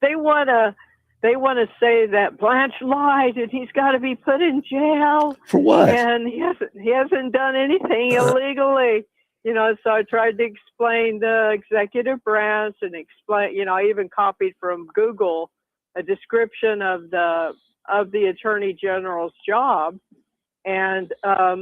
they want to say that Blanche lied and he's got to be put in jail for what? And he hasn't done anything illegally. You know, so I tried to explain the executive branch and explain, you know, I even copied from Google a description of the Attorney General's job. And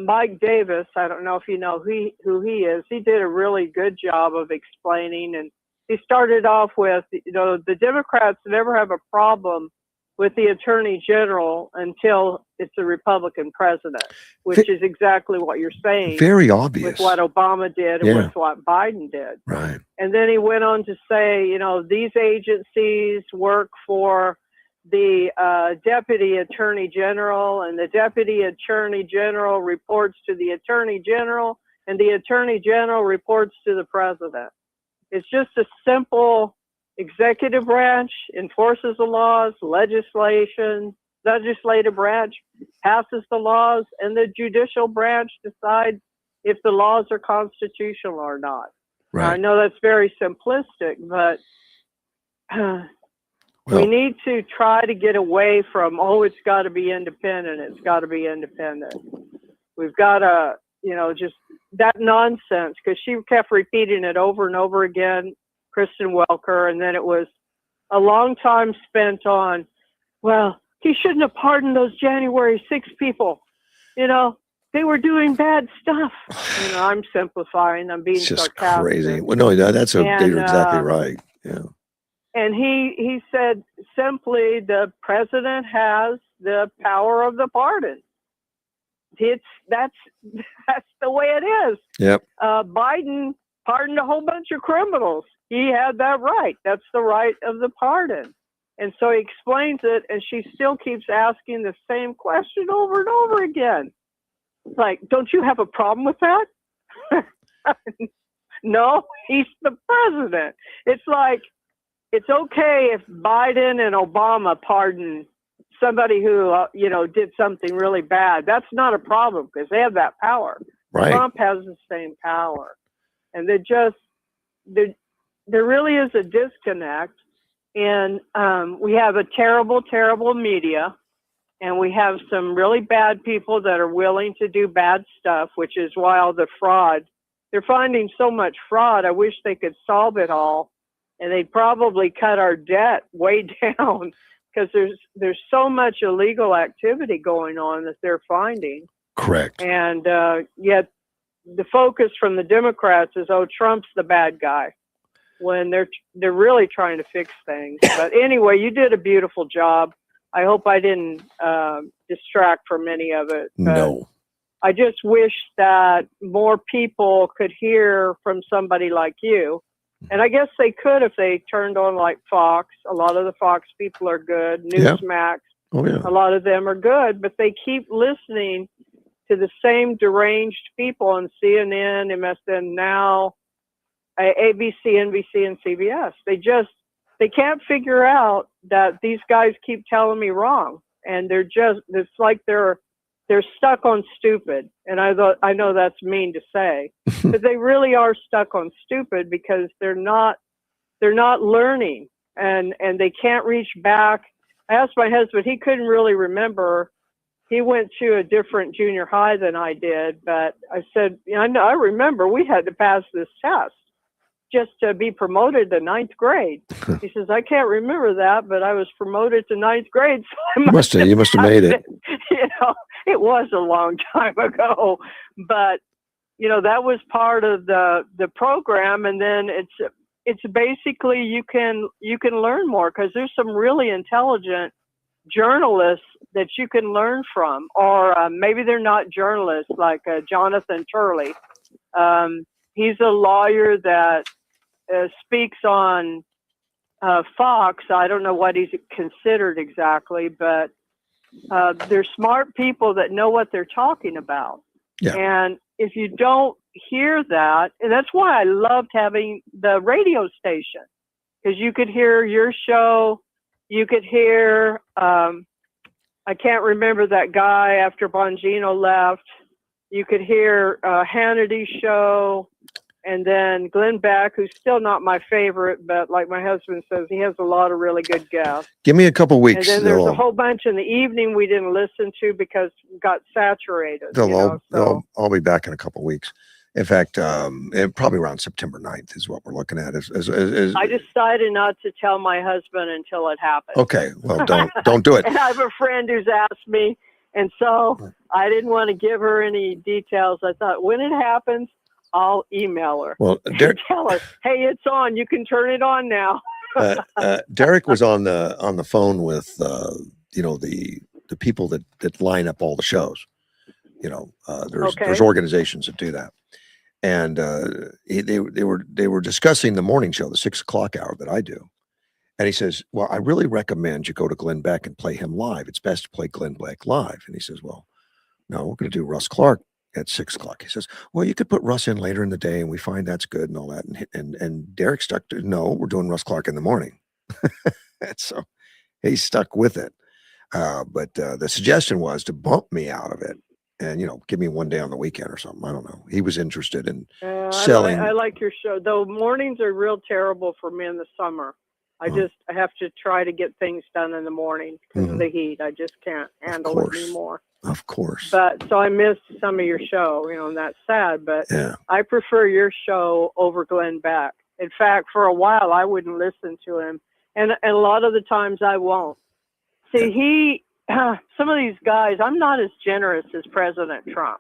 Mike Davis, I don't know if you know who he is, he did a really good job of explaining. And he started off with, you know, the Democrats never have a problem with the Attorney General until it's a Republican president, which is exactly what you're saying. Very obvious. With what Obama did and with what Biden did. Right. And then he went on to say, you know, these agencies work for the Deputy Attorney General, and the Deputy Attorney General reports to the Attorney General, and the Attorney General reports to the President. It's just a simple executive branch enforces the laws, legislative branch passes the laws, and the judicial branch decides if the laws are constitutional or not. Right. Now, I know that's very simplistic, but we need to try to get away from, oh, it's got to be independent. It's got to be independent. We've got to, just that nonsense, because she kept repeating it over and over again, Kristen Welker, and then it was a long time spent on, well, he shouldn't have pardoned those January 6 people. They were doing bad stuff. I'm simplifying. I'm being It's just sarcastic. crazy. Well, no, you're exactly right. Yeah. And he said simply, the president has the power of the pardon. That's the way it is. Yep. Biden pardoned a whole bunch of criminals. He had that right. That's the right of the pardon. And so he explains it, and she still keeps asking the same question over and over again. Like, don't you have a problem with that? No, he's the president. It's like, it's okay if Biden and Obama pardon somebody who, did something really bad. That's not a problem because they have that power. Right. Trump has the same power. And there really is a disconnect. And we have a terrible, terrible media. And we have some really bad people that are willing to do bad stuff, which is why all the fraud, they're finding so much fraud. I wish they could solve it all. And they'd probably cut our debt way down because there's so much illegal activity going on that they're finding. Correct. And yet the focus from the Democrats is, oh, Trump's the bad guy, when they're really trying to fix things. But anyway, you did a beautiful job. I hope I didn't distract from any of it. No. I just wish that more people could hear from somebody like you. And I guess they could if they turned on like Fox. A lot of the Fox people are good. Newsmax, Oh, yeah. a lot of them are good, but they keep listening to the same deranged people on CNN, MSN Now, ABC, NBC, and CBS. They can't figure out that these guys keep telling me wrong. And it's like they're stuck on stupid. And I know that's mean to say, but they really are stuck on stupid because they're not learning and they can't reach back. I asked my husband, he couldn't really remember. He went to a different junior high than I did, but I said, I remember we had to pass this test just to be promoted to 9th grade. He says, I can't remember that, but I was promoted to 9th grade. So You must have made it. It was a long time ago, but that was part of the program. And then it's basically, you can learn more because there's some really intelligent journalists that you can learn from, or maybe they're not journalists, like Jonathan Turley. He's a lawyer that speaks on Fox. I don't know what he's considered exactly, but they're smart people that know what they're talking about. Yeah. And if you don't hear that, and that's why I loved having the radio station, because you could hear your show, you could hear, I can't remember that guy after Bongino left, you could hear Hannity's show, and then Glenn Beck, who's still not my favorite, but like my husband says, he has a lot of really good guests. Give me a couple weeks. And then there's a whole bunch in the evening we didn't listen to because it got saturated. I'll be back in a couple weeks. In fact, probably around September 9th is what we're looking at. I decided not to tell my husband until it happened. Okay, well, don't do it. And I have a friend who's asked me, and so I didn't want to give her any details. I thought when it happens, I'll email her. Well, tell her, hey, it's on. You can turn it on now. Derek was on the phone with the people that line up all the shows. There's organizations that do that, and they were discussing the morning show, the 6 o'clock hour that I do, and he says, well, I really recommend you go to Glenn Beck and play him live. It's best to play Glenn Beck live. And he says, well, no, we're going to do Russ Clark at 6 o'clock. He says, well, you could put Russ in later in the day and we find that's good and all that. And Derek stuck to, no, we're doing Russ Clark in the morning. And so he stuck with it. But the suggestion was to bump me out of it and, give me one day on the weekend or something. I don't know. He was interested in selling. I like your show, though. Mornings are real terrible for me in the summer. I have to try to get things done in the morning because of the heat. I just can't handle it anymore. Of course. But so I missed some of your show, and that's sad. But Yeah. I prefer your show over Glenn Beck. In fact, for a while, I wouldn't listen to him. And a lot of the times I won't. See, some of these guys, I'm not as generous as President Trump.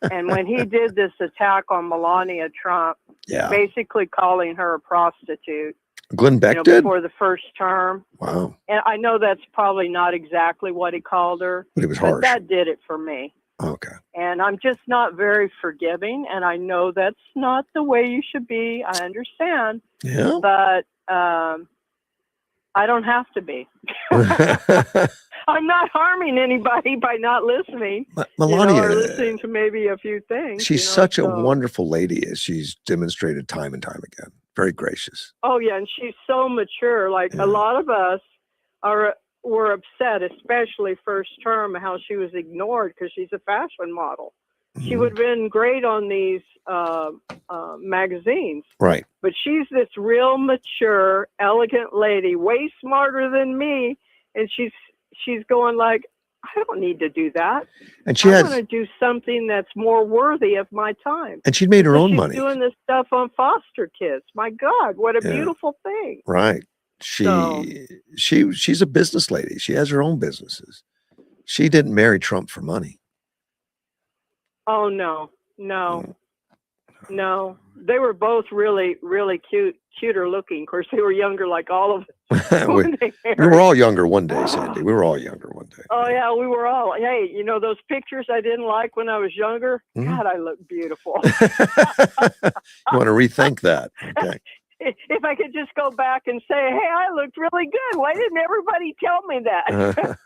And when he did this attack on Melania Trump, basically calling her a prostitute, Glenn Beck did? before the first term. Wow. And I know that's probably not exactly what he called her, But it was harsh. that did it for me. Okay. And I'm just not very forgiving. And I know that's not the way you should be. I understand. Yeah. But I don't have to be. I'm not harming anybody by not listening. Melania, or listening to maybe a few things. she's such a wonderful lady, as she's demonstrated time and time again. Very gracious. Oh yeah, and she's so mature. Like a lot of us were upset, especially first term, how she was ignored because she's a fashion model. She would have been great on these magazines. Right. But she's this real mature, elegant lady, way smarter than me, and she's going like, I don't need to do that. And she I want to do something that's more worthy of my time. And she'd made her own she's money. Doing this stuff on foster kids. My God, what a beautiful thing. Right. She's a business lady. She has her own businesses. She didn't marry Trump for money. Oh no. They were both really, really cuter looking. Of course, they were younger, like all of us. we were all younger one day, Sandy. We were all younger one day. Oh yeah, we were all. Hey, those pictures I didn't like when I was younger? God, I look beautiful. You want to rethink that? Okay. If I could just go back and say, hey, I looked really good. Why didn't everybody tell me that?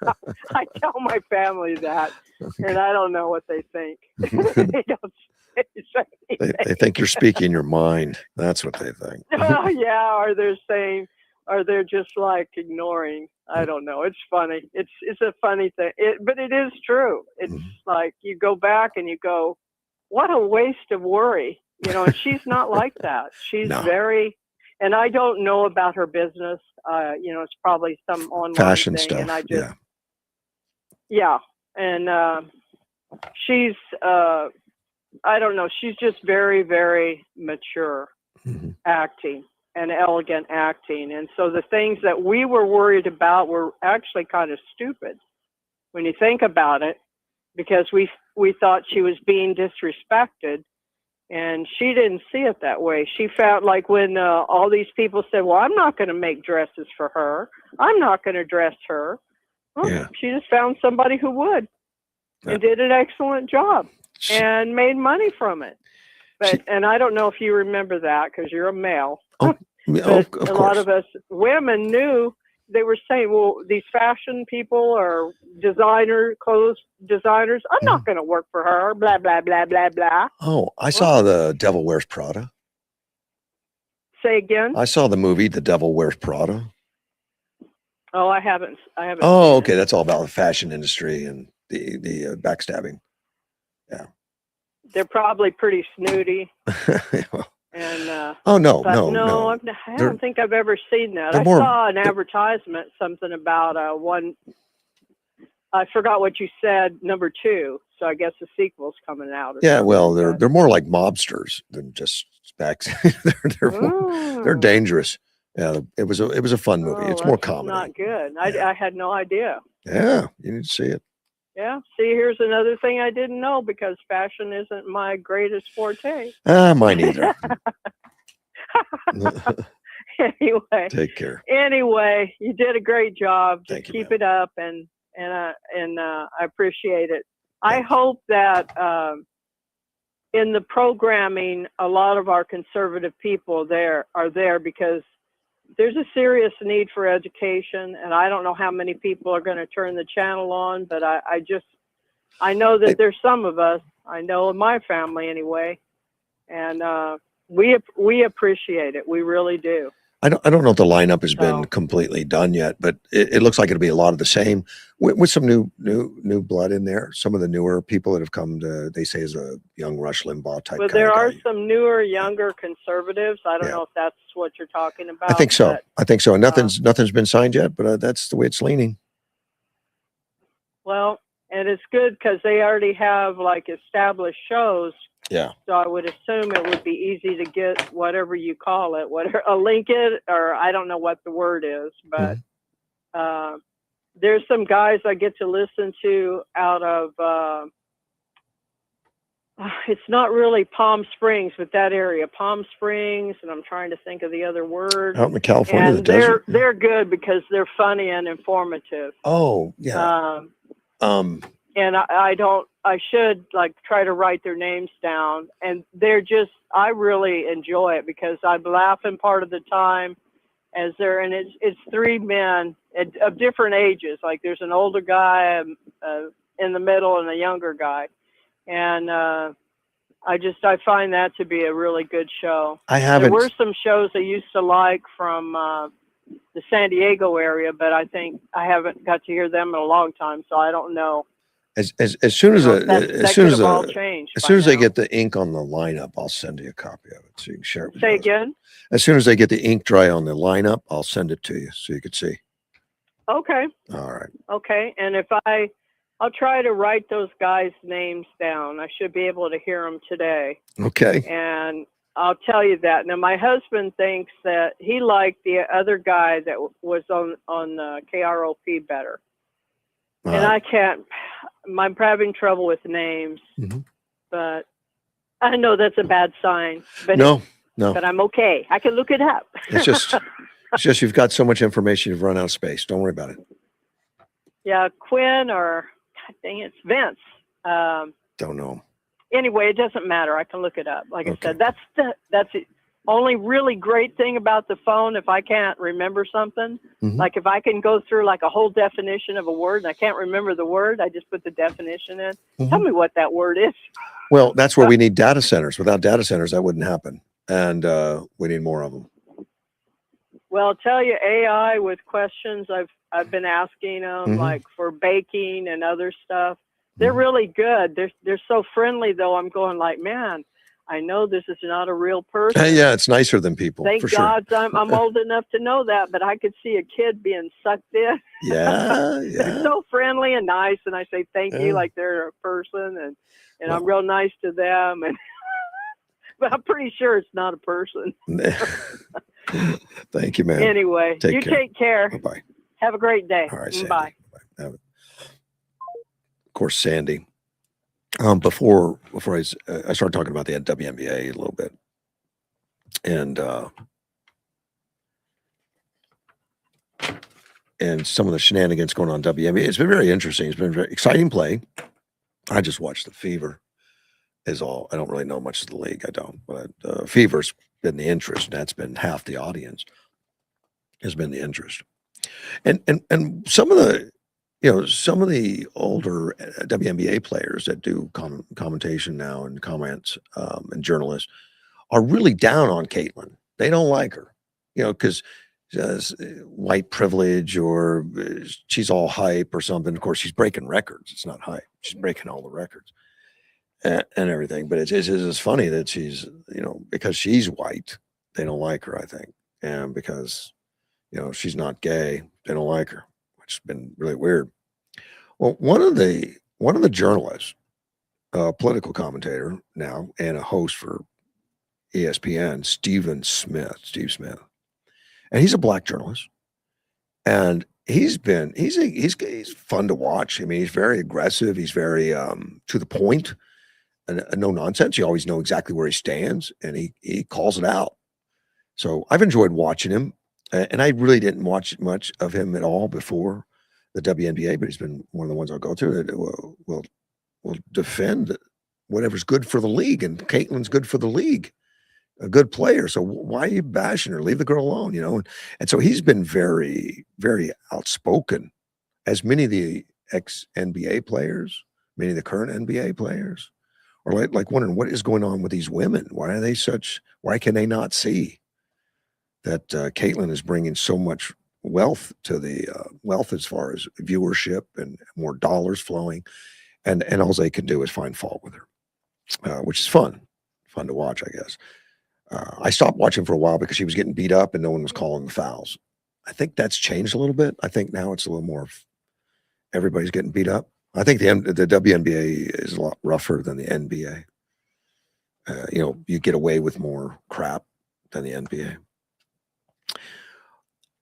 I tell my family that, and I don't know what they think. They don't say they think you're speaking your mind. That's what they think. Oh, yeah, or they're saying, or they're just like ignoring. I don't know. It's funny. It's a funny thing, but it is true. It's like you go back and you go, what a waste of worry. And she's not like that. She's very, and I don't know about her business. It's probably some online fashion thing, stuff. And I just, and she's, I don't know. She's just very, very mature acting and elegant acting. And so the things that we were worried about were actually kind of stupid when you think about it, because we thought she was being disrespected. And she didn't see it that way. She felt like when all these people said, well, I'm not going to make dresses for her. I'm not going to dress her. Well, she just found somebody who would and did an excellent job and made money from it. But and I don't know if you remember that because you're a male. Of a course. lot of us women knew. They were saying, well, these fashion people or clothes designers, I'm not going to work for her, blah, blah, blah, blah, blah. Oh, I saw The Devil Wears Prada. Say again? I saw the movie The Devil Wears Prada. Oh, I haven't. Oh, okay. That's all about the fashion industry and the backstabbing. Yeah. They're probably pretty snooty. Well, and no. I don't think I've ever seen that. I saw an advertisement, something about one. I forgot what you said. Number 2. So I guess the sequel's coming out. Yeah, well, they're more like mobsters than just specs. They're dangerous. Yeah, it was a fun movie. It's more comedy. Not good. I had no idea. Yeah, you need to see it. Yeah. See, here's another thing I didn't know because fashion isn't my greatest forte. Mine either. Anyway. Take care. Anyway, you did a great job. Just Thank you, keep it up, and I appreciate it. I hope that in the programming, a lot of our conservative people are there because there's a serious need for education, and I don't know how many people are going to turn the channel on, but I know that there's some of us. I know in my family anyway, and we appreciate it. We really do. I don't know if the lineup has been So completely done yet, but it looks like it'll be a lot of the same with some new blood in there. Some of the newer people that have come to, they say, is a young Rush Limbaugh type well, kind there of are guy. some newer, younger conservatives. I don't Yeah. know if that's what you're talking about. I think so. But, I think so. And nothing's been signed yet, but that's the way it's leaning. well, and it's good because they already have like established shows. Yeah. So I would assume it would be easy to get whatever you call it, whatever a link it, or I don't know what the word is, but there's some guys I get to listen to out of. It's not really Palm Springs, but that area, Palm Springs, and I'm trying to think of the other word. Out in California, And the desert. they're good because they're funny and informative. Oh, yeah. And I should like try to write their names down, and I really enjoy it because I'm laughing part of the time and it's three men of different ages. Like there's an older guy in the middle and a younger guy. And, I find that to be a really good show. There were some shows I used to like from, the San Diego area, but I think I haven't got to hear them in a long time. So I don't know. As soon as they get the ink on the lineup, I'll send you a copy of it so you can share it with Say you. again? As soon as they get the ink dry on the lineup, I'll send it to you so you can see. Okay. All right. Okay. And I'll try to write those guys' names down. I should be able to hear them today. Okay. And I'll tell you that. Now, my husband thinks that he liked the other guy that was on KROP better. And I'm having trouble with names, but I know that's a bad sign. But no. But I'm okay. I can look it up. It's just you've got so much information, you've run out of space. Don't worry about it. Yeah, Quinn or God dang it's Vince. Don't know. Anyway, it doesn't matter. I can look it up. Like I said, that's the only really great thing about the phone. If I can't remember something, like if I can go through like a whole definition of a word and I can't remember the word, I just put the definition in. Tell me what that word is. Well, that's where we need data centers. Without data centers, that wouldn't happen. And we need more of them. Well, I'll tell you, AI with questions I've been asking them, like for baking and other stuff. They're really good. They're so friendly, though. I'm going like, man, I know this is not a real person. Yeah, it's nicer than people. Thank for God sure. I'm old enough to know that, but I could see a kid being sucked in. Yeah. They're so friendly and nice, and I say thank you like they're a person, and I'm real nice to them. And but I'm pretty sure it's not a person. Thank you, man. Anyway, take care. Bye-bye. Have a great day. All right, Sandy. Bye. Of course, Sandy. Before I started talking about the WNBA a little bit, and some of the shenanigans going on in WNBA, it's been very interesting. It's been very exciting play. I just watched the Fever. Is all. I don't really know much of the league. I don't, but Fever's been the interest. That's been half the audience. Has been the interest, and some of the older WNBA players that do commentation now and comments and journalists are really down on Caitlin. They don't like her, because white privilege or she's all hype or something. Of course, she's breaking records. It's not hype. She's breaking all the records. And everything, but it's funny that she's, because she's white, they don't like her, I think, and because, she's not gay, they don't like her, which has been really weird. Well, one of the journalists, a political commentator now and a host for ESPN, Steve Smith, and he's a black journalist, and he's fun to watch. I mean, he's very aggressive. He's very to the point. No nonsense. You always know exactly where he stands, and he calls it out. So I've enjoyed watching him, and I really didn't watch much of him at all before the WNBA, but he's been one of the ones I'll go to that will defend whatever's good for the league, and Caitlin's good for the league, a good player. So why are you bashing her? Leave the girl alone, And so he's been very, very outspoken, as many of the ex-NBA players Many of the current NBA players are like wondering what is going on with these women. Why can they not see that Caitlyn is bringing so much wealth to the wealth as far as viewership and more dollars flowing, and all they can do is find fault with her, which is fun to watch, I guess. I stopped watching for a while because she was getting beat up and no one was calling the fouls. I think that's changed a little bit. I think now it's a little more everybody's getting beat up. I think the WNBA is a lot rougher than the NBA. You get away with more crap than the NBA.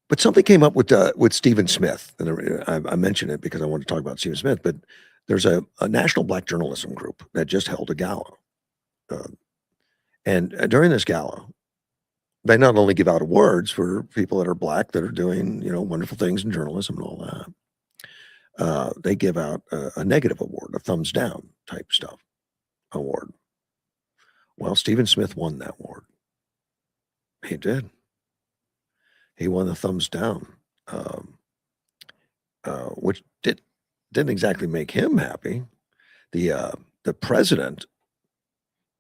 But something came up with Stephen Smith, and I mentioned it because I wanted to talk about Stephen Smith. But there's a National Black Journalism Group that just held a gala, and during this gala, they not only give out awards for people that are Black that are doing wonderful things in journalism and all that. They give out a negative award, a thumbs down type stuff award. Well, Stephen Smith won that award. He did. He won the thumbs down, which didn't exactly make him happy. The president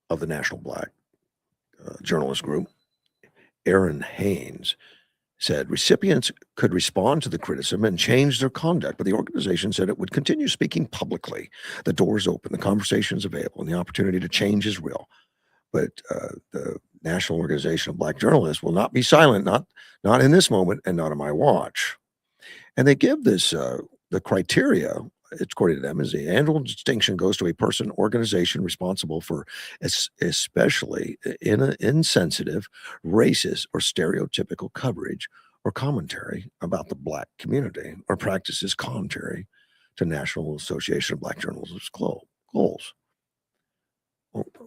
of the National Black Journalist Group, Aaron Haynes, said recipients could respond to the criticism and change their conduct, but the organization said it would continue speaking publicly. The door is open, the conversation is available, and the opportunity to change is real. But the National Organization of Black Journalists will not be silent, not in this moment and not on my watch. And they give this, the criteria, it's according to them, is the annual distinction goes to a person, organization responsible for especially insensitive, racist, or stereotypical coverage or commentary about the Black community or practices contrary to National Association of Black Journalists' goals.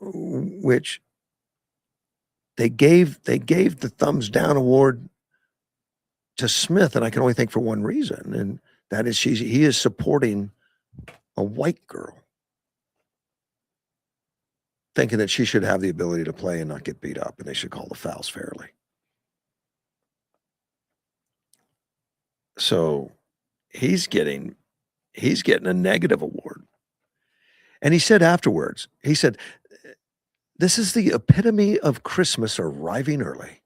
Which they gave the thumbs down award to Smith, and I can only think for one reason, and that is he is supporting a white girl, thinking that she should have the ability to play and not get beat up, and they should call the fouls fairly. So he's getting a negative award. And he said afterwards, this is the epitome of Christmas arriving early.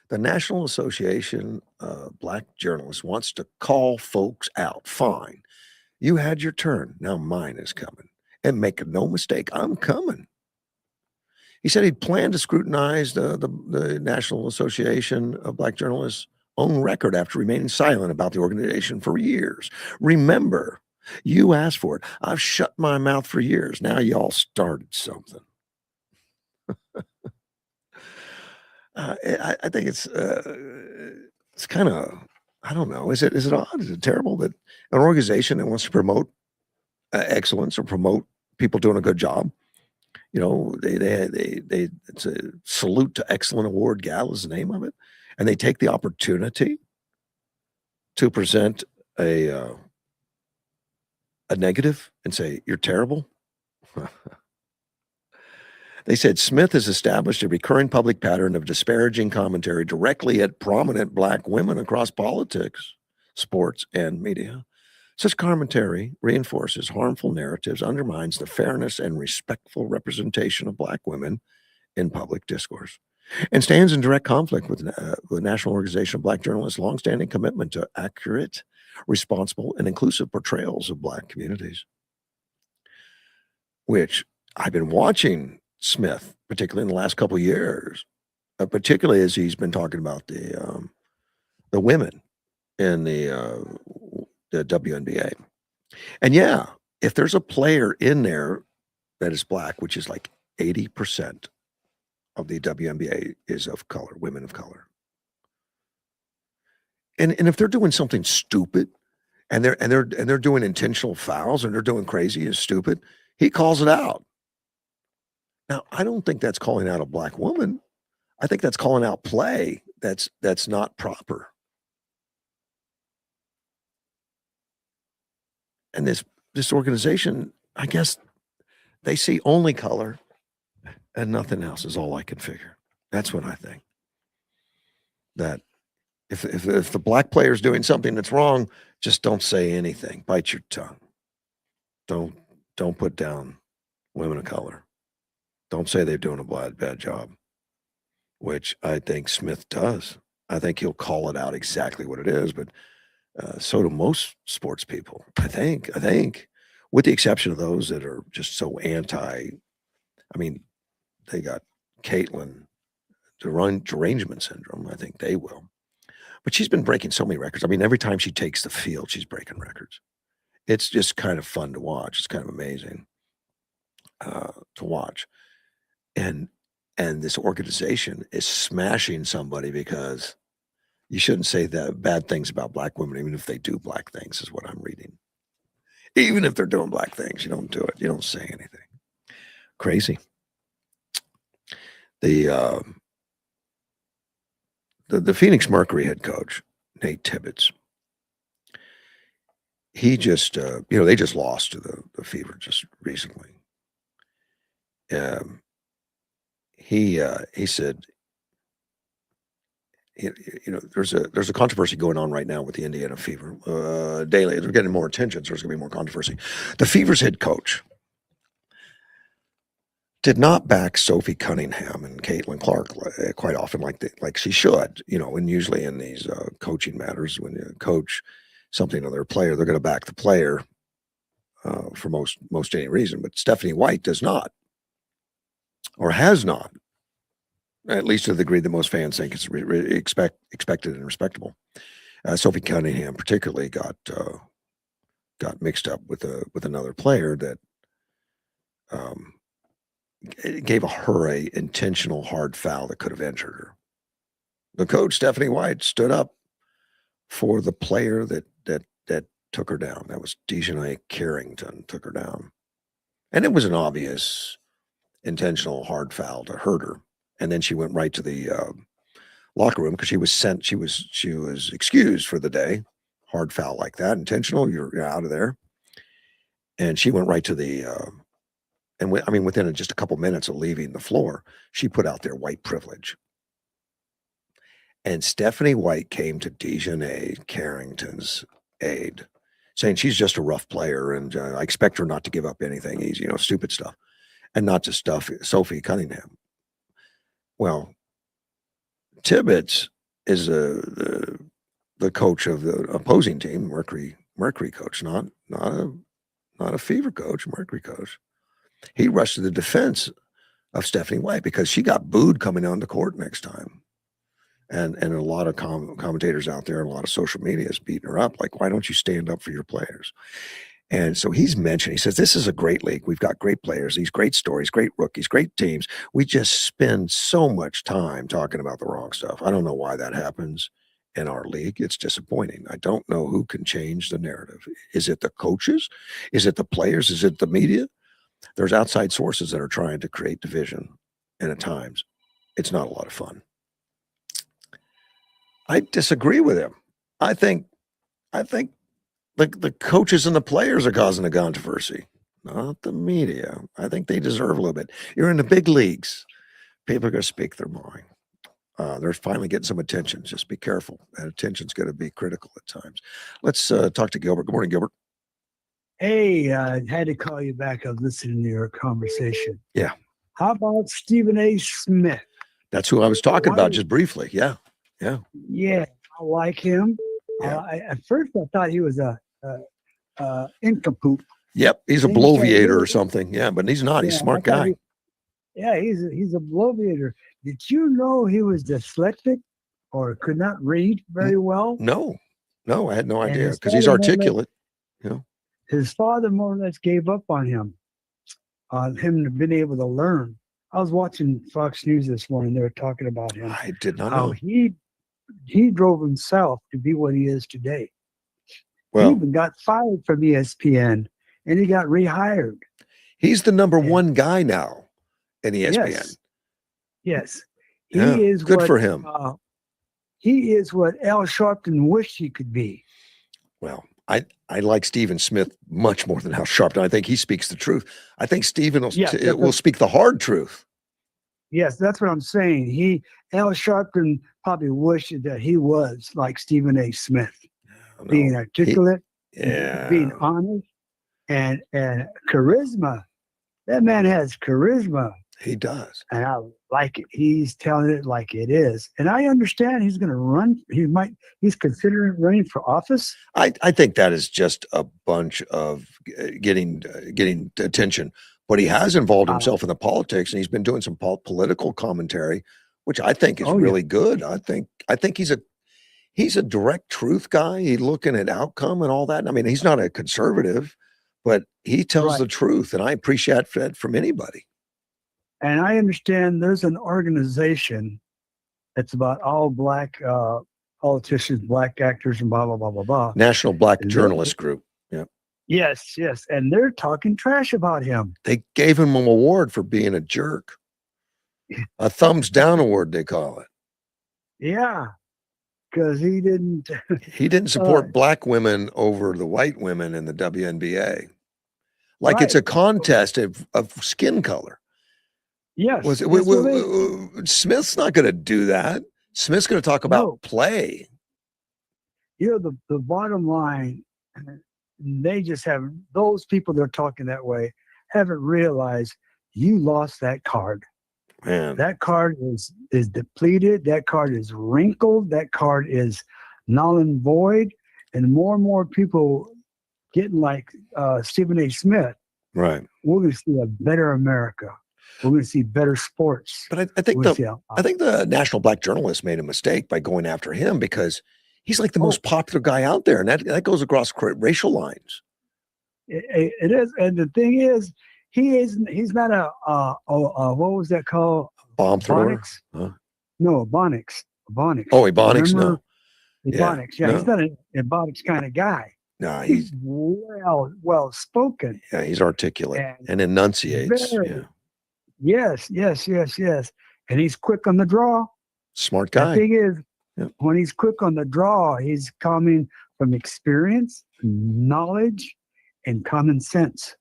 The National Association of Black Journalists wants to call folks out. Fine. You had your turn. Now mine is coming. And make no mistake, I'm coming. He said he'd planned to scrutinize the National Association of Black Journalists' own record after remaining silent about the organization for years. Remember, you asked for it. I've shut my mouth for years. Now y'all started something. I think it's kind of, I don't know. Is it odd? Is it terrible that an organization that wants to promote excellence or promote people doing a good job, it's a salute to excellent award gala is the name of it, and they take the opportunity to present a negative and say you're terrible. They said Smith has established a recurring public pattern of disparaging commentary directly at prominent Black women across politics, sports, and media. Such commentary reinforces harmful narratives, undermines the fairness and respectful representation of Black women in public discourse, and stands in direct conflict with the National Organization of Black Journalists' longstanding commitment to accurate, responsible, and inclusive portrayals of Black communities. Which I've been watching Smith, particularly in the last couple of years, particularly as he's been talking about the women in the WNBA. And yeah, if there's a player in there that is Black, which is like 80% of the WNBA is of color, women of color. And if they're doing something stupid and they're doing intentional fouls and they're doing crazy and stupid, he calls it out. Now, I don't think that's calling out a Black woman. I think that's calling out play that's not proper. And this organization, I guess they see only color and nothing else is all I can figure. That's what I think. That if the Black player is doing something that's wrong, just don't say anything. Bite your tongue. Don't don't put down women of color. Don't say they're doing a bad job, which I think Smith does. I think he'll call it out exactly what it is, but so do most sports people. I think, with the exception of those that are just so anti. I mean, they got Caitlin derangement syndrome. I think they will, but she's been breaking so many records. I mean, every time she takes the field, she's breaking records. It's just kind of fun to watch. It's kind of amazing to watch, and this organization is smashing somebody because you shouldn't say that bad things about black women, even if they do black things, is what I'm reading. Even if they're doing black things, you don't do it. You don't say anything. Crazy. The Phoenix Mercury head coach, Nate Tibbetts, he just, they just lost to the Fever just recently. He said, there's a controversy going on right now with the Indiana Fever. Daily, they're getting more attention, so there's going to be more controversy. The Fever's head coach did not back Sophie Cunningham and Caitlin Clark quite often like she should, and usually in these coaching matters, when you coach something to their player, they're going to back the player for most any reason. But Stephanie White does not, or has not, at least to the degree that most fans think it's expected and respectable. Sophie Cunningham particularly got mixed up with another player that gave her a intentional hard foul that could have injured her. The coach, Stephanie White, stood up for the player that took her down. That was Dejanay Carrington took her down. And it was an obvious intentional hard foul to hurt her. And then she went right to the locker room because she was excused for the day. Hard foul like that, intentional, you're out of there. And she went right to the within just a couple minutes of leaving the floor, she put out their white privilege. And Stephanie White came to Dejanay Carrington's aid, saying she's just a rough player and I expect her not to give up anything easy, stupid stuff, and not to stuff Sophie Cunningham. Well, Tibbetts is the coach of the opposing team, Mercury coach, not a Fever coach, Mercury coach. He rushed to the defense of Stephanie White because she got booed coming on the court next time. And a lot of commentators out there and a lot of social media is beating her up. Like, why don't you stand up for your players? And so he says, this is a great league. We've got great players, these great stories, great rookies, great teams. We just spend so much time talking about the wrong stuff. I don't know why that happens in our league. It's disappointing. I don't know who can change the narrative. Is it the coaches? Is it the players? Is it the media? There's outside sources that are trying to create division, and at times it's not a lot of fun. I disagree with him. I think the coaches and the players are causing the controversy, not the media. I think they deserve a little bit. You're in the big leagues. People are going to speak their mind. They're finally getting some attention. Just be careful. That attention's going to be critical at times. Let's talk to Gilbert. Good morning, Gilbert. Hey, I had to call you back. I was listening to your conversation. Yeah. How about Stephen A. Smith? That's who I was talking about just briefly. Yeah. Yeah, I like him. Yeah. At first, I thought he was a nincompoop. Yep, he's a bloviator or something. Yeah, but he's not. He's a smart guy. He's a bloviator. Did you know he was dyslexic or could not read very well? No, I had no idea because he's articulate. His father more or less gave up on him being able to learn. I was watching Fox News this morning. They were talking about him. I did not know. He drove himself to be what he is today. Well, he even got fired from ESPN, and he got rehired. He's the number one guy now in ESPN. Yes. He is good for him. He is what Al Sharpton wished he could be. Well, I like Stephen Smith much more than Al Sharpton. I think he speaks the truth. I think Stephen will speak the hard truth. Yes, that's what I'm saying. Al Sharpton probably wished that he was like Stephen A. Smith, being articulate, being honest. and charisma. That man has charisma, He does. and I like it. He's telling it like it is, and I understand he's going to run. He's considering running for office. I think that is just a bunch of getting attention, but he has involved himself in the politics, and he's been doing some political commentary, which I think is really good. I think he's a direct truth guy. He's looking at outcome and all that. I mean, he's not a conservative, but he tells the truth, and I appreciate that from anybody. And I understand there's an organization that's about all black politicians, black actors, and blah blah blah blah blah. National Black Journalist Group. Yeah. Yes, and they're talking trash about him. They gave him an award for being a jerk. A thumbs down award, they call it. Yeah, because he didn't support black women over the white women in the WNBA. Like it's a contest of skin color. Yes. Smith's not going to do that. Smith's going to talk about play. You know, the bottom line, they just haven't, those people that are talking that way haven't realized you lost that card. Man. That card is depleted. That card is wrinkled. That card is null and void. And more people getting like Stephen A. Smith. Right. We're going to see a better America. We're going to see better sports. But I think the National Black Journalist made a mistake by going after him because he's like the most popular guy out there, and that goes across racial lines. It is, and the thing is, he's not a what was that called? Bomb thrower? Huh? No, Ebonics. Oh, Ebonics, no. Ebonics, yeah. No. He's not an Ebonics kind of guy. No, he's well spoken. Yeah, he's articulate and enunciates. Yes. And he's quick on the draw. Smart guy. The thing is, when he's quick on the draw, he's coming from experience, knowledge, and common sense.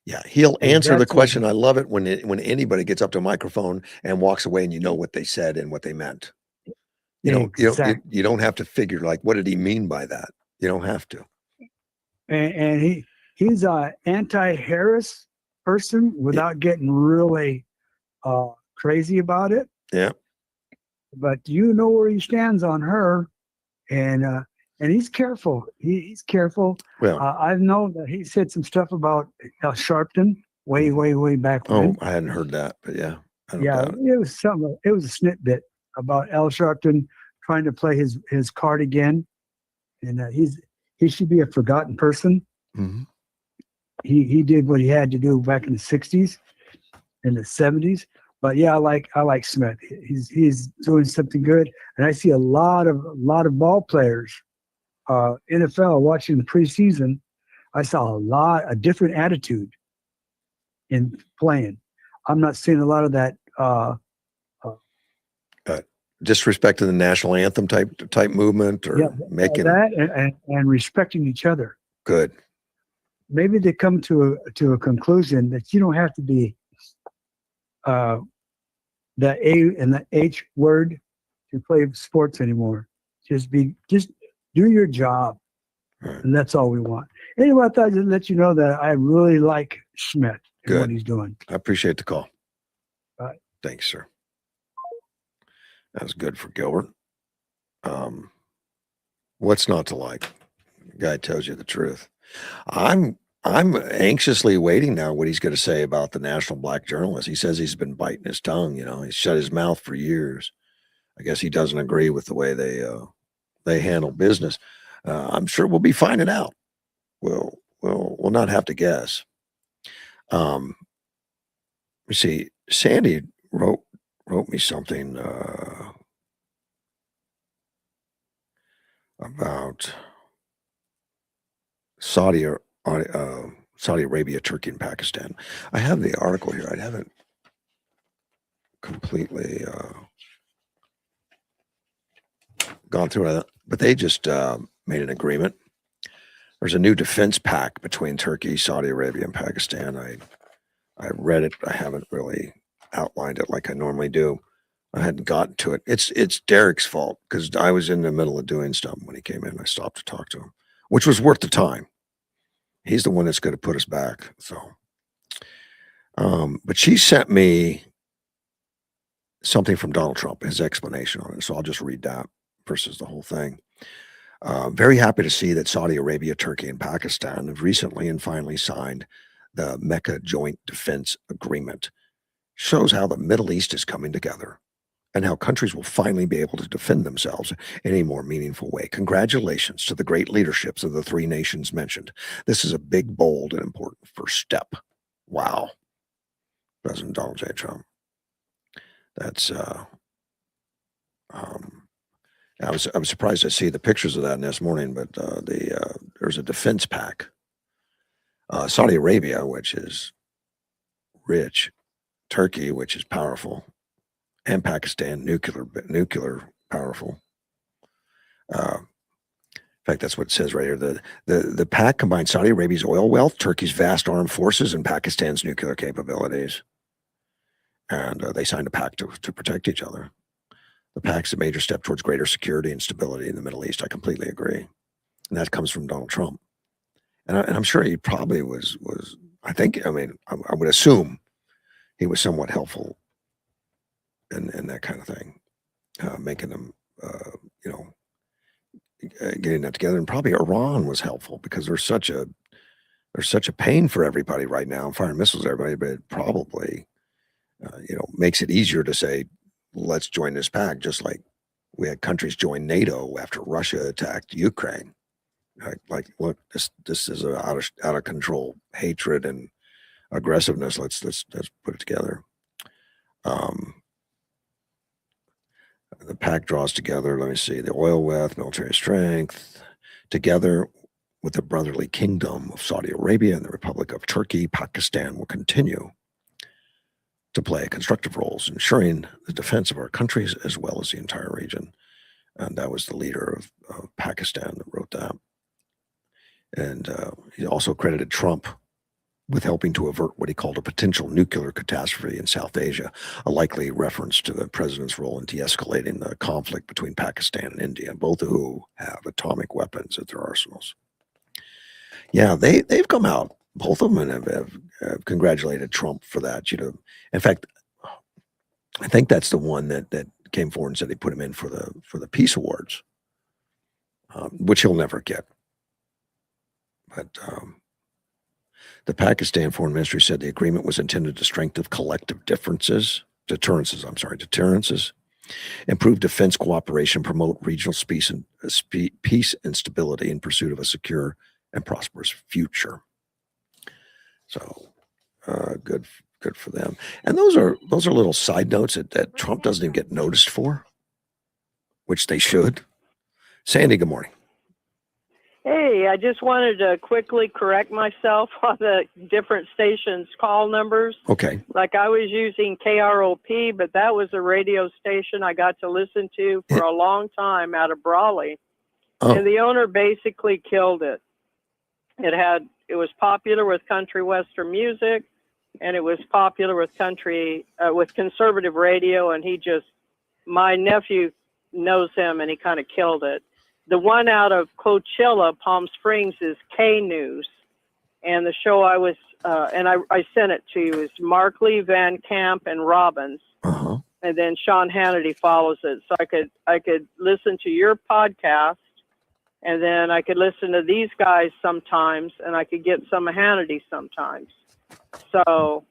Yeah, he'll answer the question. I love it when anybody gets up to a microphone and walks away and you know what they said and what they meant. You don't have to figure like, what did he mean by that? You don't have to. And he's an anti-Harris person without getting really crazy about it. Yeah. But you know where he stands on her, and he's careful. He's careful. Well, I know that he said some stuff about Al Sharpton way back when. I hadn't heard that, but yeah. It was something. It was a snippet about Al Sharpton trying to play his card again, and he should be a forgotten person. Mm-hmm. He did what he had to do back in the 60s and the 70s. But yeah, I like Smith. He's doing something good. And I see a lot of ball players, NFL watching the preseason. I saw a different attitude in playing. I'm not seeing a lot of that disrespect to the national anthem type movement or making that and respecting each other. Good. Maybe they come to a conclusion that you don't have to be the A and the H word to play sports anymore. Just do your job, and that's all we want. Anyway, I thought I'd let you know that I really like Schmidt and what he's doing. I appreciate the call. All right. Thanks, sir. That was good for Gilbert. What's not to like? The guy tells you the truth. I'm anxiously waiting now what he's going to say about the National Black Journalist. He says he's been biting his tongue. He's shut his mouth for years. I guess he doesn't agree with the way they handle business. I'm sure we'll be finding out. We'll not have to guess. You see, Sandy wrote me something about Saudi Arabia, Turkey, and Pakistan. I have the article here. I haven't completely gone through it, but they just made an agreement. There's a new defense pact between Turkey, Saudi Arabia, and Pakistan. I read it. I haven't really outlined it like I normally do. I hadn't gotten to it. It's Derek's fault because I was in the middle of doing stuff when he came in. I stopped to talk to him, which was worth the time. He's the one that's going to put us back. So, but she sent me something from Donald Trump, his explanation on it. So I'll just read that versus the whole thing. Very happy to see that Saudi Arabia, Turkey, and Pakistan have recently and finally signed the Mecca Joint Defense Agreement. Shows how the Middle East is coming together and how countries will finally be able to defend themselves in a more meaningful way. Congratulations to the great leaderships of the three nations mentioned. This is a big, bold, and important first step. Wow. President Donald J. Trump. That's I was surprised to see the pictures of that this morning, but there's a defense pack. Saudi Arabia, which is rich, Turkey, which is powerful, and Pakistan, nuclear powerful. In fact, that's what it says right here. The pact combines Saudi Arabia's oil wealth, Turkey's vast armed forces, and Pakistan's nuclear capabilities. And they signed a pact to protect each other. The pact's a major step towards greater security and stability in the Middle East. I completely agree. And that comes from Donald Trump. And I'm sure he probably was, I would assume he was somewhat helpful in that kind of thing, making them, getting that together. And probably Iran was helpful because there's such a pain for everybody right now, firing missiles at everybody, but it probably, makes it easier to say, let's join this pact, just like we had countries join NATO after Russia attacked Ukraine. Like look, this is a out of control hatred and aggressiveness. Let's put it together. The pact draws together, let me see, the oil wealth, military strength, together with the brotherly kingdom of Saudi Arabia and the Republic of Turkey. Pakistan will continue to play constructive roles, ensuring the defense of our countries as well as the entire region. And that was the leader of Pakistan that wrote that. And he also credited Trump with helping to avert what he called a potential nuclear catastrophe in South Asia, a likely reference to the president's role in de-escalating the conflict between Pakistan and India, both of who have atomic weapons at their arsenals. Yeah, they've come out, both of them, and have congratulated Trump for that. In fact, I think that's the one that came forward and said they put him in for the Peace Awards, which he'll never get. But the Pakistan Foreign Ministry said the agreement was intended to strengthen collective deterrences, improve defense cooperation, promote regional peace and stability in pursuit of a secure and prosperous future. So good for them. And those are little side notes that Trump doesn't even get noticed for, which they should. Sandy, good morning. Hey, I just wanted to quickly correct myself on the different stations' call numbers. Okay. Like I was using KROP, but that was a radio station I got to listen to for a long time out of Brawley. Oh. And the owner basically killed it. It was popular with country western music, and it was popular with with conservative radio, and my nephew knows him, and he kind of killed it. The one out of Coachella, Palm Springs, is K News, and the show I was, and I sent it to you, is Markley, Van Camp, and Robbins, and then Sean Hannity follows it. So I could listen to your podcast, and then I could listen to these guys sometimes, and I could get some of Hannity sometimes. So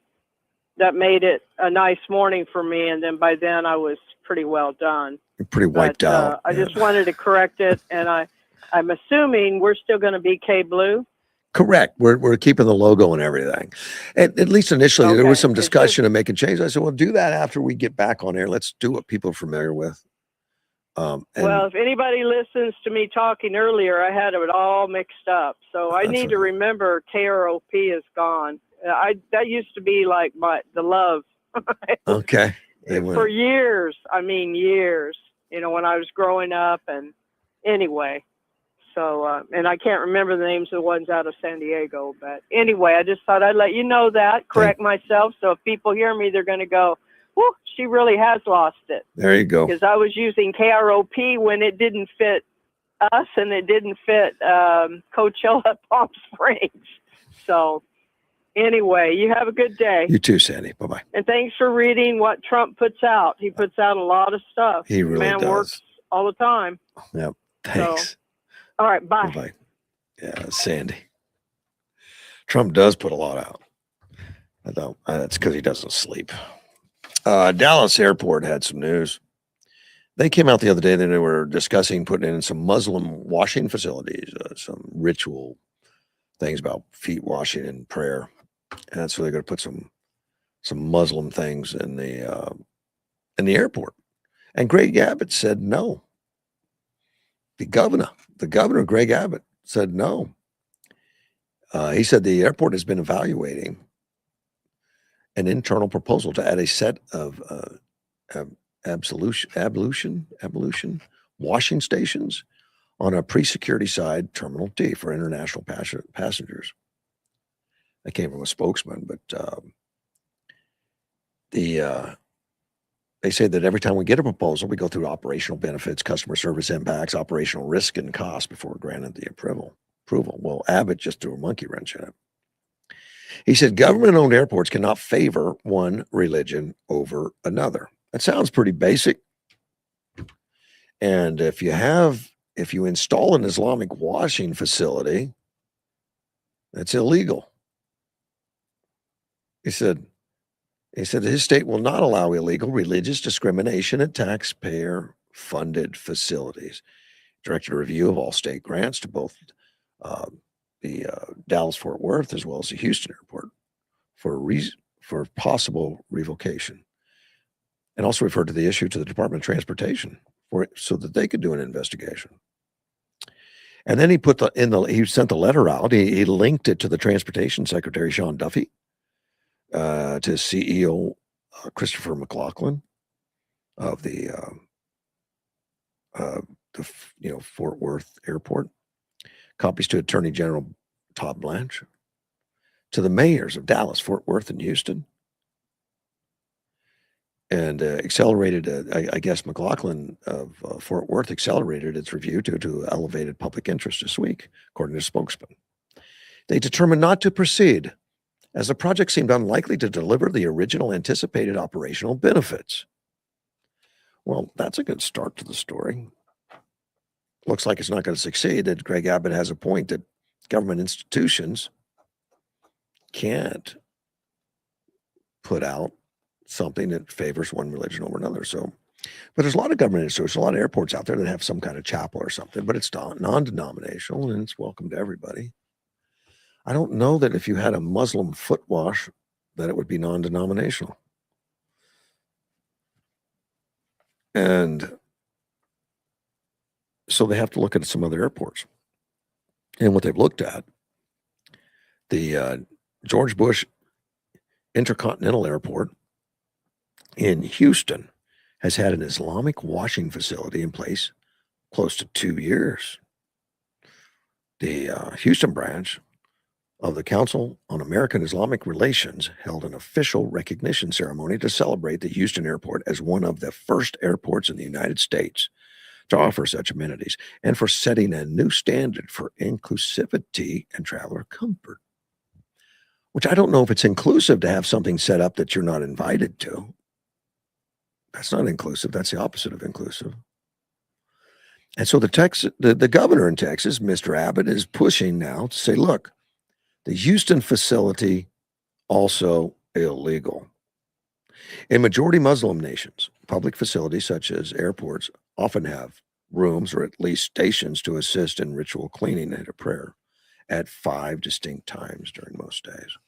that made it a nice morning for me, and then by then I was pretty well done. You're pretty wiped out. I just wanted to correct it, and I'm assuming we're still going to be K Blue. Correct. We're keeping the logo and everything. At least initially, there was some discussion of making changes. I said, "Well, do that after we get back on air. Let's do what people are familiar with." Well, if anybody listens to me talking earlier, I had it all mixed up. So I need to remember KROP is gone. That used to be like the love. Okay. For years, years, when I was growing up, and anyway, so, and I can't remember the names of the ones out of San Diego, but anyway, I just thought I'd let you know that, correct myself. So if people hear me, they're going to go, whoo, she really has lost it. There you go. Because I was using KROP when it didn't fit us, and it didn't fit Coachella, Palm Springs. So anyway, you have a good day. You too, Sandy. Bye-bye. And thanks for reading what Trump puts out. He puts out a lot of stuff. He really Man does. works all the time. Yep. Thanks. All right, bye. Bye-bye. Yeah, Sandy. Trump does put a lot out. I don't. That's because he doesn't sleep. Dallas Airport had some news. They came out the other day that they were discussing putting in some Muslim washing facilities, some ritual things about feet washing and prayer. And so they're going to put some Muslim things in the airport. And Greg Abbott said no. The governor, Greg Abbott, said no. He said the airport has been evaluating an internal proposal to add a set of ablution washing stations on a pre-security side Terminal D for international passengers. That came from a spokesman, but they say that every time we get a proposal, we go through operational benefits, customer service impacts, operational risk, and cost before we're granted the approval. Well, Abbott just threw a monkey wrench in it. He said government-owned airports cannot favor one religion over another. That sounds pretty basic. And if you install an Islamic washing facility, that's illegal. He said his state will not allow illegal religious discrimination at taxpayer-funded facilities. Directed a review of all state grants to both the Dallas-Fort Worth as well as the Houston airport for possible revocation, and also referred to the issue to the Department of Transportation so that they could do an investigation. And then he he sent the letter out. He linked it to the Transportation Secretary Sean Duffy, to CEO Christopher McLaughlin of the Fort Worth Airport, copies to Attorney General Todd Blanche, to the mayors of Dallas, Fort Worth, and Houston, and accelerated. I guess McLaughlin of Fort Worth accelerated its review due to elevated public interest this week, according to a spokesman. They determined not to proceed, as the project seemed unlikely to deliver the original anticipated operational benefits. Well, that's a good start to the story. Looks like it's not going to succeed. That Greg Abbott has a point that government institutions can't put out something that favors one religion over another. So, but there's a lot of government institutions, a lot of airports out there that have some kind of chapel or something, but it's non-denominational and it's welcome to everybody. I don't know that if you had a Muslim foot wash, that it would be non-denominational. And so they have to look at some other airports. And what they've looked at, the George Bush Intercontinental Airport in Houston has had an Islamic washing facility in place close to 2 years. The Houston branch of the Council on American Islamic Relations held an official recognition ceremony to celebrate the Houston airport as one of the first airports in the United States to offer such amenities and for setting a new standard for inclusivity and traveler comfort. Which I don't know if it's inclusive to have something set up that you're not invited to. That's not inclusive. That's the opposite of inclusive. And so the governor in Texas, Mr. Abbott, is pushing now to say, look, the Houston facility also illegal. In majority Muslim nations, public facilities such as airports often have rooms or at least stations to assist in ritual cleaning and a prayer at 5 distinct times during most days.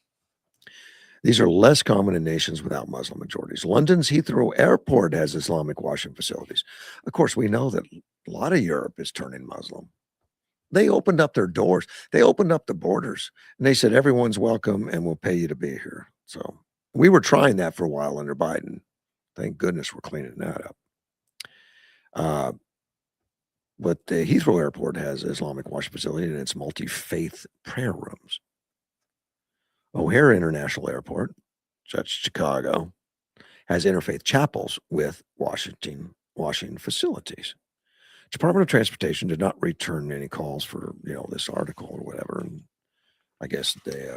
These are less common in nations without Muslim majorities. London's Heathrow Airport has Islamic washing facilities. Of course, we know that a lot of Europe is turning Muslim. They opened up their doors. They opened up the borders, and they said, everyone's welcome, and we'll pay you to be here. So we were trying that for a while under Biden. Thank goodness we're cleaning that up. But the Heathrow Airport has an Islamic washing facility, and it's multi-faith prayer rooms. O'Hare International Airport, such Chicago, has interfaith chapels with washing facilities. Department of Transportation did not return any calls for this article or whatever. And I guess they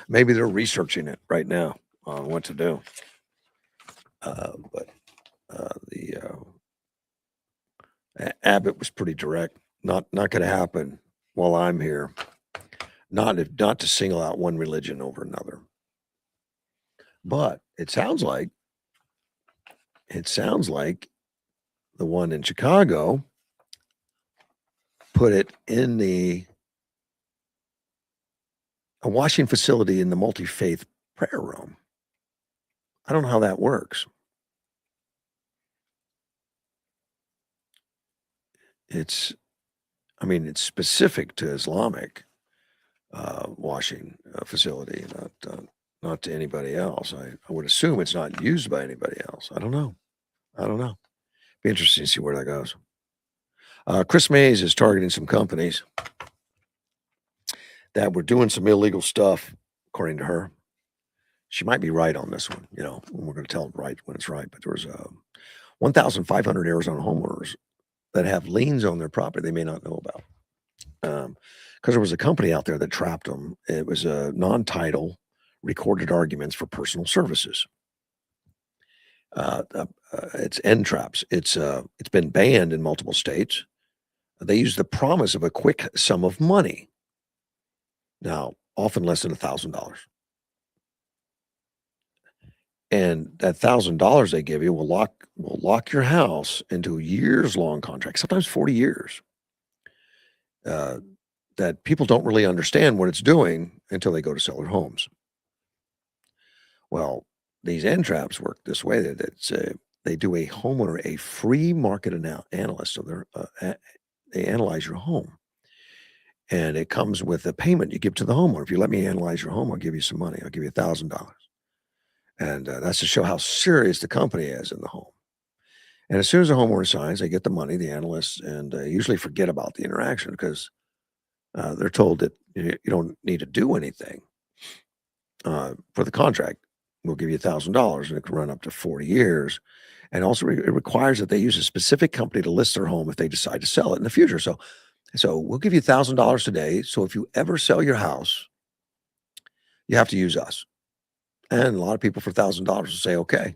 maybe they're researching it right now on what to do. But Abbott was pretty direct. Not going to happen while I'm here. Not to single out one religion over another. But it sounds like the one in Chicago put it in a washing facility in the multi-faith prayer room. I don't know how that works. It's specific to Islamic washing facility, not to anybody else. I would assume it's not used by anybody else. I don't know. Be interesting to see where that goes. Chris Mays is targeting some companies that were doing some illegal stuff, according to her. She might be right on this one. We're going to tell it right when it's right. But there was 1,500 Arizona homeowners that have liens on their property they may not know about. Because there was a company out there that trapped them. It was a non-title recorded arguments for personal services. It's end traps. It's been banned in multiple states. They use the promise of a quick sum of money. Now, often less than $1,000. And that $1,000 they give you will lock your house into a years-long contract, sometimes 40 years. That people don't really understand what it's doing until they go to sell their homes. Well, these end traps work this way. That they do a homeowner a free market analysis. So they analyze your home, and it comes with a payment you give to the homeowner. If you let me analyze your home, I'll give you some money. I'll give you $1,000, and that's to show how serious the company is in the home. And as soon as the homeowner signs, they get the money, the analysts, and usually forget about the interaction because they're told that you don't need to do anything for the contract. We'll give you $1,000, and it can run up to 40 years. And also, it requires that they use a specific company to list their home if they decide to sell it in the future. So we'll give you $1,000 today. So if you ever sell your house, you have to use us. And a lot of people for $1,000 will say, okay. I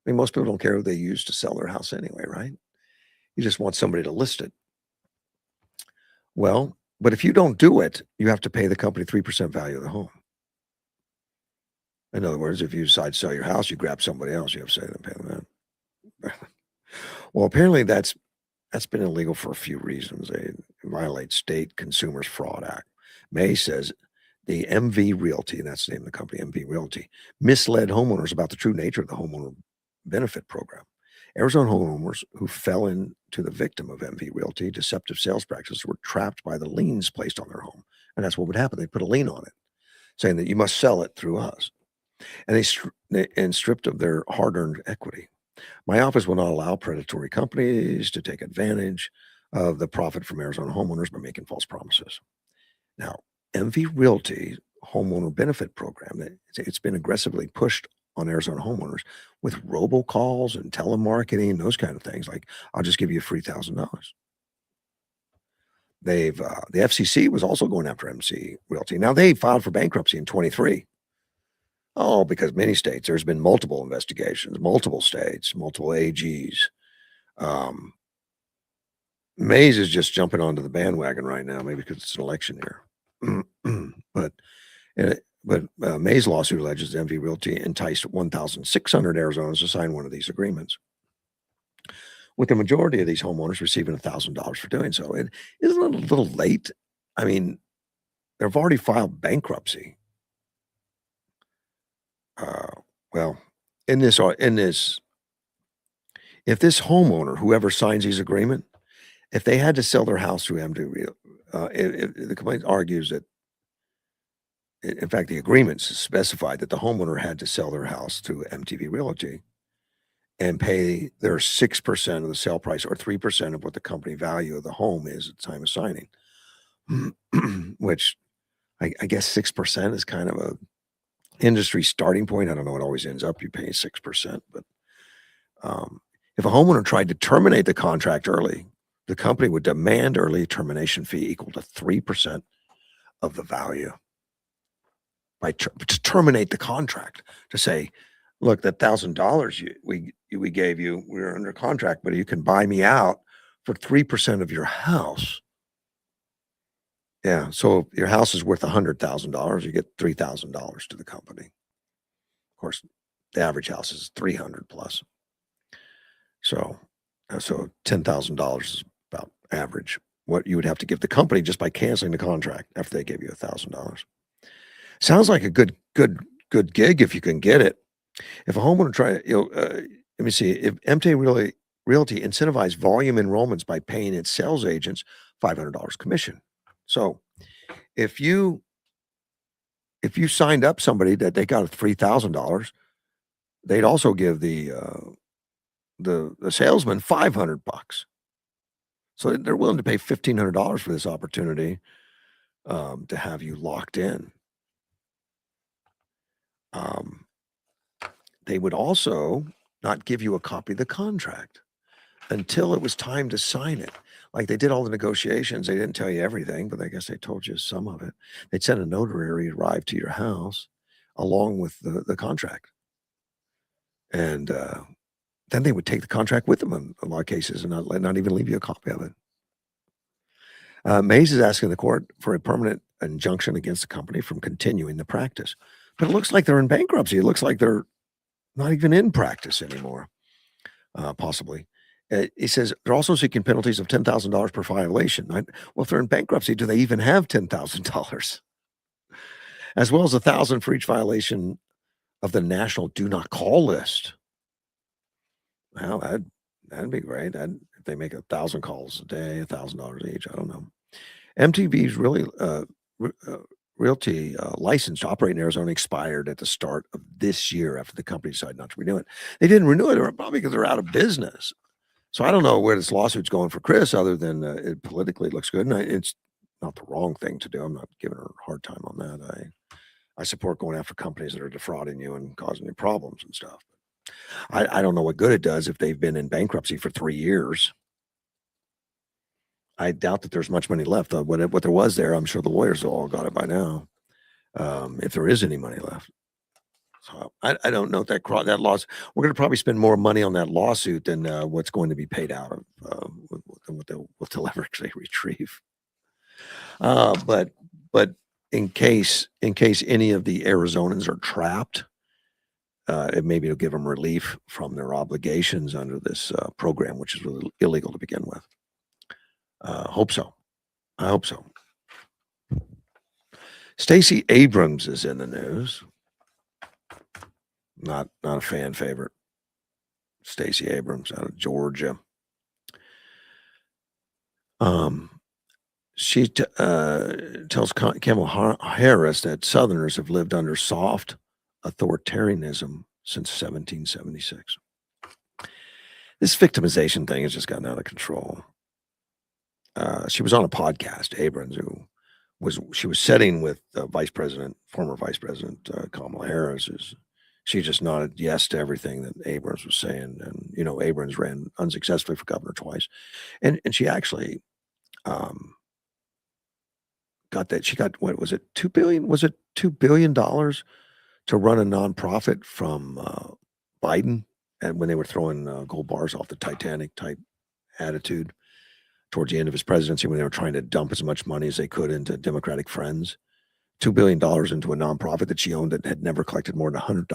mean, most people don't care who they use to sell their house anyway, right? You just want somebody to list it. Well, but if you don't do it, you have to pay the company 3% value of the home. In other words, if you decide to sell your house, you grab somebody else, you have to say them, pay them that. Well, apparently that's been illegal for a few reasons. They violate State Consumers Fraud Act. May says the MV Realty, that's the name of the company, MV Realty, misled homeowners about the true nature of the homeowner benefit program. Arizona homeowners who fell into the victim of MV Realty deceptive sales practices were trapped by the liens placed on their home. And that's what would happen. They put a lien on it, saying that you must sell it through us. And they stripped of their hard-earned equity. My office will not allow predatory companies to take advantage of the profit from Arizona homeowners by making false promises. Now, MV Realty homeowner benefit program, it's been aggressively pushed on Arizona homeowners with robocalls and telemarketing, those kind of things. Like, I'll just give you a free $1,000. The FCC was also going after MV Realty. Now they filed for bankruptcy in 23. Oh, because many states, there's been multiple investigations, multiple states, multiple AGs. Mays is just jumping onto the bandwagon right now, maybe because it's an election year. But May's lawsuit alleges MV Realty enticed 1,600 Arizonans to sign one of these agreements, with the majority of these homeowners receiving $1,000 for doing so. It isn't a little late. I mean, they've already filed bankruptcy. Well, in this, if this homeowner, whoever signs these agreement, if they had to sell their house through MV, the complaint argues that, in fact, the agreements specified that the homeowner had to sell their house through MTV Realty and pay their 6% of the sale price or 3% of what the company value of the home is at the time of signing, which I guess 6% is kind of a industry starting point. I don't know. It always ends up you paying 6%. But if a homeowner tried to terminate the contract early, the company would demand early termination fee equal to 3% of the value to terminate the contract, to say, look, that $1,000 we gave you, we were under contract, but you can buy me out for 3% of your house. Yeah. So if your house is worth $100,000, you get $3,000 to the company. Of course, the average house is 300 plus. So $10,000 is about average what you would have to give the company just by canceling the contract after they gave you $1,000. Sounds like a good gig if you can get it. If a homeowner let me see, if MTA Realty incentivized volume enrollments by paying its sales agents $500 commission. So if you signed up somebody that they got $3,000, they'd also give the salesman $500. So they're willing to pay $1,500 for this opportunity to have you locked in. They would also not give you a copy of the contract until it was time to sign it. Like they did all the negotiations. They didn't tell you everything, but I guess they told you some of it. They'd send a notary arrive to your house along with the contract. And then they would take the contract with them in a lot of cases and not even leave you a copy of it. Mays is asking the court for a permanent injunction against the company from continuing the practice. But it looks like they're in bankruptcy. It looks like they're not even in practice anymore, possibly. He says they're also seeking penalties of $10,000 per violation. Well, if they're in bankruptcy, do they even have $10,000? As well as $1,000 for each violation of the national do not call list. Well, that'd be great. If they make 1,000 calls a day, $1,000 each, I don't know. MTV's Realty license to operate in Arizona expired at the start of this year after the company decided not to renew it. They didn't renew it probably because they're out of business. So I don't know where this lawsuit's going for Chris, other than it politically looks good. And it's not the wrong thing to do. I'm not giving her a hard time on that. I support going after companies that are defrauding you and causing you problems and stuff. I don't know what good it does if they've been in bankruptcy for 3 years. I doubt that there's much money left. What there was there, I'm sure the lawyers all got it by now, if there is any money left. So I don't know if that loss. We're going to probably spend more money on that lawsuit than what's going to be paid out of what they'll ever actually retrieve. But in case any of the Arizonans are trapped, maybe it'll give them relief from their obligations under this program, which is really illegal to begin with. Hope so. I hope so. Stacey Abrams is in the news. Not a fan favorite. Stacey Abrams out of Georgia. She tells Kamala Harris that Southerners have lived under soft authoritarianism since 1776. This victimization thing has just gotten out of control. She was on a podcast, Abrams, she was sitting with former Vice President Kamala Harris. She just nodded yes to everything that Abrams was saying. And, Abrams ran unsuccessfully for governor twice. And she actually got that. She got, what was it, $2 billion? Was it $2 billion to run a nonprofit from Biden? And when they were throwing gold bars off the Titanic type attitude towards the end of his presidency, when they were trying to dump as much money as they could into Democratic friends, $2 billion into a nonprofit that she owned that had never collected more than $100.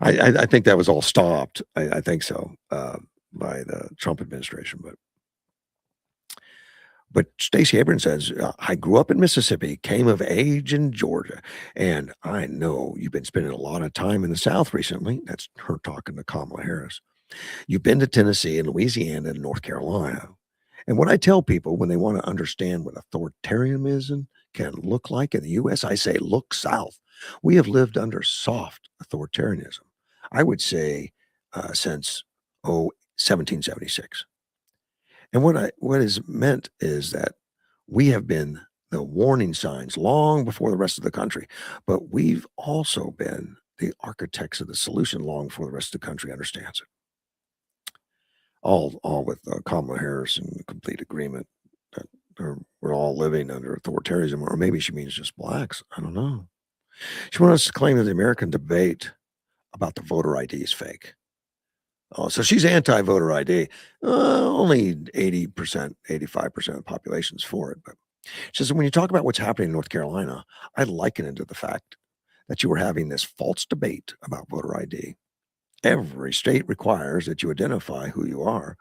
I think that was all stopped. I think so by the Trump administration. But Stacey Abrams says, I grew up in Mississippi, came of age in Georgia, and I know you've been spending a lot of time in the South recently. That's her talking to Kamala Harris. You've been to Tennessee and Louisiana and North Carolina. And when I tell people when they want to understand what authoritarianism can look like in the U.S., I say, look south. We have lived under soft authoritarianism, I would say, since 1776. And what is meant is that we have been the warning signs long before the rest of the country, but we've also been the architects of the solution long before the rest of the country understands it. all with Kamala Harris in complete agreement that we're all living under authoritarianism, or maybe she means just blacks. I don't know. She wants us to claim that the American debate about the voter ID is fake. Oh, so she's anti-voter ID. Only 80%, 85% of the population's for it. But she says, when you talk about what's happening in North Carolina, I liken it to the fact that you were having this false debate about voter ID. Every state requires that you identify who you are.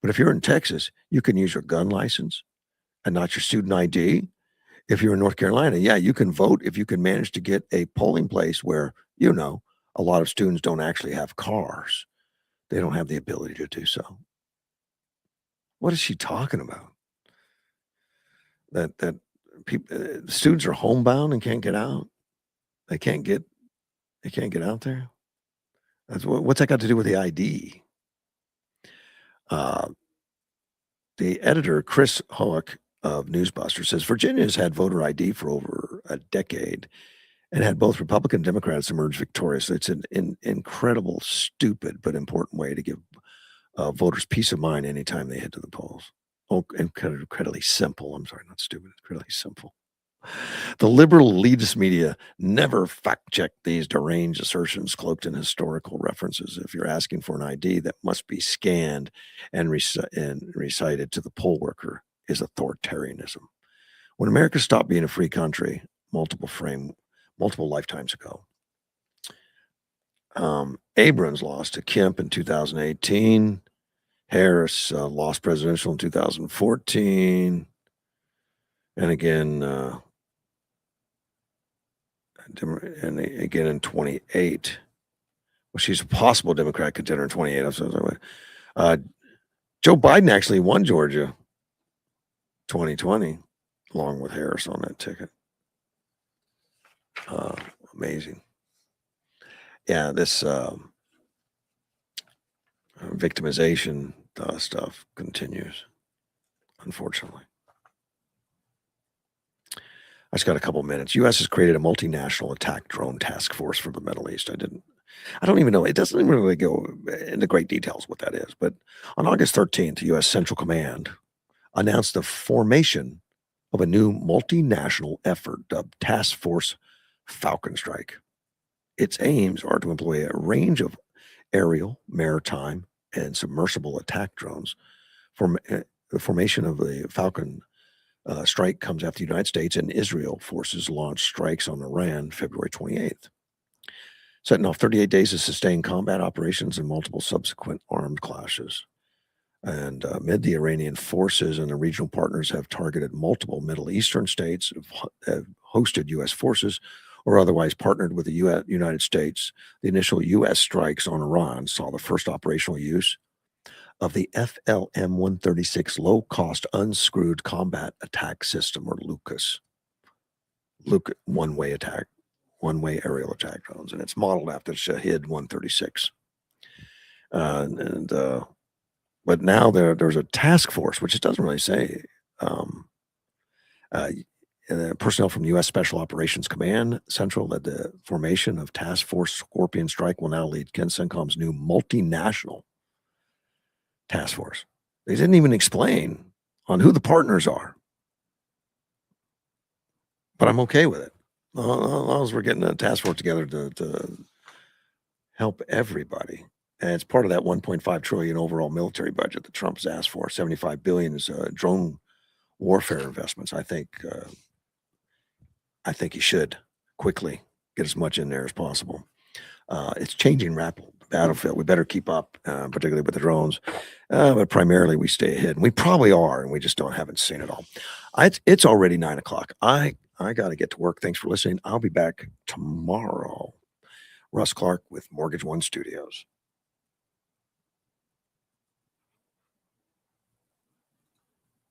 But if you're in Texas, you can use your gun license and not your student ID. If you're in North Carolina, yeah, you can vote if you can manage to get a polling place where, a lot of students don't actually have cars. They don't have the ability to do so. What is she talking about? That people, students are homebound and can't get out. They can't get out there. What's that got to do with the ID? The editor, Chris Hoek of Newsbuster, says Virginia has had voter ID for over a decade and had both Republican and Democrats emerge victorious. It's an incredible, stupid, but important way to give voters peace of mind anytime they head to the polls. Oh, incredibly simple. I'm sorry, not stupid. Incredibly simple. The liberal elitist media never fact-check these deranged assertions cloaked in historical references. If you're asking for an ID that must be scanned and recited to the poll worker is authoritarianism. When America stopped being a free country, multiple lifetimes ago, Abrams lost to Kemp in 2018. Harris lost presidential in 2014. And again, in 28. Well, she's a possible Democrat contender in 28. Joe Biden actually won Georgia 2020, along with Harris on that ticket. Amazing. Yeah, this victimization stuff continues, unfortunately. I just got a couple minutes. U.S. has created a multinational attack drone task force for the Middle East. I don't even know. It doesn't even really go into great details what that is. But on August 13th, U.S. Central Command announced the formation of a new multinational effort dubbed Task Force Falcon Strike. Its aims are to employ a range of aerial, maritime, and submersible attack drones. The formation of the Falcon strike comes after the United States and Israel forces launched strikes on Iran February 28th, setting off 38 days of sustained combat operations and multiple subsequent armed clashes. And amid the Iranian forces and the regional partners have targeted multiple Middle Eastern states, have hosted U.S. forces, or otherwise partnered with the United States. The initial U.S. strikes on Iran saw the first operational use of the FLM-136 low-cost unscrewed combat attack system, or LUCAS. One-way aerial attack drones, and it's modeled after the Shahed 136. But now there's a task force, which it doesn't really say. Personnel from U.S. Special Operations Command Central led the formation of Task Force Scorpion Strike will now lead CENTCOM's new multinational task force. They didn't even explain on who the partners are. But I'm okay with it. As long as we're getting a task force together to help everybody. And it's part of that $1.5 trillion overall military budget that Trump's asked for. $75 billion is drone warfare investments. I think he should quickly get as much in there as possible. It's changing rapidly. Battlefield. We better keep up, particularly with the drones. But primarily, we stay ahead, and we probably are, and we just haven't seen it all. It's already 9 o'clock. I got to get to work. Thanks for listening. I'll be back tomorrow. Russ Clark with Mortgage One Studios.